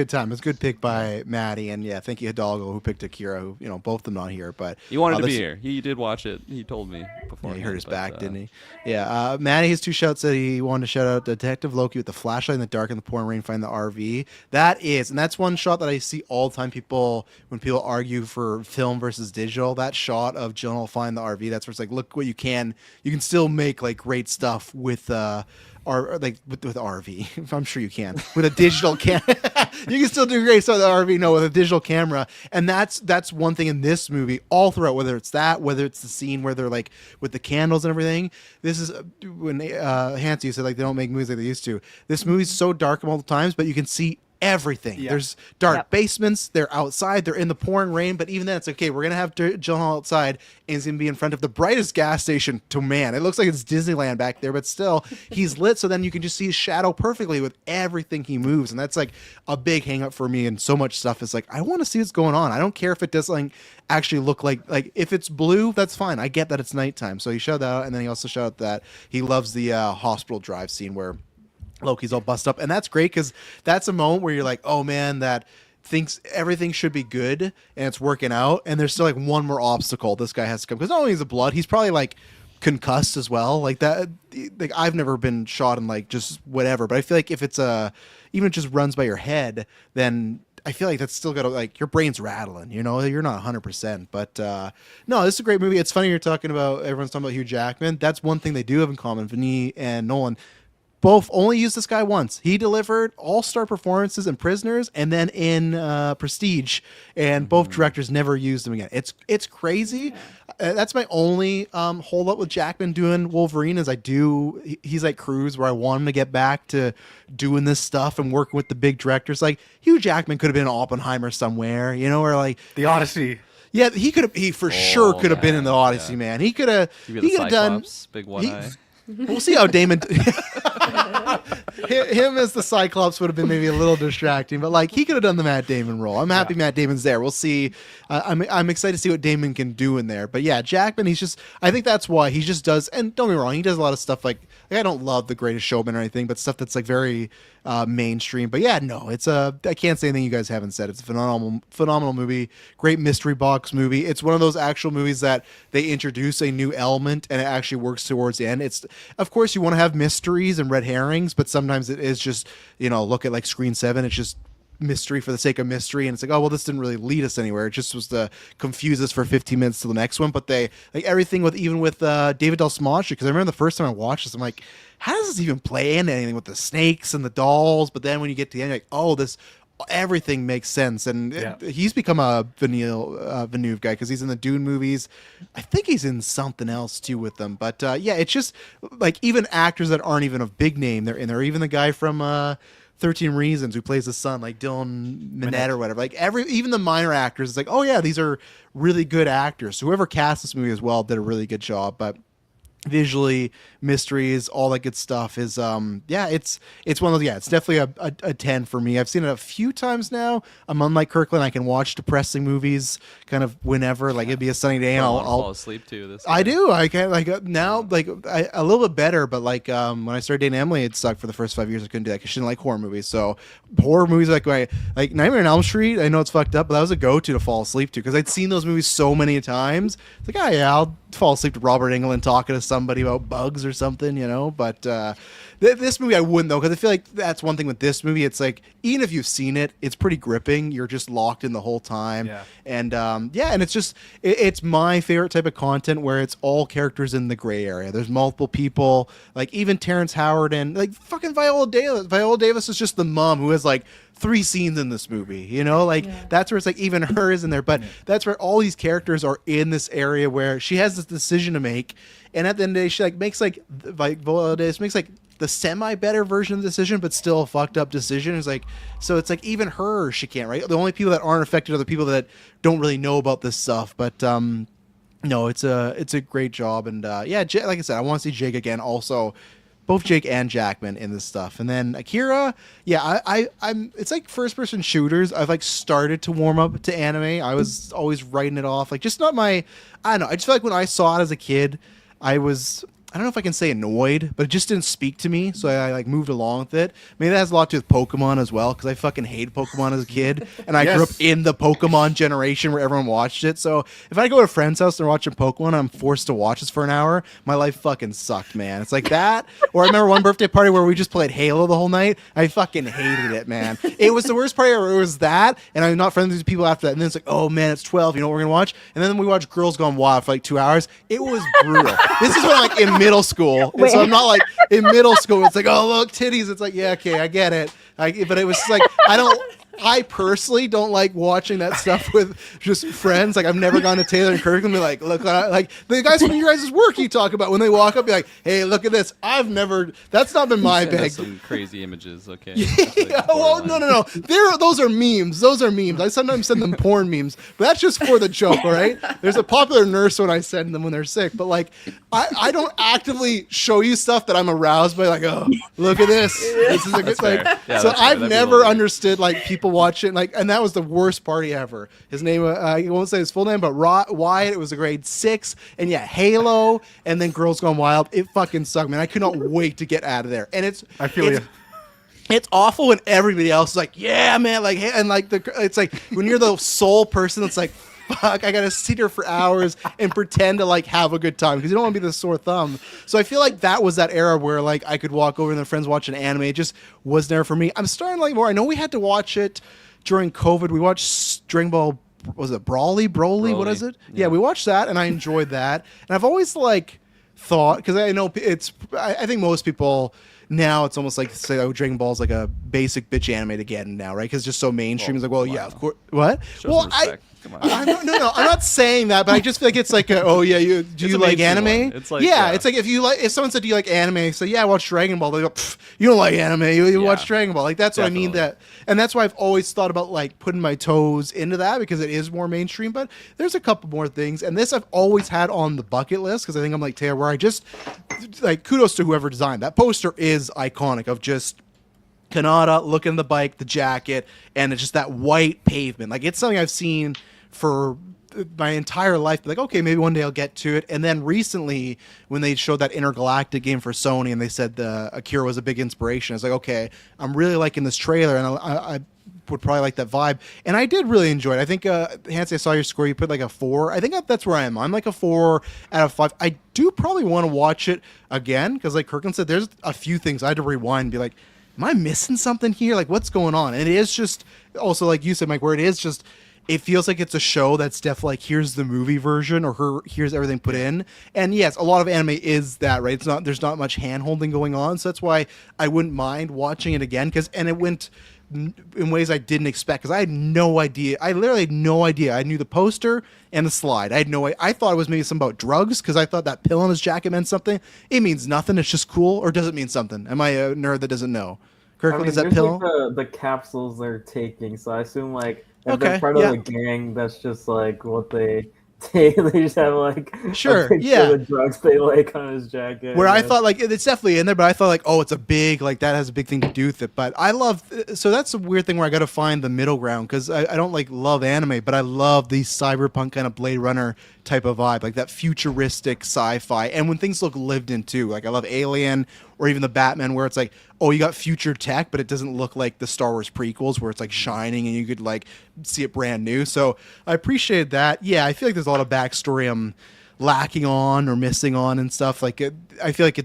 time. It's a good pick by Maddie, and yeah, thank you Hidalgo who picked Akira. Who both of them not here, but He wanted to be this- here. He did watch it. He told me before. Yeah, he hurt his back, didn't he? Yeah. Maddie has 2 shouts that he wanted to shout out Detective Loki with the flashlight in the dark and the pouring rain find the RV. That's one shot that I see all the time. When people argue for film versus digital, that shot of Gyllenhaal find the RV. That's where it's like, look what you can still make like great stuff with with RV. I'm sure you can with a digital camera. You can still do great stuff with the RV. No, with a digital camera, and that's one thing in this movie all throughout. Whether it's the scene where they're like with the candles and everything. This is when Hansi said like they don't make movies like they used to. This movie's so dark all the times, but you can see everything. Yeah. There's dark Yep. basements. They're outside. They're in the pouring rain. But even then, it's okay. We're gonna have Gyllenhaal outside, and he's gonna be in front of the brightest gas station. It looks like it's Disneyland back there, but still, he's lit. So then you can just see his shadow perfectly with everything he moves, and that's like a big hang up for me. And so much stuff is like, I want to see what's going on. I don't care if it doesn't actually look like if it's blue, that's fine. I get that it's nighttime. So he showed that out, and then he also showed out that he loves the hospital drive scene where Loki's all bust up, and that's great because that's a moment where you're like, oh man, that thinks everything should be good and it's working out, and there's still like one more obstacle this guy has to come, because not only is it blood, he's probably like concussed as well, like that. Like I've never been shot in like just whatever, but I feel like if it's even if it just runs by your head, then I feel like that's still got to, like, your brain's rattling, you're not 100%. But no, this is a great movie. It's funny you're talking about, everyone's talking about Hugh Jackman. That's one thing they do have in common. Vinny and Nolan both only used this guy once. He delivered all-star performances in Prisoners and then in Prestige, and both directors never used him again. It's crazy. That's my only hold up with Jackman doing Wolverine is he's like Cruise, where I want him to get back to doing this stuff and working with the big directors. Like Hugh Jackman could have been in Oppenheimer somewhere, or like The Odyssey. yeah, he for sure could have been in the Odyssey, yeah. man. He could have Give you the done. Cyclops, big one eye. We'll see how Damon. Him as the Cyclops would have been maybe a little distracting, but like he could have done the Matt Damon role. I'm happy Matt Damon's there. We'll see. I'm excited to see what Damon can do in there. But yeah, Jackman, I think that's why he just does. And don't get me wrong, he does a lot of stuff like I don't love The Greatest Showman or anything, but stuff that's like very mainstream. But yeah, no, I can't say anything you guys haven't said. It's a phenomenal movie. Great mystery box movie. It's one of those actual movies that they introduce a new element and it actually works towards the end. Of course you want to have mysteries and red herrings, but sometimes it is just, look at like Screen 7. It's just mystery for the sake of mystery, and it's like, oh well, this didn't really lead us anywhere. It just was to confuse us for 15 minutes to the next one. But they like everything with David Del Smosh, because I remember the first time I watched this, I'm like, how does this even play into anything with the snakes and the dolls? But then when you get to the end, you're like, oh, everything makes sense. And he's become a Villeneuve guy because he's in the Dune movies. I think he's in something else too with them. But yeah, it's just like even actors that aren't even a big name, they're in there. Even the guy from 13 Reasons, who plays the son, like Dylan Minnette or whatever. Like even the minor actors, it's like, oh yeah, these are really good actors. So whoever cast this movie as well did a really good job. But visually, mysteries, all that good stuff is it's one of those, it's definitely a 10 for me. I've seen it a few times now. I'm unlike Kirkland, I can watch depressing movies kind of whenever, like it'd be a sunny day and I'll fall asleep too. This I do. I can now a little bit better, but when I started dating Emily, it sucked for the first 5 years. I couldn't do that because she didn't like horror movies. So horror movies like Nightmare on Elm Street, I know it's fucked up, but that was a go-to to fall asleep to because I'd seen those movies so many times. It's like, oh yeah, I'll fall asleep to Robert Englund talking to somebody about bugs or something, but this movie I wouldn't, though, because I feel like that's one thing with this movie. It's like, even if you've seen it, it's pretty gripping. You're just locked in the whole time. And and it's just it's my favorite type of content where it's all characters in the gray area. There's multiple people, like even Terrence Howard and like fucking Viola Davis. Viola Davis is just the mom who has like 3 scenes in this movie, that's where it's like even her is in there, but that's where all these characters are in this area where she has this decision to make, and at the end of the day she makes Viola Davis makes the semi better version of the decision, but still a fucked up decision. It's like, so it's like even her, she can't, right? The only people that aren't affected are the people that don't really know about this stuff, but no, it's a great job, and like I said, I want to see Jake again also. Both Jake and Jackman in this stuff. And then Akira, I'm it's like first person shooters. I've started to warm up to anime. I was always writing it off. Just not my, I don't know. I just feel like when I saw it as a kid, I don't know if I can say annoyed, but it just didn't speak to me, so I moved along with it. Maybe that has a lot to do with Pokemon as well, because I fucking hated Pokemon as a kid, and I grew up in the Pokemon generation where everyone watched it. So if I go to a friend's house and they're watching Pokemon and I'm forced to watch this for an hour, my life fucking sucked, man. It's like that. Or I remember one birthday party where we just played Halo the whole night. I fucking hated it, man. It was the worst party ever. It was that, and I'm not friends with these people after that. And then it's like, oh man, it's 12. You know what we're gonna watch? And then we watched Girls Gone Wild for 2 hours. It was brutal. This is when I'm in middle school. And so I'm not in middle school. It's like, oh look, titties. It's like, yeah, okay, I get it. But it was just I personally don't like watching that stuff with just friends. I've never gone to Taylor and Kirk and be like, look, the guys from your guys' work you talk about when they walk up, be like, hey, look at this. That's not been my bag. Some crazy images, okay. No. Those are memes. I sometimes send them porn memes, but that's just for the joke, all right? There's a popular nurse when I send them when they're sick, but I don't actively show you stuff that I'm aroused by, oh, look at this. This is a good thing. So I've never understood people watch it, and that was the worst party ever. His name, I won't say his full name, but Wyatt. It was a grade 6, and Halo, and then Girls Gone Wild. It fucking sucked, man. I could not wait to get out of there. And I feel you. It's awful when everybody else is like, yeah, man, it's like when you're the sole person that's like, fuck, I gotta sit here for hours and pretend to have a good time because you don't want to be the sore thumb. So I feel like that was that era where I could walk over and their friends watch an anime. It just wasn't there for me. I'm starting to like more. I know we had to watch it during COVID. We watched Dragon Ball. Was it Broly? What is it? Yeah, we watched that and I enjoyed that. And I've always thought, because I know I think most people now it's almost say, oh, Dragon Ball's a basic bitch anime to get in now, right? Because it's just so mainstream. It's yeah, of course. What? Show Come on. No, I'm not saying that, but I just feel like it's oh yeah, do you like anime? It's it's if someone said, do you like anime? So yeah, I watch Dragon Ball. They go, you don't like anime, you watch Dragon Ball. That's what I mean. And that's why I've always thought about putting my toes into that because it is more mainstream. But there's a couple more things, and this I've always had on the bucket list because I think I'm like Taylor, where I just kudos to whoever designed that poster is iconic of just Kanata looking at the bike, the jacket, and it's just that white pavement. It's something I've seen for my entire life. Okay, maybe one day I'll get to it. And then recently, when they showed that Intergalactic game for Sony, and they said the Akira was a big inspiration, I was like, okay, I'm really liking this trailer, and I would probably like that vibe. And I did really enjoy it. I think, Hansi, I saw your score. You put a 4. I think that's where I am. I'm a 4 out of 5. I do probably want to watch it again because, Kirkland said, there's a few things I had to rewind and be like, am I missing something here? What's going on? And it is just also, like you said, Mike, where it is just, it feels like it's a show that's definitely here's the movie version or here's everything put in. And yes, a lot of anime is that, right? There's not much hand holding going on. So that's why I wouldn't mind watching it again and it went in ways I didn't expect because I had no idea. I literally had no idea. I knew the poster and the slide. I had no idea. I thought it was maybe something about drugs because I thought that pill on his jacket meant something. It means nothing. It's just cool. Or does it mean something? Am I a nerd that doesn't know? Kirkland, is that there's pill? like the capsules they're taking, so I assume like if Okay, they're part yeah. of the gang, that's just like what they take. They just have like Sure, a picture yeah. of the drugs they like on his jacket. Where I guess. thought like it's definitely in there, but I thought like, oh, it's a big, like that has a big thing to do with it. But I love, so that's a weird thing where I got to find the middle ground because I don't like love anime, but I love the cyberpunk kind of Blade Runner type of vibe, like that futuristic sci-fi, and when things look lived in too. Like I love Alien or even the Batman, where it's like, oh, you got future tech, but it doesn't look like the Star Wars prequels where it's like shining and you could like see it brand new. So I appreciated that. Yeah, I feel like there's a lot of backstory I'm lacking on or missing on and stuff. Like I feel like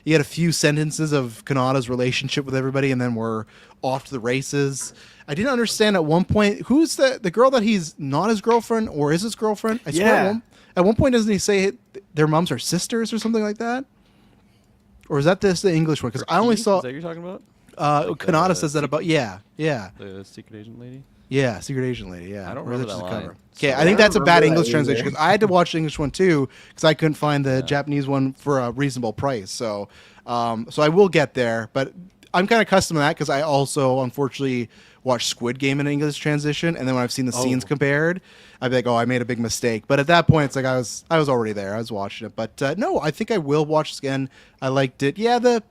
you had a few sentences of Kanata's relationship with everybody, and then we're off to the races. I didn't understand at one point who's the girl that he's not his girlfriend or is his girlfriend. I swear at one point doesn't he say their moms are sisters or something like that? Or is that just the English one? Because I only saw. Is that what you're talking about? Like Kanata says that about the secret agent lady. Yeah, secret agent lady. Yeah, I don't Or is remember it just that a cover? line. Okay, So I think I that's a don't bad remember English that translation either. because I had to watch the English one too because I couldn't find the Japanese one for a reasonable price. So I will get there, but I'm kind of accustomed to that because I also unfortunately watched Squid Game in English transition, and then when I've seen the scenes compared, I'd be like, oh, I made a big mistake. But at that point, it's like I was already there. I was watching it, but no, I think I will watch this again. I liked it. Yeah, the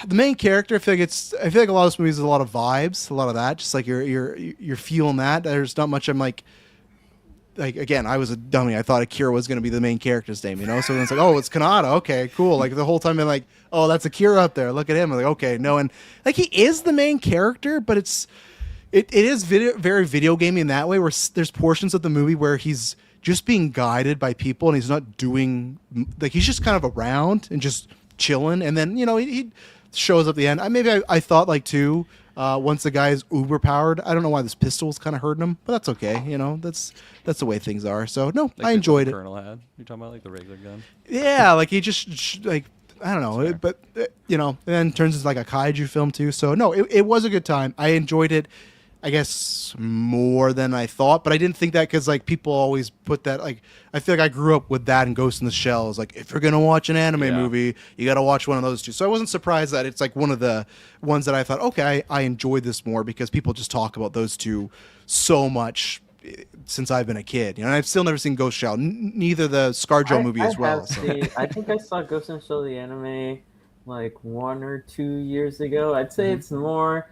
main character, I feel like a lot of this movie is a lot of vibes, a lot of that. Just like you're feeling that. There's not much. I'm like again, I was a dummy. I thought Akira was going to be the main character's name, you know. So then it's like, oh, it's Kanata. Okay, cool. Like the whole time, I'm like, oh, that's Akira up there. Look at him. I'm like, okay, no, and like he is the main character, but it is very video gamey in that way. Where there's portions of the movie where he's just being guided by people, and he's not doing like he's just kind of around and just chilling, and then he shows up at the end. I thought like too once the guy is uber powered. I don't know why this pistol's kind of hurting him, but that's okay. That's the way things are. So no, Like I enjoyed the it. Colonel had. You're talking about like the regular gun. Yeah, like he just like I don't know, but and then turns into like a kaiju film too. So no, it was a good time. I enjoyed it. I guess more than I thought, but I didn't think that because like people always put that like I feel like I grew up with that and Ghost in the Shell is like if you're gonna watch an anime movie, you got to watch one of those two. So I wasn't surprised that it's like one of the ones that I thought okay, I enjoyed this more because people just talk about those two so much since I've been a kid. And I've still never seen Ghost Shell, neither the ScarJo movie as well. So. I think I saw Ghost in the Shell the anime like 1 or 2 years ago. I'd say it's not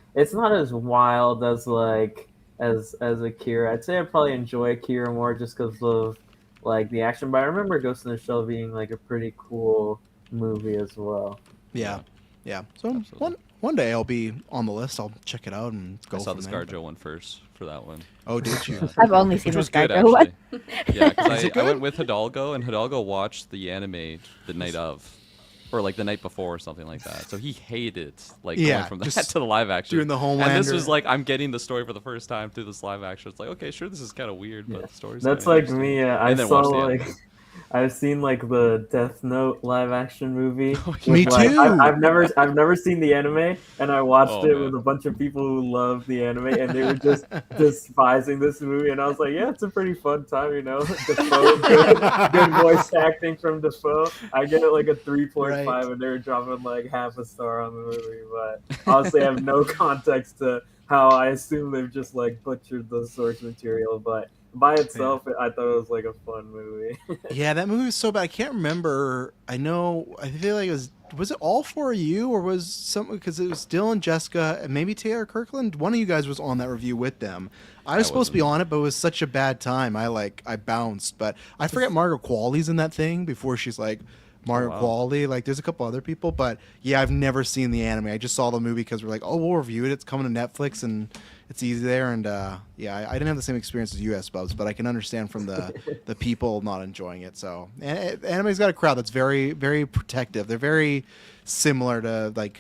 as wild as like as Akira. I'd say I probably enjoy Akira more just because of like the action, but I remember Ghost in the Shell being like a pretty cool movie as well. Yeah. So one day I'll be on the list. I'll check it out and go. I saw the there. ScarJo one first for that one. Oh, did you? I've only seen Which the was good, ScarJo one. actually. Yeah, because it I good? went with Hidalgo, and Hidalgo watched the anime the night of, or like the night before, or something like that. So he hated like going from that just to the live action. doing the And this Homelander. was like I'm getting the story for the first time through this live action. It's like okay, sure, this is kind of weird, but the story's That's kinda like interesting. me. I And then saw watch the like anime. I've seen like the Death Note live action movie. Me with, like, too. I've never seen the anime, and I watched Oh, it man. with a bunch of people who love the anime, and they were just despising this movie. And I was like, yeah, it's a pretty fun time, Defoe, good voice acting from Defoe. I get it like a 3.5, Right. and they were dropping like half a star on the movie. But honestly, I have no context to how I assume they've just like butchered the source material, but. By itself, I thought it was like a fun movie. Yeah, that movie was so bad. I can't remember. I feel like it was it all for you or was something because it was Dylan, Jessica, and maybe Taylor Kirkland. One of you guys was on that review with them. I was supposed to be on it, but it was such a bad time. I bounced. But I forget Margaret Qualley's in that thing before she's like Margaret Qualley. Like there's a couple other people, but yeah, I've never seen the anime. I just saw the movie because we're like, oh, we'll review it. It's coming to Netflix and it's easy there. And yeah, I didn't have the same experience as US Bubs, but I can understand from the people not enjoying it. So anime's got a crowd that's very, very protective. They're very similar to like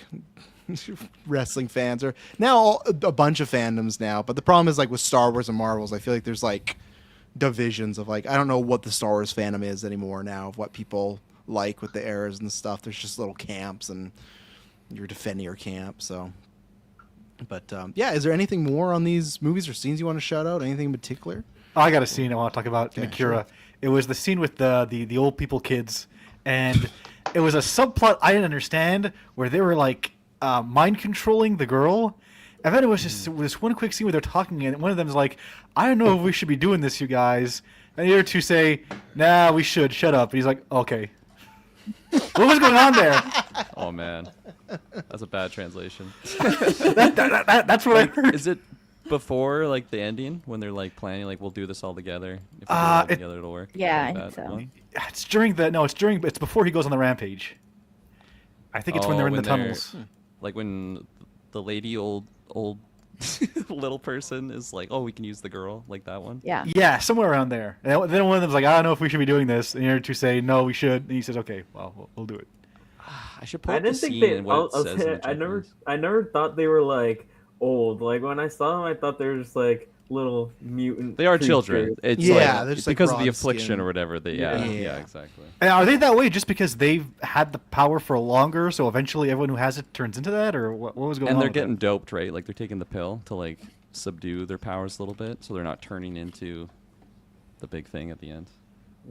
wrestling fans or now a bunch of fandoms now. But the problem is like with Star Wars and Marvels, I feel like there's like divisions of like I don't know what the Star Wars fandom is anymore now of what people like with the eras and stuff. There's just little camps and you're defending your camp. So, but yeah, is there anything more on these movies or scenes you want to shout out? Anything in particular? Oh, I got a scene I want to talk about in Okay, Akira. sure. It was the scene with the old people kids, and it was a subplot I didn't understand where they were like mind controlling the girl. And then it was just this one quick scene where they're talking, and one of them's like, "I don't know if we should be doing this, you guys." And the other two say, "Nah, we should. Shut up." And he's like, "Okay." What was going on there? Oh man, that's a bad translation. That's what I heard. Is it before like the ending when they're like planning like we'll do this all together? If we do it all together, it'll work. Yeah, Like I think that so. one? It's before he goes on the rampage. I think it's when they're in the tunnels. Like when the lady old little person is like, oh, we can use the girl, like that one. Yeah. Yeah, somewhere around there. And then one of them's like, I don't know if we should be doing this. And the other two say, no, we should. And he says, okay, well, we'll do it. I should put I the didn't think scene they. and what it says. in the I never thought they were like old. Like when I saw them, I thought they were just like little mutant. They are creatures. children. It's Yeah, like, they're just, like, because of the bronze affliction skin. or whatever. Yeah, exactly. And are they that way just because they've had the power for longer, so eventually everyone who has it turns into that? Or what was going on? And they're with getting that? doped, right? Like they're taking the pill to like subdue their powers a little bit, so they're not turning into the big thing at the end.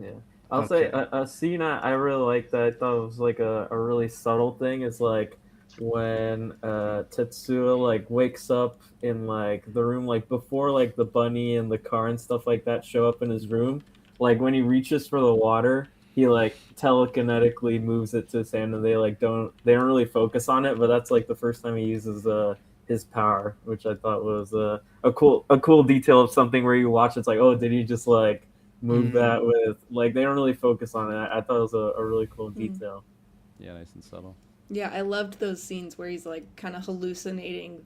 Yeah. I'll say a scene I really liked that I thought was like a really subtle thing is like when Tetsuo like wakes up in like the room like before like the bunny and the car and stuff like that show up in his room. Like when he reaches for the water, he like telekinetically moves it to his hand, and they don't really focus on it. But that's like the first time he uses his power, which I thought was a cool detail of something where you watch. It's like, oh, did he just like move that with like they don't really focus on it. I thought it was a really cool detail. Yeah, nice and subtle. Yeah, I loved those scenes where he's like kind of hallucinating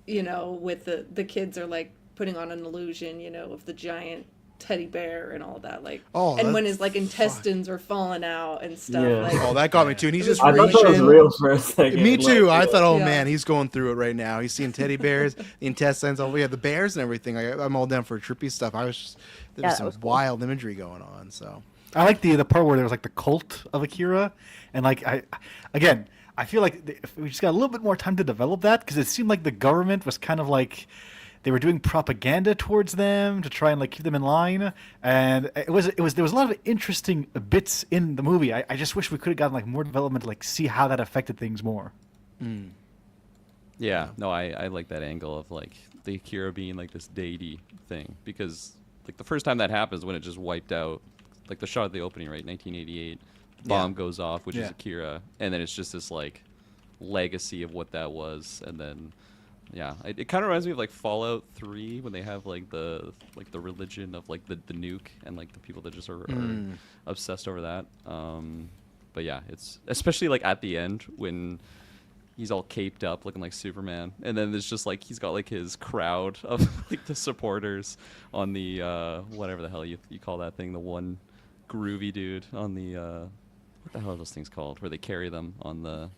with the kids are like putting on an illusion, of the giant teddy bear and all that, like, and when his like intestines are falling out and stuff. Yeah. Like, Oh, that got me too. And he's just I thought that was reaching. real for a second. Me too. I thought, oh Yeah. man, he's going through it right now. He's seeing teddy bears, the intestines. Oh, yeah, the bears and everything. I'm all down for trippy stuff. There was that some was cool. wild imagery going on. So I like the part where there was like the cult of Akira, and like I feel like we just got a little bit more time to develop that, because it seemed like the government was kind of like they were doing propaganda towards them to try and like keep them in line, and there was a lot of interesting bits in the movie. I just wish we could have gotten like more development to like see how that affected things more. Yeah, no, I like that angle of like the Akira being like this deity thing, because like the first time that happens when it just wiped out, like the shot of the opening, right, 1988, the bomb goes off, which is Akira, and then it's just this like legacy of what that was, and then yeah, it kind of reminds me of like Fallout 3 when they have like the religion of like the nuke and like the people that just are obsessed over that. But yeah, it's especially like at the end when he's all caped up looking like Superman, and then there's just like he's got like his crowd of like the supporters on the whatever the hell you call that thing, the one groovy dude on the what the hell are those things called where they carry them on the,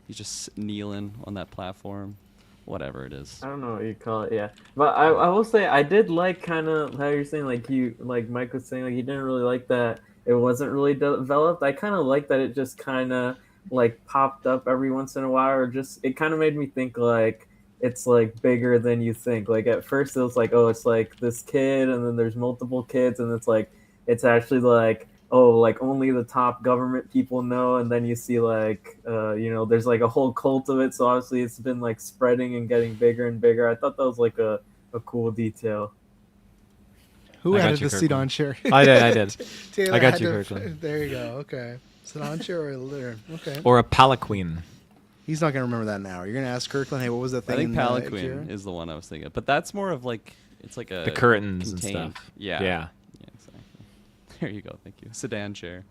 he's just kneeling on that platform, whatever it is. I don't know what you call it, yeah. But I will say I did like kind of how you're saying, like Mike was saying, like he didn't really like that it wasn't really developed. I kind of like that it just kind of like popped up every once in a while, or just it kind of made me think like it's like bigger than you think. Like at first it was like, oh, it's like this kid, and then there's multiple kids, and it's like it's actually like, oh, like only the top government people know, and then you see like there's like a whole cult of it, so obviously it's been like spreading and getting bigger and bigger. I thought that was like a cool detail. who I got added you, the seat Kirkland. on chair? I did. Taylor I got had you, to- Kirkland. There you go. Okay. Sit on chair or a litter. Okay. Or a palanquin. He's not gonna remember that now. You're gonna ask Kirkland, hey, what was that thing? I think in, Akira? palanquin is the one I was thinking of, but that's more of like it's like a The curtains and contained- stuff. Yeah. Yeah. Yeah, exactly. There you go. Thank you. Sedan chair.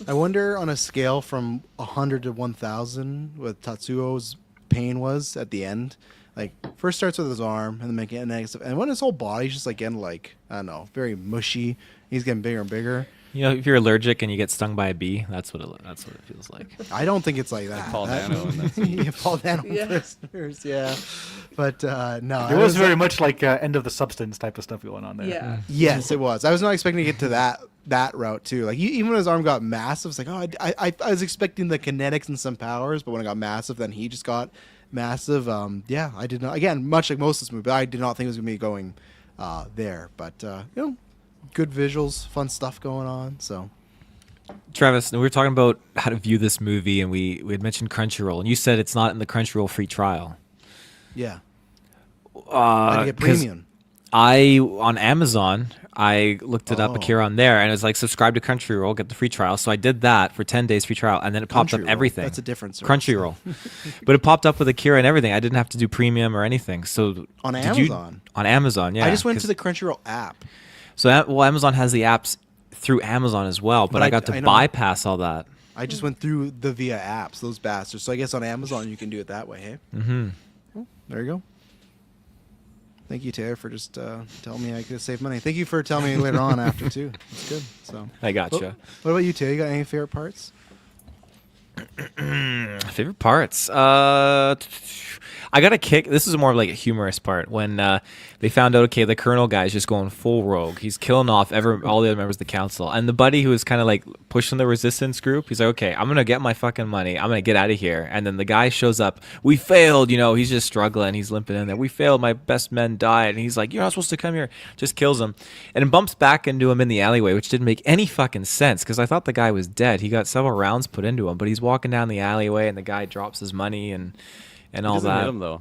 I wonder on a scale from 100 to 1,000 what Tatsuo's pain was at the end. Like first starts with his arm, and then making next, and when his whole body's just like getting like I don't know, very mushy. He's getting bigger and bigger. You know, if you're allergic and you get stung by a bee, that's what it feels like. I don't think it's like that. Paul Dano in that yeah, Paul Dano Yeah. prisoners, yeah. But no, It I was very like- much like end of the substance type of stuff going on there. Yeah. Yes, it was. I was not expecting to get to that route too. Like even when his arm got massive, it's like I was expecting the kinetics and some powers, but when it got massive, then he just got massive. Yeah, I did not. Again, much like most of this movie, but I did not think it was gonna be going there. But good visuals, fun stuff going on. So Travis, we were talking about how to view this movie, and we had mentioned Crunchyroll, and you said it's not in the Crunchyroll free trial. Yeah. I had to get 'Cause premium. on Amazon, I looked it up, Oh. Akira, on there, and it was like subscribe to Crunchyroll, get the free trial. So I did that for 10 days free trial, and then it popped up Crunchyroll. everything. That's a different service. Crunchyroll, but it popped up with Akira and everything. I didn't have to do premium or anything. So On did you- Amazon? on Amazon, yeah. I just went 'cause- to the Crunchyroll app. So Amazon has the apps through Amazon as well, but But I got to I know. bypass all that. I just went through the via apps, those bastards. So I guess on Amazon you can do it that way, hey? Mm-hmm. There you go. Thank you, Taylor, for just telling me I could save money. Thank you for telling me later on after, too. It's good. So I gotcha. What about you, Taylor? You got any favorite parts? Favorite parts? I got a kick. This is more of like a humorous part when they found out, okay, the colonel guy's just going full rogue. He's killing off all the other members of the council. And the buddy who was kind of like pushing the resistance group, he's like, okay, I'm going to get my fucking money. I'm going to get out of here. And then the guy shows up. We failed. He's just struggling. He's limping in there. We failed. My best men died. And he's like, you're not supposed to come here. Just kills him. And it bumps back into him in the alleyway, which didn't make any fucking sense because I thought the guy was dead. He got several rounds put into him, but he's walking down the alleyway and the guy drops his money and all doesn't that. hit him though.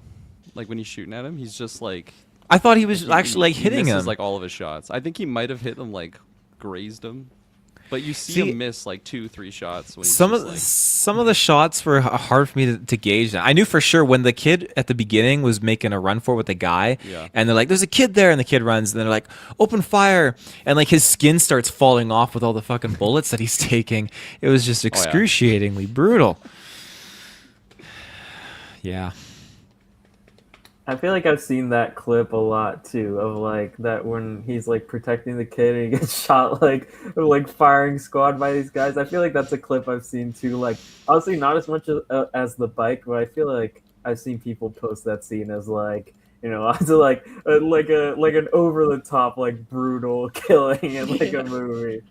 Like when he's shooting at him, he's just like. I thought he was actually like hitting misses him. like all of his shots. I think he might have hit him, like grazed him, but you see him miss like 2-3 shots. When he's some of the shots were hard for me to gauge. I knew for sure when the kid at the beginning was making a run for it with the guy, and they're like, "There's a kid there," and the kid runs, and they're like, "Open fire!" and like his skin starts falling off with all the fucking bullets that he's taking. It was just excruciatingly brutal. Yeah. I feel like I've seen that clip a lot too, of like that when he's like protecting the kid and he gets shot like firing squad by these guys. I feel like that's a clip I've seen too. Like obviously not as much as the bike, but I feel like I've seen people post that scene as like as like an over the top like brutal killing in like a movie.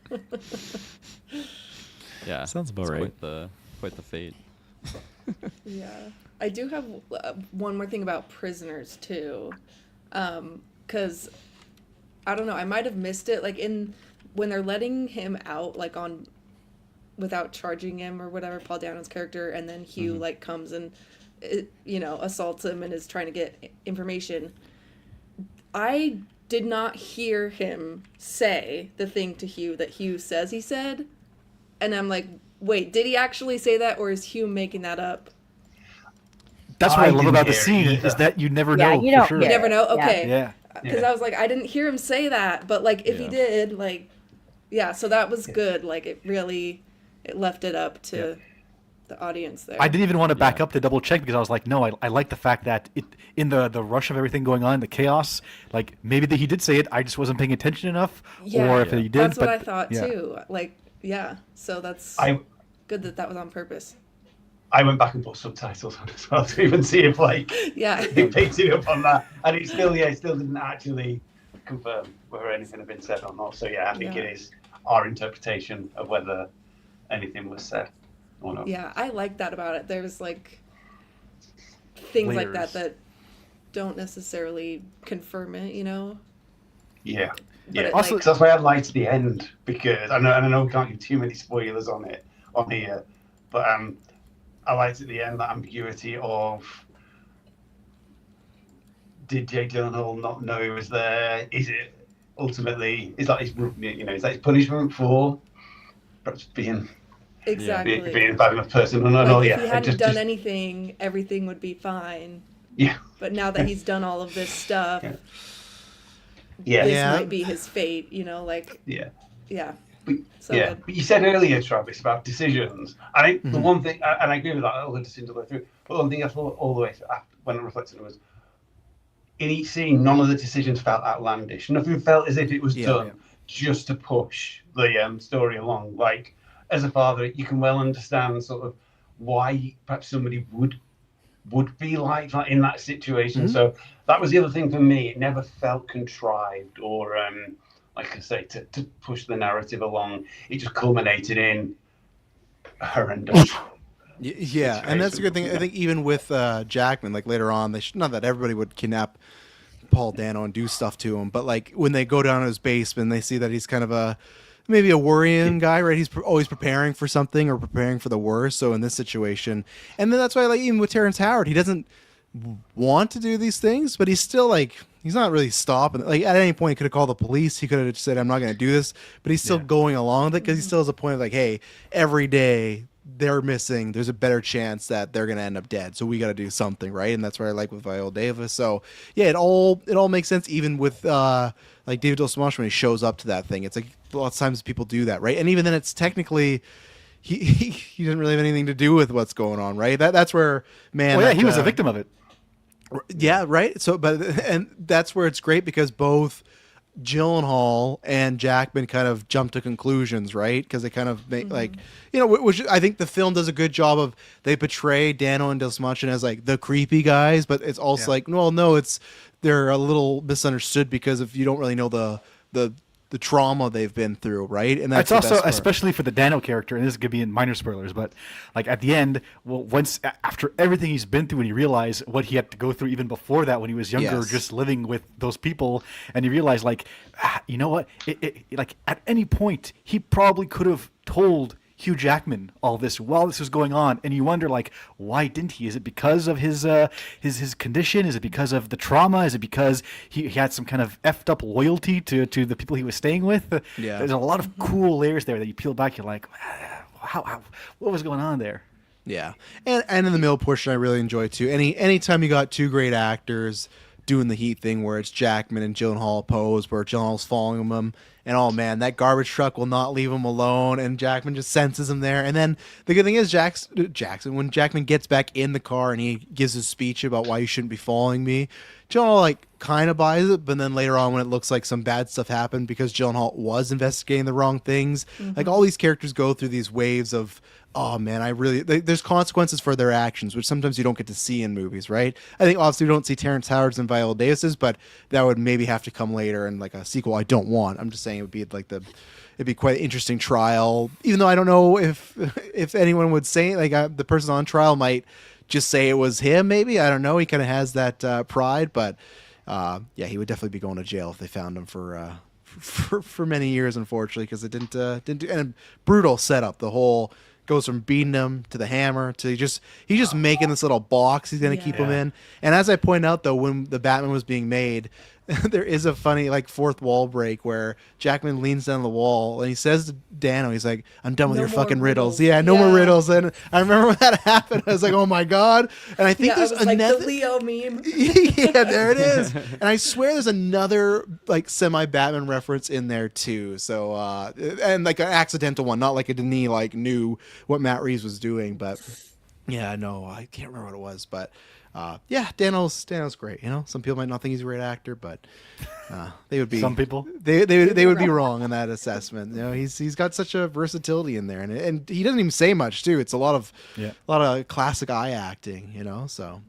Yeah, sounds about right. Quite the fate. Yeah. I do have one more thing about prisoners too, because I don't know, I might have missed it. Like when they're letting him out, like without charging him or whatever, Paul Dano's character, and then Hugh like comes and assaults him and is trying to get information. I did not hear him say the thing to Hugh that Hugh says he said, and I'm like, wait, did he actually say that, or is Hugh making that up? That's what I love about the scene is that you never know for sure. You never know? Okay. Yeah. Because I was like, I didn't hear him say that, but like if he did, like, yeah, so that was good. Like it left it up to the audience there. I didn't even want to back up to double check because I was like, no, I like the fact that in the rush of everything going on, the chaos, like maybe he did say it, I just wasn't paying attention enough, or if he did. That's what I thought too. Like, so that's good that was on purpose. I went back and put subtitles on as well to even see if he picked it up on that, and it still didn't actually confirm whether anything had been said or not. So I think it is our interpretation of whether anything was said or not. Yeah, I like that about it. There's like things like that don't necessarily confirm it, Yeah. But Also, that's why I liked the end, because I know we can't give too many spoilers on here, but I liked at the end that ambiguity of, did Jake Gyllenhaal not know he was there? Is it ultimately, is that his punishment for perhaps being a bad enough person? If he hadn't done anything, everything would be fine. Yeah. But now that he's done all of this stuff, this might be his fate. Yeah. But you said earlier, Travis, about decisions. I think the one thing, and I agree with that, all the decisions go through, but the one thing I thought all the way when I reflected was, in each scene, none of the decisions felt outlandish. Nothing felt as if it was done just to push the story along. Like, as a father, you can well understand sort of why perhaps somebody would be like that in that situation. So that was the other thing for me. It never felt contrived or... like I say, to push the narrative along. It just culminated in horrendous. Yeah, and that's a good thing. I think even with Jackman, like later on, not that everybody would kidnap Paul Dano and do stuff to him, but like when they go down to his basement, they see that he's kind of maybe a worrying guy, right? He's always preparing for something or preparing for the worst. So in this situation, and then that's why, like, even with Terrence Howard, he doesn't want to do these things, but he's still like, he's not really stopping. Like at any point, he could have called the police. He could have just said, "I'm not going to do this," but he's still going along with it because he still has a point of like, "Hey, every day they're missing, there's a better chance that they're going to end up dead. So we got to do something, right?" And that's what I like with Viola Davis. So yeah, it all makes sense. Even with like David Dastmalchian when he shows up to that thing, it's like a lot of times people do that, right? And even then, it's technically. He didn't really have anything to do with what's going on, right? That's where, man. Well, yeah, he was a victim of it. Yeah, right. So, but and that's where it's great because both Gyllenhaal and Jackman kind of jump to conclusions, right? Because they kind of make like, which I think the film does a good job of. They portray Dano and Dastmalchian as like the creepy guys, but it's also like, well, no, they're a little misunderstood because if you don't really know the trauma they've been through, right? And that's it's also, especially for the Dano character, and this could be in minor spoilers, but like at the end, well, once after everything he's been through, and you realize what he had to go through even before that when he was younger, just living with those people, and you realize like, you know what? Like at any point, he probably could have told Hugh Jackman all this while this was going on, and you wonder like, why didn't he? Is it because of his condition? Is it because of the trauma? Is it because he had some kind of effed up loyalty to the people he was staying with? There's a lot of cool layers there that you peel back. You're like, how what was going on there? Yeah, and in the middle portion, I really enjoy too. Anytime you got two great actors doing the Heat thing, where it's Jackman and Gyllenhaal pose, where Gyllenhaal's following him. And oh man, that garbage truck will not leave him alone. And Jackman just senses him there. And then the good thing is Jackson, when Jackman gets back in the car and he gives his speech about why you shouldn't be following me, Gyllenhaal like kind of buys it. But then later on, when it looks like some bad stuff happened because Gyllenhaal was investigating the wrong things, like all these characters go through these waves of, oh man, there's consequences for their actions, which sometimes you don't get to see in movies, right? I think obviously we don't see Terrence Howard's and Viola Davis's, but that would maybe have to come later in like a sequel. I don't want. I'm just saying it would be like it'd be quite an interesting trial, even though I don't know if anyone would say like the person on trial might just say it was him. Maybe I don't know. He kind of has that pride, but yeah, he would definitely be going to jail if they found him for many years, unfortunately, because it didn't do, and a brutal setup. The whole goes from beating him to the hammer to he's just making this little box he's going to keep him in. And as I point out, though, when the Batman was being made, there is a funny like fourth wall break where Jackman leans down the wall and he says to Dano, he's like, "I'm done with your fucking riddles." Yeah, no more riddles. And I remember when that happened, I was like, "Oh my god!" And I think there's another like the Leo meme. Yeah, there it is. And I swear there's another like semi-Batman reference in there too. So and like an accidental one, not like a Denis like knew what Matt Reeves was doing, but yeah, no, I can't remember what it was, but. Yeah, Dano's great. You know, some people might not think he's a great actor, but they would be. Some people they would be wrong in that assessment. You know, he's got such a versatility in there, and he doesn't even say much too. It's a lot of classic eye acting. You know, so.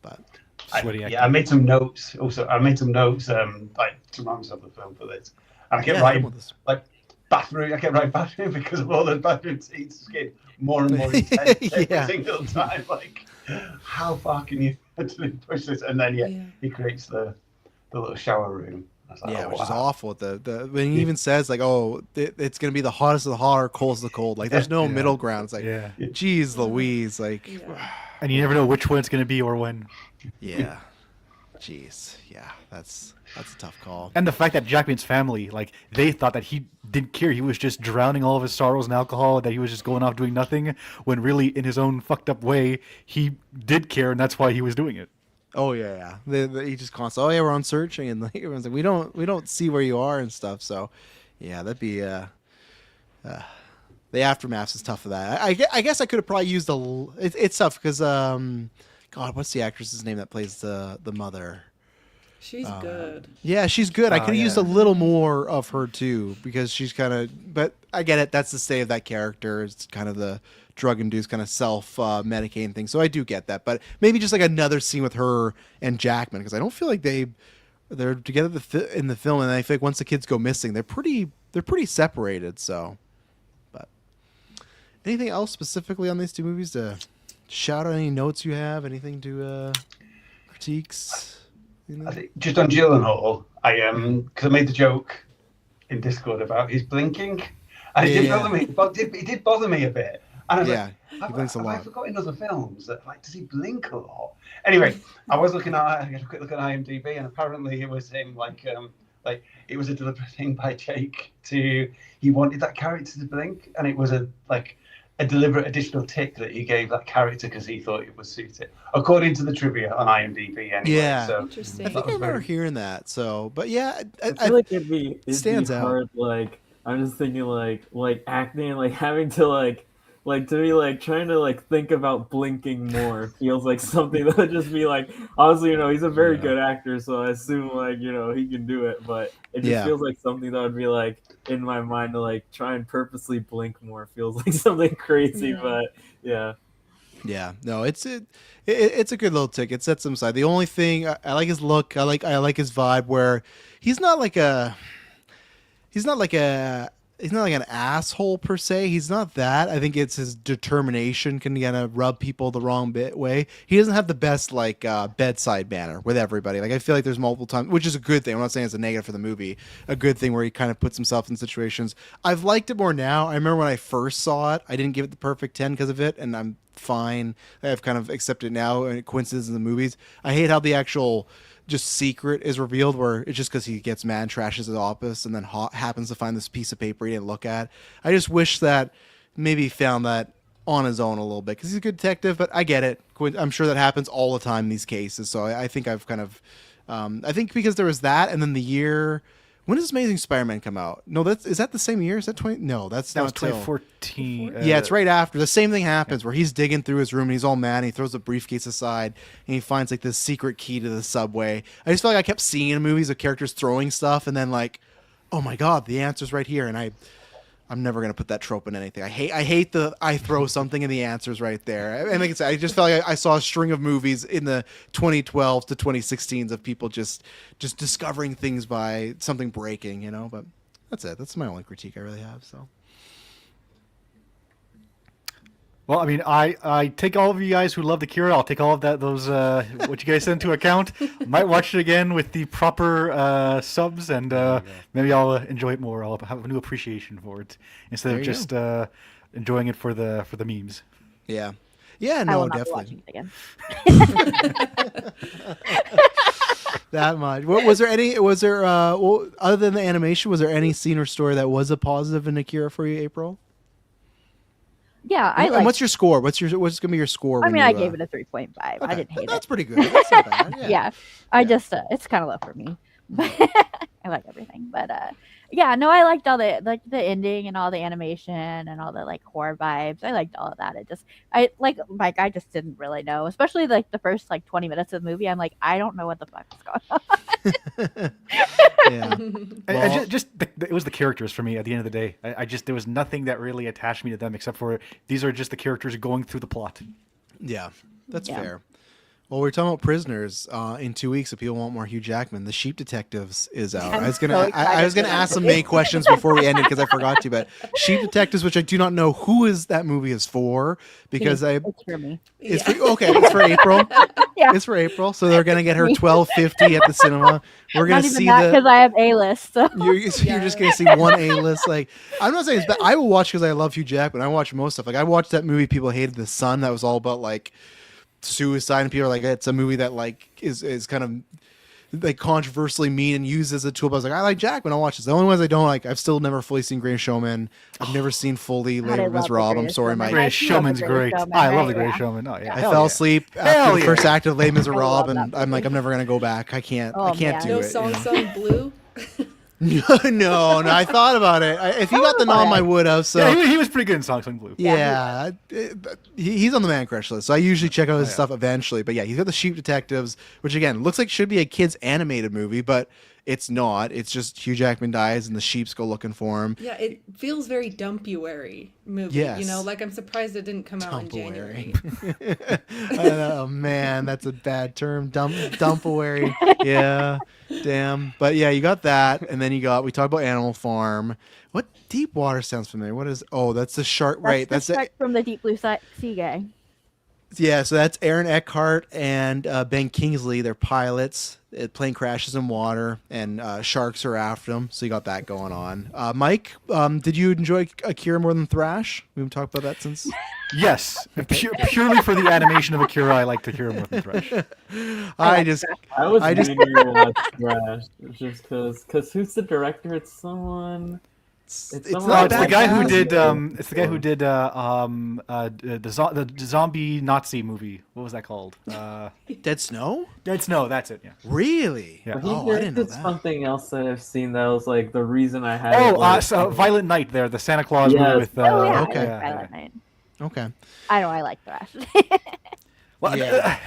But I made some notes. Also, I made some notes like to remind myself of the film for this, and I kept writing like bathroom. I kept writing bathroom because of all those bathroom scenes getting more and more intense every single time. Like, how far can you push this? And then he creates the little shower room. Like, which is awful. The when he even says like, "Oh, it's gonna be the hottest of the hot or coldest of the cold." Like, there's no middle ground. It's like, geez, Louise, like, and you never know which one it's gonna be or when. Yeah, jeez, yeah, that's a tough call. And the fact that Jackman's family, like, they thought that he didn't care. He was just drowning all of his sorrows in alcohol, that he was just going off doing nothing, when really, in his own fucked up way, he did care, and that's why he was doing it. Oh yeah. He just constantly, oh yeah, we're on searching, and like, everyone's like, we don't see where you are and stuff. So, yeah, that'd be the aftermath is tough for that. I guess I could have probably used it's tough because God, what's the actress's name that plays the mother? She's good. Yeah, she's good. I could have used a little more of her too, because she's kind of. But I get it. That's the state of that character. It's kind of the drug-induced kind of self-medicating thing. So I do get that. But maybe just like another scene with her and Jackman, because I don't feel like they're together in the film, and I feel like once the kids go missing, they're pretty separated. So, but anything else specifically on these two movies to shout out? Any notes you have? Anything to critiques? I think just on Gyllenhaal, because I made the joke in Discord about his blinking, and it did bother me. But it did bother me a bit. And I was like, he blinks a have I lot. forgotten other films that like does he blink a lot? Anyway, I had a quick look at IMDb, and apparently it was him like it was a deliberate thing by Jake he wanted that character to blink, and it was a deliberate additional tick that he gave that character because he thought it would suit it, according to the trivia on IMDb. Anyway, Yeah. so Interesting. I think I remember hearing that. So, but yeah, I feel like it'd stands be out. hard. Like I'm just thinking, like acting, like having to like to be like trying to like think about blinking more feels like something that would just be like, obviously, he's a very good actor, so I assume like he can do it, but it just feels like something that would be like in my mind to like try and purposely blink more feels like something crazy. Yeah. But Yeah, no, it's a good little tick. It sets him aside. The only thing I like his look. I like his vibe. Where he's not like an asshole per se. He's not that. I think it's his determination can kind of rub people the wrong way. He doesn't have the best bedside manner with everybody. Like I feel like there's multiple times, which is a good thing. I'm not saying it's a negative for the movie. A good thing where he kind of puts himself in situations. I've liked it more now. I remember when I first saw it, I didn't give it the perfect 10 because of it, and I'm fine. I've kind of accepted it now, and coincidences in the movies. I hate how the actual just secret is revealed, where it's just because he gets mad, trashes his office, and then happens to find this piece of paper he didn't look at. I just wish that maybe he found that on his own a little bit, because he's a good detective, but I get it. I'm sure that happens all the time in these cases, so I think I've kind of I think because there was that, and then the year. When does Amazing Spider-Man come out? No, is that the same year? Is that 20? No, that was 2014. Yeah, it's right after. The same thing happens where he's digging through his room and he's all mad and he throws the briefcase aside and he finds like this secret key to the subway. I just felt like I kept seeing in movies of characters throwing stuff and then like, oh my god, the answer's right here, and I'm never gonna put that trope in anything. I hate the I throw something and the answer's right there. And like I said, I just felt like I saw a string of movies in the 2012 to 2016s of people just discovering things by something breaking, But that's it. That's my only critique I really have. So. Well, I mean, I take all of you guys who love Akira. I'll take all of those what you guys said into account. Might watch it again with the proper subs, and maybe I'll enjoy it more. I'll have a new appreciation for it instead of just enjoying it for the memes. Yeah. Yeah. No, I will not definitely. be watching it again. That much. Was there other than the animation, was there any scene or story that was a positive in Akira for you, April? Yeah, And what's your score? What's gonna be your score? I mean, I gave it a 3.5. Okay. I didn't hate it. That's pretty good. That's not bad. Yeah. I just it's kind of low for me. But I like everything, but yeah, no, I liked all the ending and all the animation and all the horror vibes. I liked all of that. It just I just didn't really know, especially the first 20 minutes of the movie. I'm like, I don't know what the fuck is going on. Yeah. It was the characters for me at the end of the day. There was nothing that really attached me to them except for these are just the characters going through the plot. Yeah, that's fair. Well, we're talking about Prisoners. In 2 weeks, if people want more Hugh Jackman, The Sheep Detectives is out. I was gonna ask some main questions before we ended because I forgot to. But Sheep Detectives, which I do not know who that movie is for, because it's for me. It's for April. Yeah, it's for April. So they're gonna get her $12.50 at the cinema. We're gonna see because I have A-list. So. You're just gonna see one A-list. I'm not saying it's bad. I will watch because I love Hugh Jackman. I watch most stuff. I watched that movie people hated, The Sun. That was all about suicide, and people are it's a movie that is kind of controversially mean and used as a tool. But I was I like Jackman, I'll watch this. The only ones I don't like, I've still never fully seen Greatest Showman. I've never seen fully Les Miserables. I'm sorry, Mike. Greatest Showman's great. I love the Greatest Showman. Oh yeah, I fell asleep after the first act of Les Miserables, and I'm I'm never gonna go back. I can't do it. No Song Sung Blue. No, I thought about it. If he got the nom, I would have. So yeah, he was pretty good in Song Sung Blue. Yeah, he's on the Man Crush list. So I usually check out his stuff eventually. But yeah, he's got The Sheep Detectives, which again looks like should be a kids animated movie, but it's not. It's just Hugh Jackman dies and the sheeps go looking for him. Yeah, it feels very dumpuary movie. Yes. I'm surprised it didn't come out in January. Oh man, that's a bad term. Dumpuary. Yeah, damn. But yeah, you got that, and then we talked about Animal Farm. What Deep Water sounds familiar? What is? Oh, that's the shark. Right, that's the shark from the Deep Blue Sea guy. Yeah, so that's Aaron Eckhart and Ben Kingsley. They're pilots. Plane crashes in water, and sharks are after them. So you got that going on. Mike, did you enjoy Akira more than Thrash? We haven't talked about that since. Yes, purely for the animation of Akira, I liked Akira more than Thrash. I was meaning to watch Thrash just because who's the director? It's someone. It's No, it's the guy who did. It's the guy who did the zombie Nazi movie. What was that called? Dead Snow. Dead Snow. That's it. Yeah. Really? Yeah. He Oh, I didn't know directed that. something else that I've seen that was like the reason I had. So Violent Night. There, the Santa Claus movie Yes. with. Oh yeah, okay. Violent Night. Okay. I like Thrash. Well, Yeah.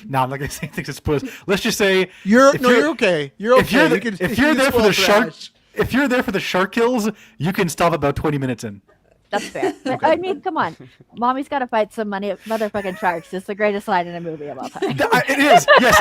no, I'm not gonna say things. Let's just say You're if okay. You're okay. if you're, You can- if you you're can there for spoil the shark, Thrash. if you're there for the shark kills, you can stop about 20 minutes in. That's fair. But, I mean, come on. Mommy's got to fight some motherfucking sharks. It's the greatest line in a movie of all time. It is. Yes,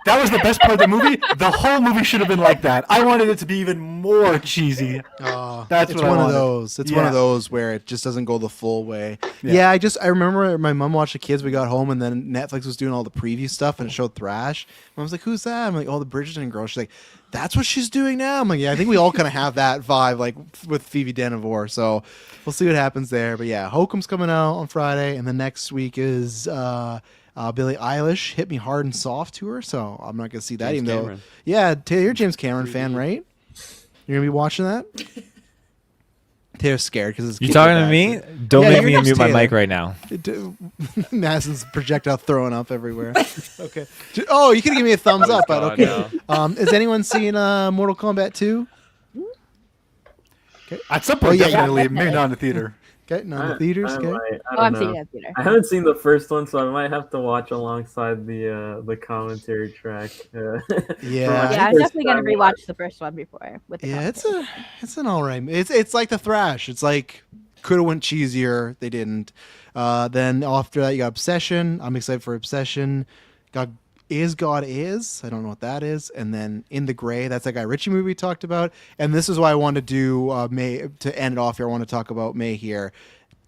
that was the best part of the movie. The whole movie should have been like that. I wanted it to be even more cheesy. That's It's what I one of wanted. those. It's one of Yeah. those where it just doesn't go the full way. Yeah. Yeah, I remember my mom watched the kids. We got home and then Netflix was doing all the preview stuff and it showed Thrash. I was like, "Who's that?" I'm like, "Oh, the Bridgerton girl." She's like, "That's what she's doing now." I'm like, "Yeah, I think we all kind of have that vibe, like with Phoebe Denevor." So we'll see what happens there. But yeah, Hokum's coming out on Friday, and then next week is Billie Eilish, "Hit Me Hard and Soft" tour. So I'm not gonna see that, James even though, Cameron. yeah, Taylor, you're a James Cameron fan, right? You're gonna be watching that. Taylor's scared because it's You talking to me? Don't Yeah, make you're me just unmute my Taylor. mic right now. Madison's projectile throwing up everywhere. Okay. Oh, you could give me a thumbs up, but God, okay. Has anyone seen Mortal Kombat 2? At some point, Oh, yeah, definitely. Maybe not in the theater. Okay, not in the theaters. I Okay. might- I Oh, don't I'm know. seeing it in theater. I haven't seen the first one, so I might have to watch alongside the commentary track. Yeah. Yeah, I'm definitely gonna rewatch the first one before. With the Yeah, commentary. it's an all right. It's like the Thrash. It's like could have went cheesier. They didn't. Then after that, you got Obsession. I'm excited for Obsession. Got Is God Is. I don't know what that is. And then In the Gray. That's that Guy Ritchie movie we talked about. And this is why I wanted to do May to end it off here. I want to talk about May here.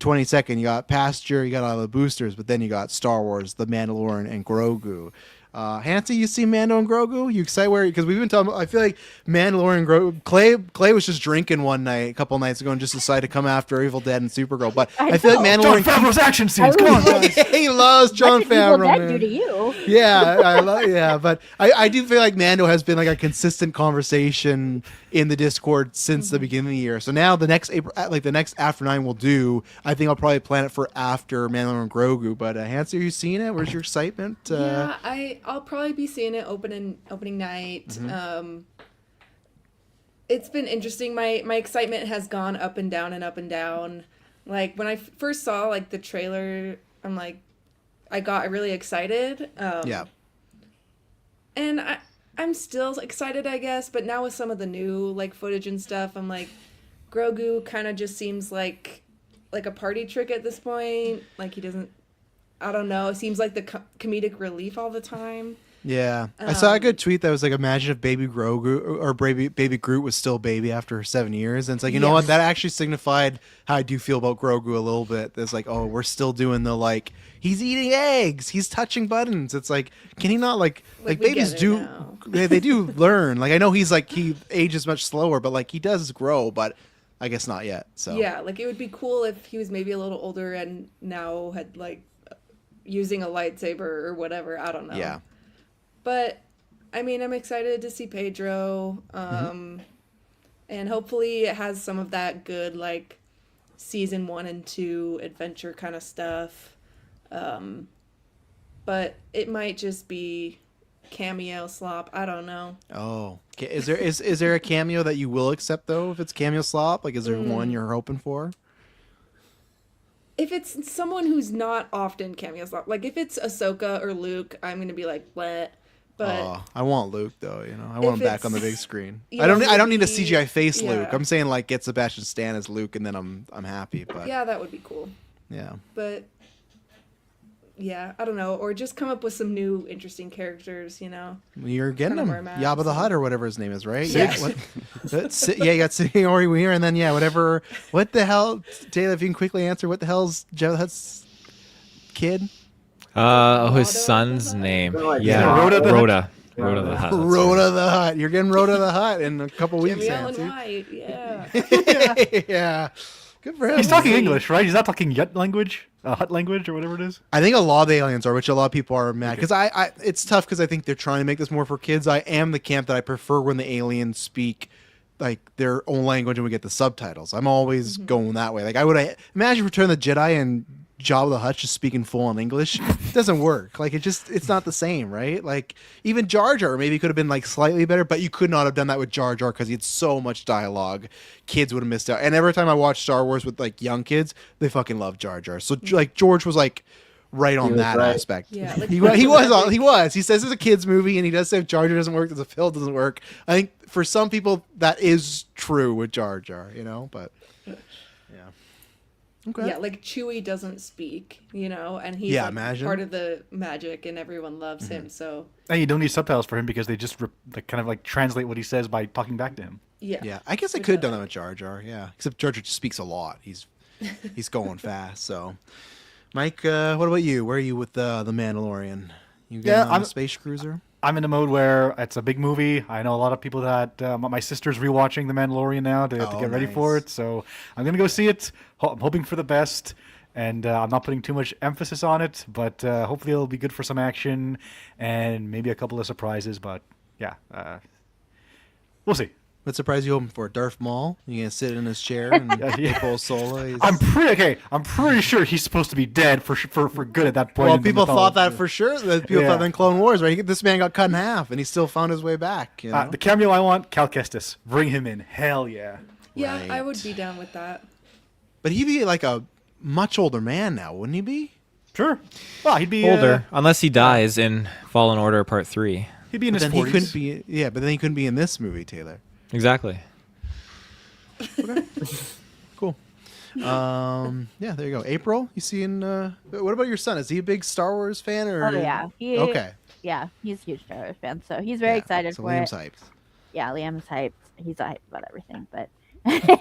22nd, you got Pasture, you got all the boosters, but then you got Star Wars, The Mandalorian, and Grogu. Hansi, you see Mando and Grogu? You excited? Because we've been talking. I feel like Mandalorian, Grogu. Clay was just drinking one night, a couple nights ago, and just decided to come after Evil Dead and Supergirl. But I feel like John Mandalorian. Favreau's action scenes. I Come on, was- guys. He loves John What did Evil Favreau. Dead man. do to you? Yeah, but I do feel like Mando has been like a consistent conversation in the Discord since the beginning of the year. So now the next April, like the next After 9 we'll do, I think I'll probably plan it for after Mandalorian and Grogu. But Hansi, are you seeing it? Where's your excitement? Yeah, I'll probably be seeing it opening night. Mm-hmm. It's been interesting. My excitement has gone up and down and up and down. Like when I first saw like the trailer, I'm like, I got really excited. Yeah. And I'm still excited, I guess. But now with some of the new like footage and stuff, I'm like, Grogu kind of just seems like a party trick at this point. Like he doesn't. I don't know. It seems like the comedic relief all the time. Yeah, I saw a good tweet that was like, imagine if Baby Grogu or baby Groot was still baby after 7 years, and it's like, you know what, that actually signified how I do feel about Grogu a little bit. It's like, oh, we're still doing the like, he's eating eggs, he's touching buttons. It's like, can he not like we babies get it do? now. They do learn. Like I know he's like he ages much slower, but like he does grow, but I guess not yet. So Yeah, like it would be cool if he was maybe a little older and now had like using a lightsaber or whatever. I don't know. Yeah. But I mean, I'm excited to see Pedro. And hopefully it has some of that good like season 1 and 2 adventure kind of stuff. But it might just be cameo slop. I don't know. Oh, okay. Is there a cameo that you will accept though? If it's cameo slop, like is there one you're hoping for? If it's someone who's not often cameo slop, like if it's Ahsoka or Luke, I'm gonna be like, what? But Oh, I want Luke though. You know, I want if him back on the it's- big screen. yeah, I don't need a maybe- CGI face yeah. Luke. I'm saying like get Sebastian Stan as Luke, and then I'm happy. But yeah, that would be cool. yeah. But yeah, I don't know, or just come up with some new interesting characters, you know. You're getting Kinda him, where I'm at, Jabba the so. Hutt or whatever his name is, right? Yes. Yeah, yeah, you got Sigourney Weaver, and then yeah, whatever. What the hell, Taylor? If you can quickly answer, what the hell's Jabba the Hutt's kid? His son's name. Like, Yeah, Rhoda the Hutt? Rhoda. Rhoda the Hutt. that's Rhoda the Hutt. You're getting Rhoda the Hutt in a couple weeks. Jimmy Allen Nancy. White, yeah. Yeah. Good for him. He's talking English, right? He's not talking Yut language, Hut language, or whatever it is. I think a lot of aliens are, which a lot of people are mad because I it's tough because I think they're trying to make this more for kids. I am the camp that I prefer when the aliens speak like their own language and we get the subtitles. I'm always going that way. Like I would imagine Return of the Jedi and Jabba the Hutt just speaking full on English. It doesn't work. Like it's not the same, right? Like even Jar Jar maybe could have been like slightly better, but you could not have done that with Jar Jar because he had so much dialogue. Kids would have missed out. And every time I watch Star Wars with like young kids, they fucking love Jar Jar. So like George was like right on was that right. aspect. Yeah, like- he was. He says it's a kids movie, and he does say if Jar Jar doesn't work, the film doesn't work. I think for some people that is true with Jar Jar, but yeah. Okay. Yeah, like Chewie doesn't speak, and he's Yeah, like imagine. part of the magic, and everyone loves him. So And you don't need subtitles for him because they just kind of like translate what he says by talking back to him. yeah, Yeah, I guess I could have done that with Jar Jar. Yeah, except Jar Jar just speaks a lot. He's going fast. So, Mike, what about you? Where are you with the Mandalorian? You getting on I'm- a space cruiser? I'm in a mode where it's a big movie. I know a lot of people that my sister's rewatching The Mandalorian now to Oh, get ready for nice. it. So I'm gonna go see it. I'm hoping for the best, and I'm not putting too much emphasis on it. But hopefully it'll be good for some action and maybe a couple of surprises. But yeah, we'll see. What surprise you hoping for? Darth Maul? You gonna sit in his chair and yeah. pull Solo? He's- I'm pretty sure he's supposed to be dead for good at that point. Well, in the people thought mythology. that for sure. That people Yeah. thought in Clone Wars, right? This man got cut in half, and he still found his way back. You know? The cameo I want, Cal Kestis. Bring him in. Hell yeah. yeah. I Right. would be down with that. But he'd be like a much older man now, wouldn't he be? Sure. Well, he'd be Older, unless he dies in Fallen Order Part 3. He'd be in But his then 40s. he couldn't be. Yeah, but then he couldn't be in this movie, Taylor. Exactly. Cool. Yeah, there you go. April, you seeing? What about your son? Is he a big Star Wars fan? Or Oh yeah. Okay. Yeah, he's a huge Star Wars fan, so he's very Yeah, excited so for Liam's it. hyped. Yeah, Liam's hyped. He's hyped about everything, but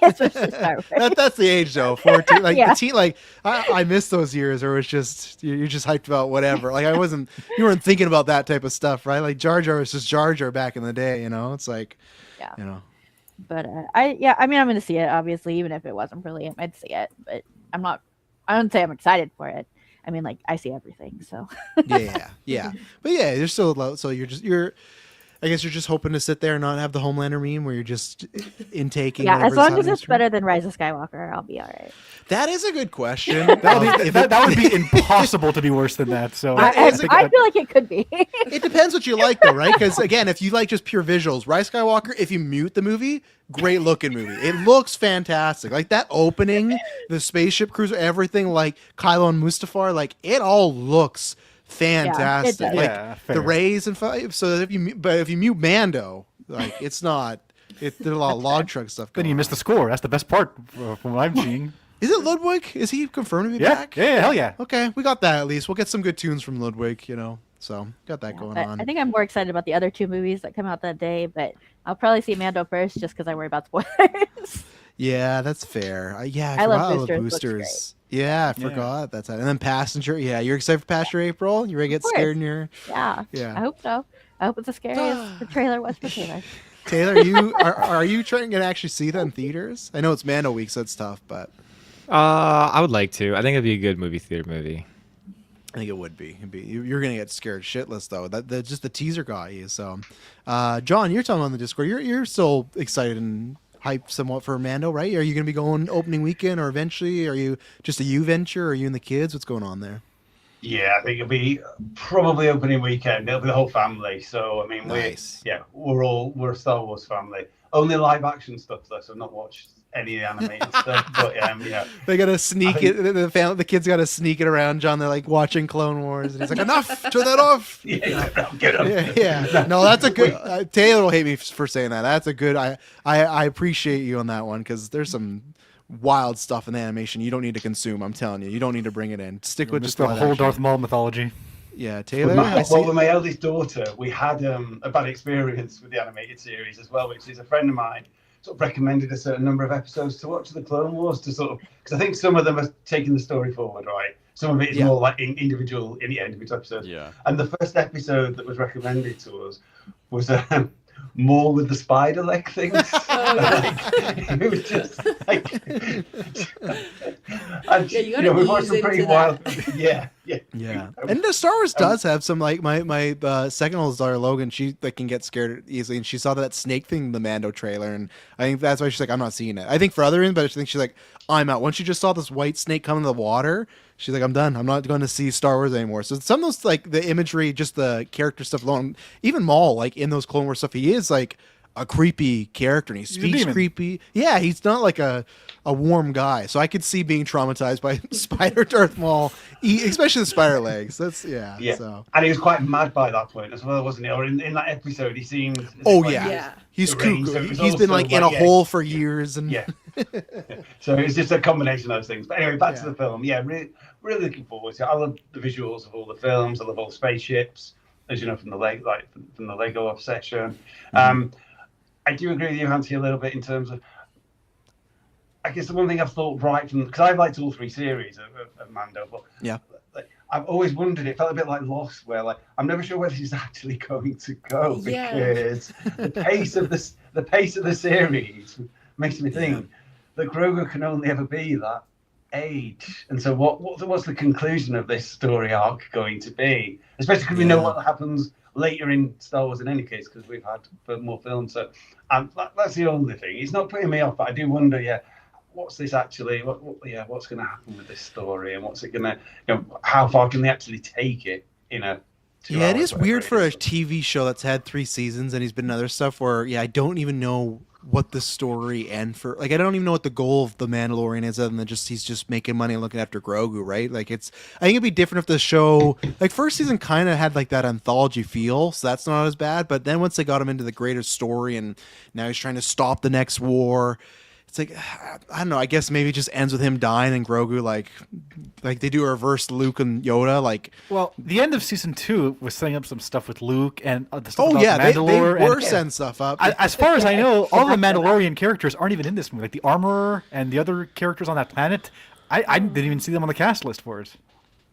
especially Star Wars. That's the age though. 14, like Yeah. the teen, like I miss those years where it's just you're just hyped about whatever. Like you weren't thinking about that type of stuff, right? Like Jar Jar was just Jar Jar back in the day. It's like, Yeah. But I mean, I'm gonna see it. Obviously, even if it wasn't for Liam, I'd see it. But I'm not. I don't say I'm excited for it. I mean, like I see everything. So yeah. But yeah, you're still low. So I guess you're just hoping to sit there and not have the Homelander meme where you're just intaking. yeah, as whatever's long as happening it's on better than Rise of Skywalker, I'll be all right. That is a good question. That would be impossible to be worse than that. So I is a feel like it could be. It depends what you like, though, right? Because again, if you like just pure visuals, Rise Skywalker, if you mute the movie, great looking movie. It looks fantastic. Like that opening, the spaceship cruiser, everything, like Kylo and Mustafar, like it all looks fantastic. does. Like Yeah, the fair. rays and so if you mute Mando, like it's not. There's a lot of log truck stuff. then Going you miss the score. That's the best part from what I'm seeing. Is it Ludwig? Is he confirmed to be Yeah, back? yeah, hell yeah. Okay, we got that at least. We'll get some good tunes from Ludwig. So got that going But on. I think I'm more excited about the other two movies that come out that day. But I'll probably see Mando first, just because I worry about spoilers. Yeah, that's fair. I I forgot love all the Boosters, looks boosters. Yeah, I forgot that's it. And then Passenger. Yeah, you're excited for Passenger, April? You ready to get course. scared in your Yeah. Yeah. I hope so. I hope it's as scary as the trailer was for Taylor. Taylor? Are you trying to actually see that in theaters? I know it's Mando week, so it's tough, but I would like to. I think it'd be a good movie theater movie. I think it would be. You're gonna get scared shitless though. That just the teaser got you. So, John, you're telling on the Discord. You're still excited and hyped somewhat for Mando, right? Are you gonna be going opening weekend or eventually? Are you just a you venture? Or are you and the kids? What's going on there? Yeah, I think it'll be probably opening weekend. It'll be the whole family. So I mean, Nice. we're a Star Wars family. Only live action stuff though, so I've not watched any of the animated stuff. But They gotta sneak it. The kids gotta sneak it around John. They're like watching Clone Wars, and he's like, "Enough! Turn that off." get up. Yeah. No, that's a good. Taylor will hate me for saying that. That's a good. I appreciate you on that one because there's some wild stuff in the animation you don't need to consume. I'm telling you, you don't need to bring it in. Stick with Just just the live whole action. Darth Maul mythology. Yeah, With Taylor. my, I see. well, with my eldest daughter, we had a bad experience with the animated series as well, which is a friend of mine sort of recommended a certain number of episodes to watch of the Clone Wars to sort of, because I think some of them are taking the story forward, right? Some of it is Yeah. more like individual episodes. Yeah. And the first episode that was recommended to us was more with the spider leg things. It was just like, and, Yeah, you gotta we watched ease some pretty into wild. that. Yeah. Yeah, and the Star Wars does have some like my second oldest daughter Logan. She like can get scared easily, and she saw that snake thing in the Mando trailer, and I think that's why she's like, I'm not seeing it. I think for other reasons, but I think she's like, I'm out. Once she just saw this white snake come in the water, she's like, I'm done. I'm not going to see Star Wars anymore. So some of those like the imagery, just the character stuff alone, even Maul, like in those Clone Wars stuff, he is like a creepy character, and he a speaks demon. creepy. Yeah, he's not like a warm guy. So I could see being traumatized by Spider Darth Maul, especially the spider legs. That's yeah. So. And he was quite mad by that point as well, wasn't he? Or in that episode, he seemed. Oh like yeah. Yeah. He's deranged, cuckoo. so it was He's been also like in a yeah. hole for years, and Yeah. So it's just a combination of those things. But anyway, back Yeah. to the film. Yeah, really, really looking forward to it. I love the visuals of all the films. I love all the spaceships, as you know, from the Lego obsession. I do agree with you, Hansi, a little bit in terms of. I guess the one thing I've thought right from because I've liked all three series of Mando, but yeah. like, I've always wondered. It felt a bit like Lost, where like I'm never sure where this is actually going to go Yeah. because the pace of the series makes me think that Grogu can only ever be that age. And so what's the conclusion of this story arc going to be? Especially because we know what happens later in Star Wars in any case, because we've had more films. So that's the only thing. It's not putting me off, but I do wonder, what's this actually? What's going to happen with this story, and what's it going to? How far can they actually take it? Yeah, it is weird for a TV show that's had 3 seasons, and he's been in other stuff where I don't even know what the story and for like I don't even know what the goal of the Mandalorian is other than just he's just making money and looking after Grogu, right? Like I think it'd be different if the show like first season kind of had like that anthology feel, so that's not as bad. But then once they got him into the greater story and now he's trying to stop the next war, it's like I don't know. I guess maybe it just ends with him dying and Grogu like they do a reverse Luke and Yoda. Like, well, the end of season 2 was setting up some stuff with Luke and the stuff oh about yeah, they Mandalore. were setting stuff up. As far as I know, all the Mandalorian characters aren't even in this movie. Like the armorer and the other characters on that planet, I didn't even see them on the cast list for it.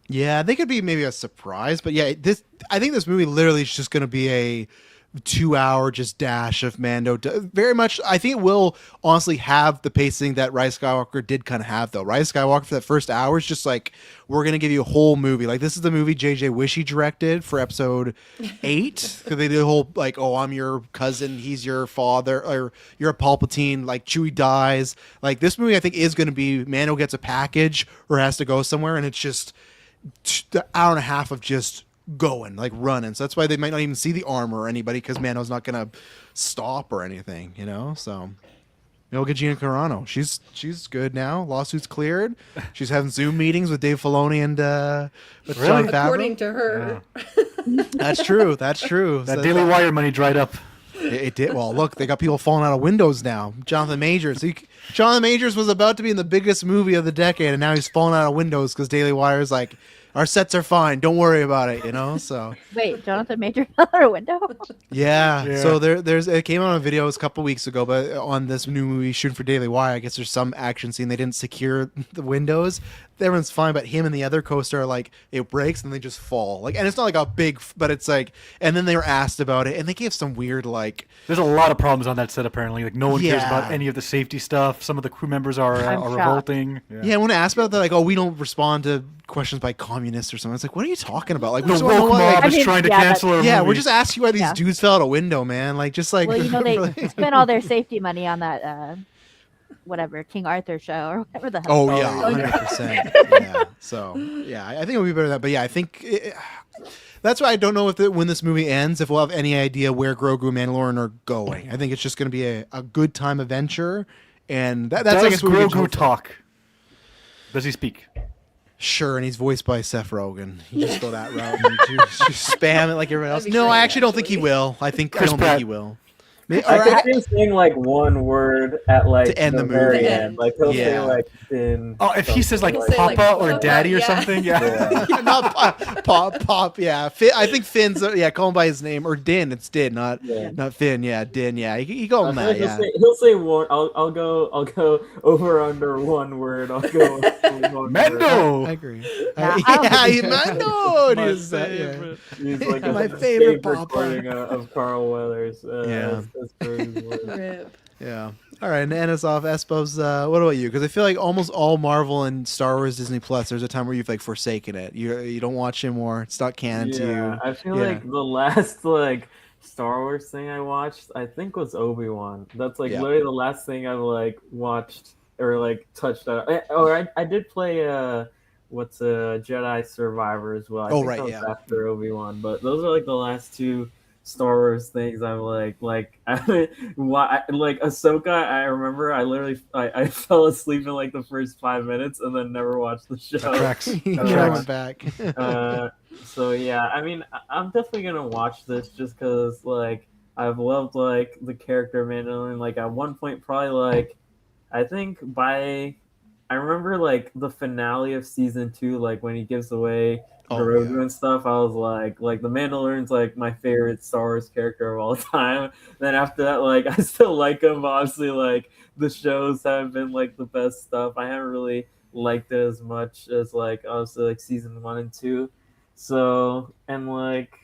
Yeah, they could be maybe a surprise, but yeah, I think this movie literally is just going to be a 2-hour just dash of Mando. Very much, I think it will honestly have the pacing that Rise of Skywalker did kind of have, though. Rise of Skywalker for that first hour is just like, we're going to give you a whole movie. Like, this is the movie J.J. Wishy directed for episode 8. Because they did a whole, like, oh, I'm your cousin, he's your father, or you're a Palpatine, like, Chewie dies. Like, this movie, I think, is going to be Mando gets a package or has to go somewhere, and it's just the hour and a half of just going, like running. So that's why they might not even see the armor or anybody, because Mando's not gonna stop or anything, So we'll get Gina Carano. She's good now. Lawsuit's cleared. She's having Zoom meetings with Dave Filoni and with Jon Favreau. According to her. Yeah. That's true. That's true. That So Daily Wire money dried up. it did. Well, look, they got people falling out of windows now. Jonathan Majors. Jonathan Majors was about to be in the biggest movie of the decade, and now he's falling out of windows because Daily Wire's like, our sets are fine. Don't worry about it, So Wait, Jonathan Major out our window? yeah. So there's it came out on videos a couple weeks ago, but on this new movie shooting for Daily Wire, I guess there's some action scene they didn't secure the windows. Everyone's fine, but him and the other co-star like it breaks and they just fall. Like, and it's not like a big, but it's like, and then they were asked about it and they gave some weird like. There's a lot of problems on that set apparently. Like no one cares Yeah. about any of the safety stuff. Some of the crew members are shocked. revolting. Yeah, when asked about that, like, oh, we don't respond to questions by communists or something. It's like, what are you talking about? Like, we The just wanna know woke why, mob like, is trying to yeah, cancel our yeah, movie. we're just asking why these Yeah. dudes fell out a window, man. Like, just like. Well, they spent all their safety money on that, whatever, King Arthur show or whatever the hell. Oh yeah, 100%. Yeah. So yeah, I think it'll be better than that. But yeah, I think that's why I don't know when this movie ends, if we'll have any idea where Grogu and Mandalorian are going. I think it's just going to be a good time adventure, and that's I Does guess what we can Grogu hope for. talk? Does he speak? Sure, and he's voiced by Seth Rogen. You just go that route and just spam it like everyone else. That'd be No, I great, actually don't think he actually. will. I don't Chris think Pratt. he will. I could see him saying like one word at like To end the very movie. end. Like he'll say Yeah. like Din. Oh, if he says like He'll say, Papa like, or Papa, Daddy or yeah. something, yeah. Not Pop. Yeah, I think Finn's. Yeah, call him by his name or Din. It's Din, not Finn. Yeah, Din. Yeah, you call him I that. feel Yeah. like he'll say one. I'll go over under one word. I'll go over one word. I Mendo. agree. Yeah, I don't Yeah, think Mando. It My is that, favorite. He's like My a favorite favorite Papa. recording of Carl Weathers. Yeah. as per his words. Rip. Yeah. All right, and to end us off, Espos, what about you? Because I feel like almost all Marvel and Star Wars, Disney Plus, there's a time where you've like forsaken it. You don't watch anymore. It's not canon to you. I feel Yeah. like the last like Star Wars thing I watched, I think was Obi-Wan. That's like Yeah. literally the last thing I've like watched or like touched on. I did play what's a Jedi Survivor as well. I Oh, think right, that was yeah. after Obi-Wan, but those are like the last two Star Wars things I'm like why like Ahsoka. I remember I literally I fell asleep in like the first 5 minutes and then never watched the show. That tracks. You That never tracks. went back. So yeah, I mean, I'm definitely gonna watch this just because like I've loved like the character of Mandalorian. Like at one point, probably like I think I remember like the finale of season 2, like when he gives away Oh, Grogu yeah. and stuff. I was like the Mandalorian's like my favorite Star Wars character of all time. Then after that, like I still like him, but obviously like the shows haven't been like the best stuff. I haven't really liked it as much as like obviously like season 1 and 2. So and like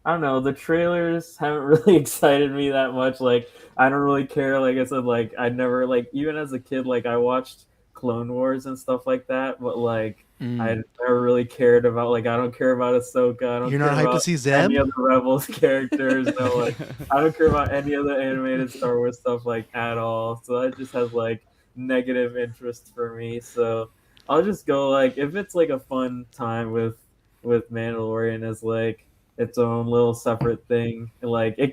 I don't know, the trailers haven't really excited me that much. Like I don't really care. Like I said, like I never like even as a kid, like I watched Clone Wars and stuff like that, but like I never really cared about like I don't care about Ahsoka. I don't You're care not hyped to about see Zeb? any of the Rebels characters. No, like I don't care about any of the animated Star Wars stuff like at all. So that just has like negative interest for me. So I'll just go like if it's like a fun time with Mandalorian as like its own little separate thing. Like that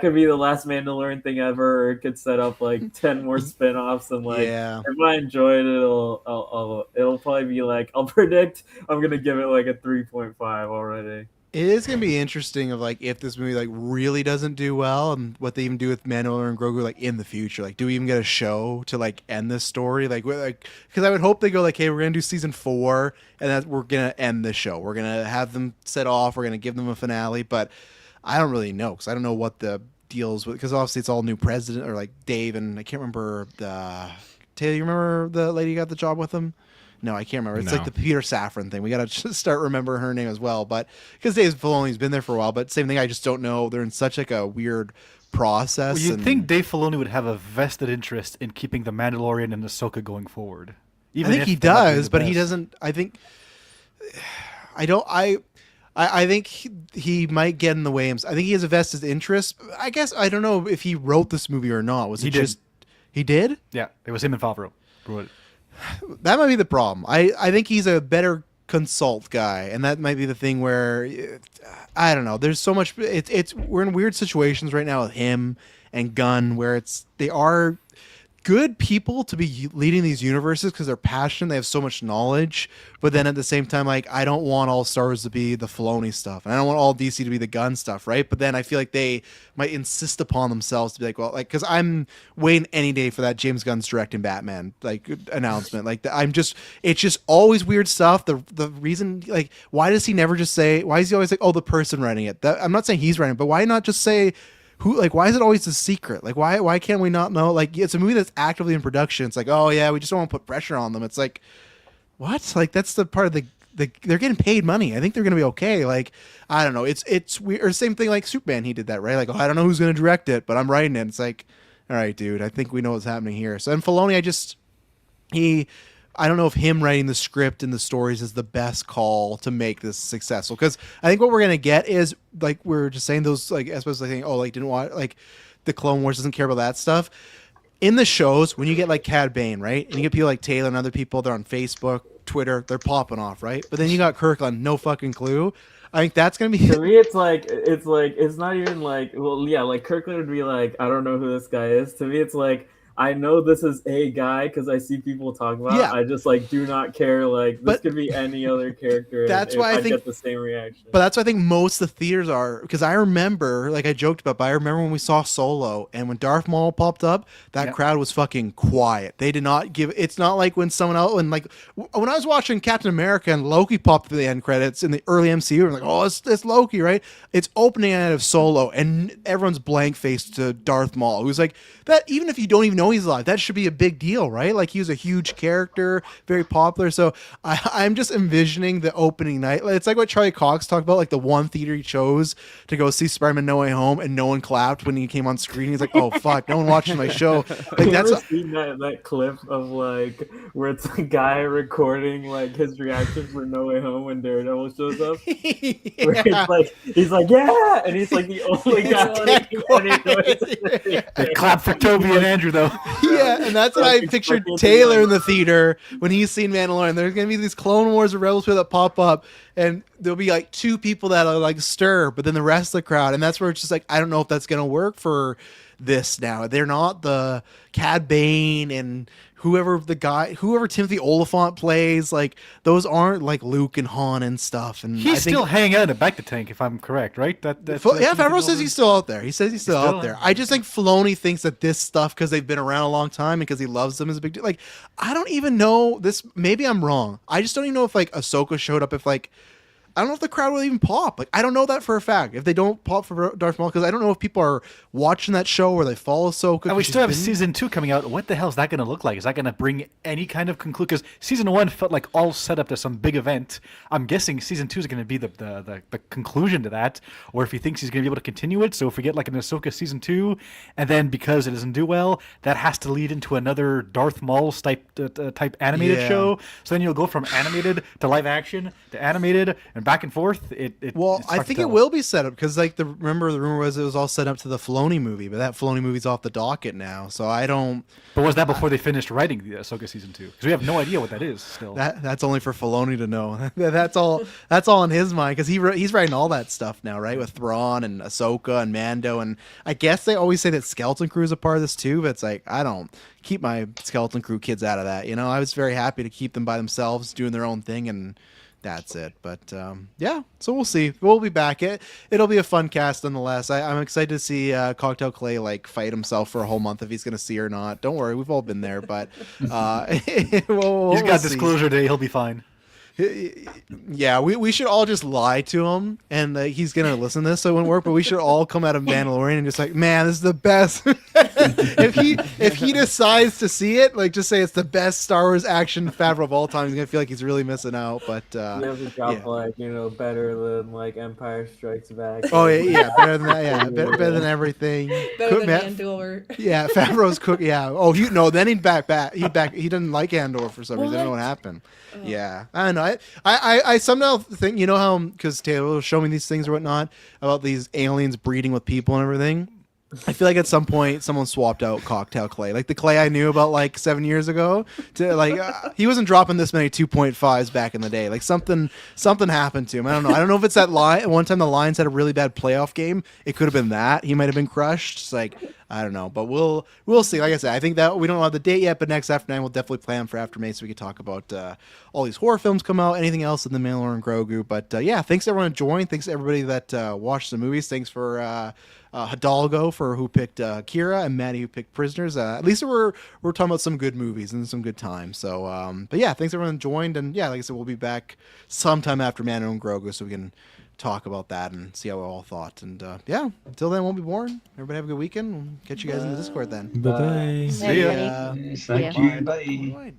could be the last Mandalorian thing ever. Or it could set up like 10 more spin-offs and like Yeah. if I enjoy it, it'll probably be like I'll predict I'm gonna give it like a 3.5 already. It is gonna be interesting of like if this movie like really doesn't do well and what they even do with Mandalorian and Grogu like in the future. Like, do we even get a show to like end this story? Like because I would hope they go like, hey, we're gonna do season 4 and that we're gonna end the show. We're gonna have them set off. We're gonna give them a finale. But I don't really know because I don't know what the deals with because obviously it's all new president or like Dave and I can't remember the Taylor. You remember the lady who got the job with him? No, I can't remember. It's No. like the Peter Safran thing. We got to start remembering her name as well. But because Dave Filoni's been there for a while, but same thing. I just don't know. They're in such like a weird process. Well, you'd and think Dave Filoni would have a vested interest in keeping the Mandalorian and Ahsoka going forward. I think if he they're not doing does, the but he best. doesn't. I think I don't. I think he might get in the way. I think he has a vested interest. I guess I don't know if he wrote this movie or not. Was He it did. just he did? Yeah, it was him and Favreau. wrote it. That might be the problem. I think he's a better consult guy, and that might be the thing where I don't know. There's so much. It's we're in weird situations right now with him and Gunn where they are good people to be leading these universes because they're passionate. They have so much knowledge, but then at the same time, like I don't want all Star Wars to be the Filoni stuff, and I don't want all DC to be the Gunn stuff, right? But then I feel like they might insist upon themselves to be like, well, like because I'm waiting any day for that James Gunn's directing Batman like announcement. Like it's just always weird stuff. The reason like why does he never just say? Why is he always like, oh, the person writing it? I'm not saying he's writing it, but why not just say? Who like why is it always a secret? Like why can't we not know? Like it's a movie that's actively in production. It's like, oh yeah, we just don't want to put pressure on them. It's like what? Like that's the part of the they're getting paid money. I think they're gonna be okay. Like I don't know. It's weird. Or same thing like Superman. He did that right. Like oh, I don't know who's gonna direct it, but I'm writing it. It's like all right, dude. I think we know what's happening here. So and Filoni, I don't know if him writing the script and the stories is the best call to make this successful. Because I think what we're gonna get is like we are just saying those like especially saying oh like didn't want like the Clone Wars doesn't care about that stuff. In the shows, when you get like Cad Bane, right, and you get people like Taylor and other people, they're on Facebook, Twitter, they're popping off, right? But then you got Kirkland, no fucking clue. I think that's gonna be To me, it's not even like well, yeah, like Kirkland would be like, I don't know who this guy is. To me, it's like I know this is a guy because I see people talk about. Yeah. It. I just like do not care. Like this But could be any other character. that's and why I I'd think- get the same reaction. But that's what I think most of the theaters are, because I remember, like I joked about, but I remember when we saw Solo and when Darth Maul popped up, that Yep. crowd was fucking quiet. They did not give. It's not like when someone else, when like when I was watching Captain America and Loki popped at the end credits in the early MCU, I'm like, oh, it's Loki, right? It's opening out of Solo, and everyone's blank faced to Darth Maul, who's like that. Even if you don't even know he's alive, that should be a big deal, right? Like he was a huge character, very popular. So I'm just envisioning the opening night. It's like what Charlie Cox talked about, like the one theater he chose to go see Spider-Man No Way Home, and no one clapped when he came on screen. He's like, oh fuck, no one watching my show. Like Have you that's ever seen that clip of like where it's a guy recording like his reaction for No Way Home when Daredevil shows up? Where it's like he's like yeah, and he's like the only guy. Clap for Toby and Andrew though. Yeah, and that's what I pictured Taylor in the theater when he's seen Mandalorian. There's gonna be these Clone Wars or Rebels that pop up, and there'll be like two people that are like stir, but then the rest of the crowd, and that's where it's just like I don't know if that's gonna work for this now. They're not the Cad Bane and whoever Timothy Oliphant plays, like those aren't like Luke and Han and stuff. And I He's think, still hanging out in Back to Tank, if I'm correct, right? That's yeah, Favreau says he's still out there. He says he's still out there. I just think Filoni thinks that this stuff, because they've been around a long time and because he loves them, is a big deal. Like, I don't even know this. Maybe I'm wrong. I just don't even know if like Ahsoka showed up. If like, I don't know if the crowd will even pop. Like, I don't know that for a fact. If they don't pop for Darth Maul, because I don't know if people are watching that show or they follow Ahsoka. And we still have season 2 coming out. What the hell is that going to look like? Is that going to bring any kind of conclusion? Because season 1 felt like all set up to some big event. I'm guessing season 2 is going to be the conclusion to that, or if he thinks he's going to be able to continue it. So if we get like an Ahsoka season 2, and then because it doesn't do well, that has to lead into another Darth Maul type animated show. So then you'll go from animated to live action to animated and back and forth. I think it will be set up because like remember the rumor was it was all set up to the Filoni movie, but that Filoni movie's off the docket now. So I don't. But was that before they finished writing the Ahsoka season 2? Because we have no idea what that is still. That's only for Filoni to know. That's all in his mind because he's writing all that stuff now, right? With Thrawn and Ahsoka and Mando, and I guess they always say that Skeleton Crew is a part of this too. But it's like I don't keep my Skeleton Crew kids out of that. You know, I was very happy to keep them by themselves doing their own thing and. That's it. But yeah, so we'll see. We'll be back. It'll be a fun cast nonetheless. I'm excited to see Cocktail Clay like fight himself for a whole month if he's going to see or not. Don't worry, we've all been there. But he's got disclosure day. He'll be fine. Yeah, we should all just lie to him, and he's gonna listen to this, so it wouldn't work. But we should all come out of Mandalorian and just like, man, this is the best. if he decides to see it, like, just say it's the best Star Wars action Favreau of all time. He's gonna feel like he's really missing out. But you have to drop like better than like Empire Strikes Back. Oh yeah, better than that. Yeah, better than everything. Better than Andor. Yeah, Favreau's cook. Yeah. Oh, then he'd back. He didn't like Andor for some reason. I don't know what happened. Yeah, I don't know. I somehow think, you know how, because Taylor will show me these things or whatnot about these aliens breeding with people and everything. I feel like at some point someone swapped out Cocktail Clay, like the Clay I knew about like 7 years ago. To like he wasn't dropping this many 2.5s back in the day. Like something happened to him. I don't know. I don't know if it's that line. One time the Lions had a really bad playoff game. It could have been that he might have been crushed. It's like I don't know, but we'll see. Like I said, I think that we don't have the date yet, but next After 9 we'll definitely plan for After May so we can talk about all these horror films come out, anything else in the Mandalorian and Grogu. But yeah, thanks everyone to join. Thanks to everybody that watched the movies. Thanks for Hidalgo for who picked Akira and Maddie who picked Prisoners. At least we're talking about some good movies and some good times. So, but yeah, thanks everyone who joined. And yeah, like I said, we'll be back sometime after Mando and Grogu so we can talk about that and see how we all thought. And yeah, until then, won't be boring. Everybody have a good weekend. We'll catch you guys in the Discord then. Bye-bye. See ya. Thank you. Bye.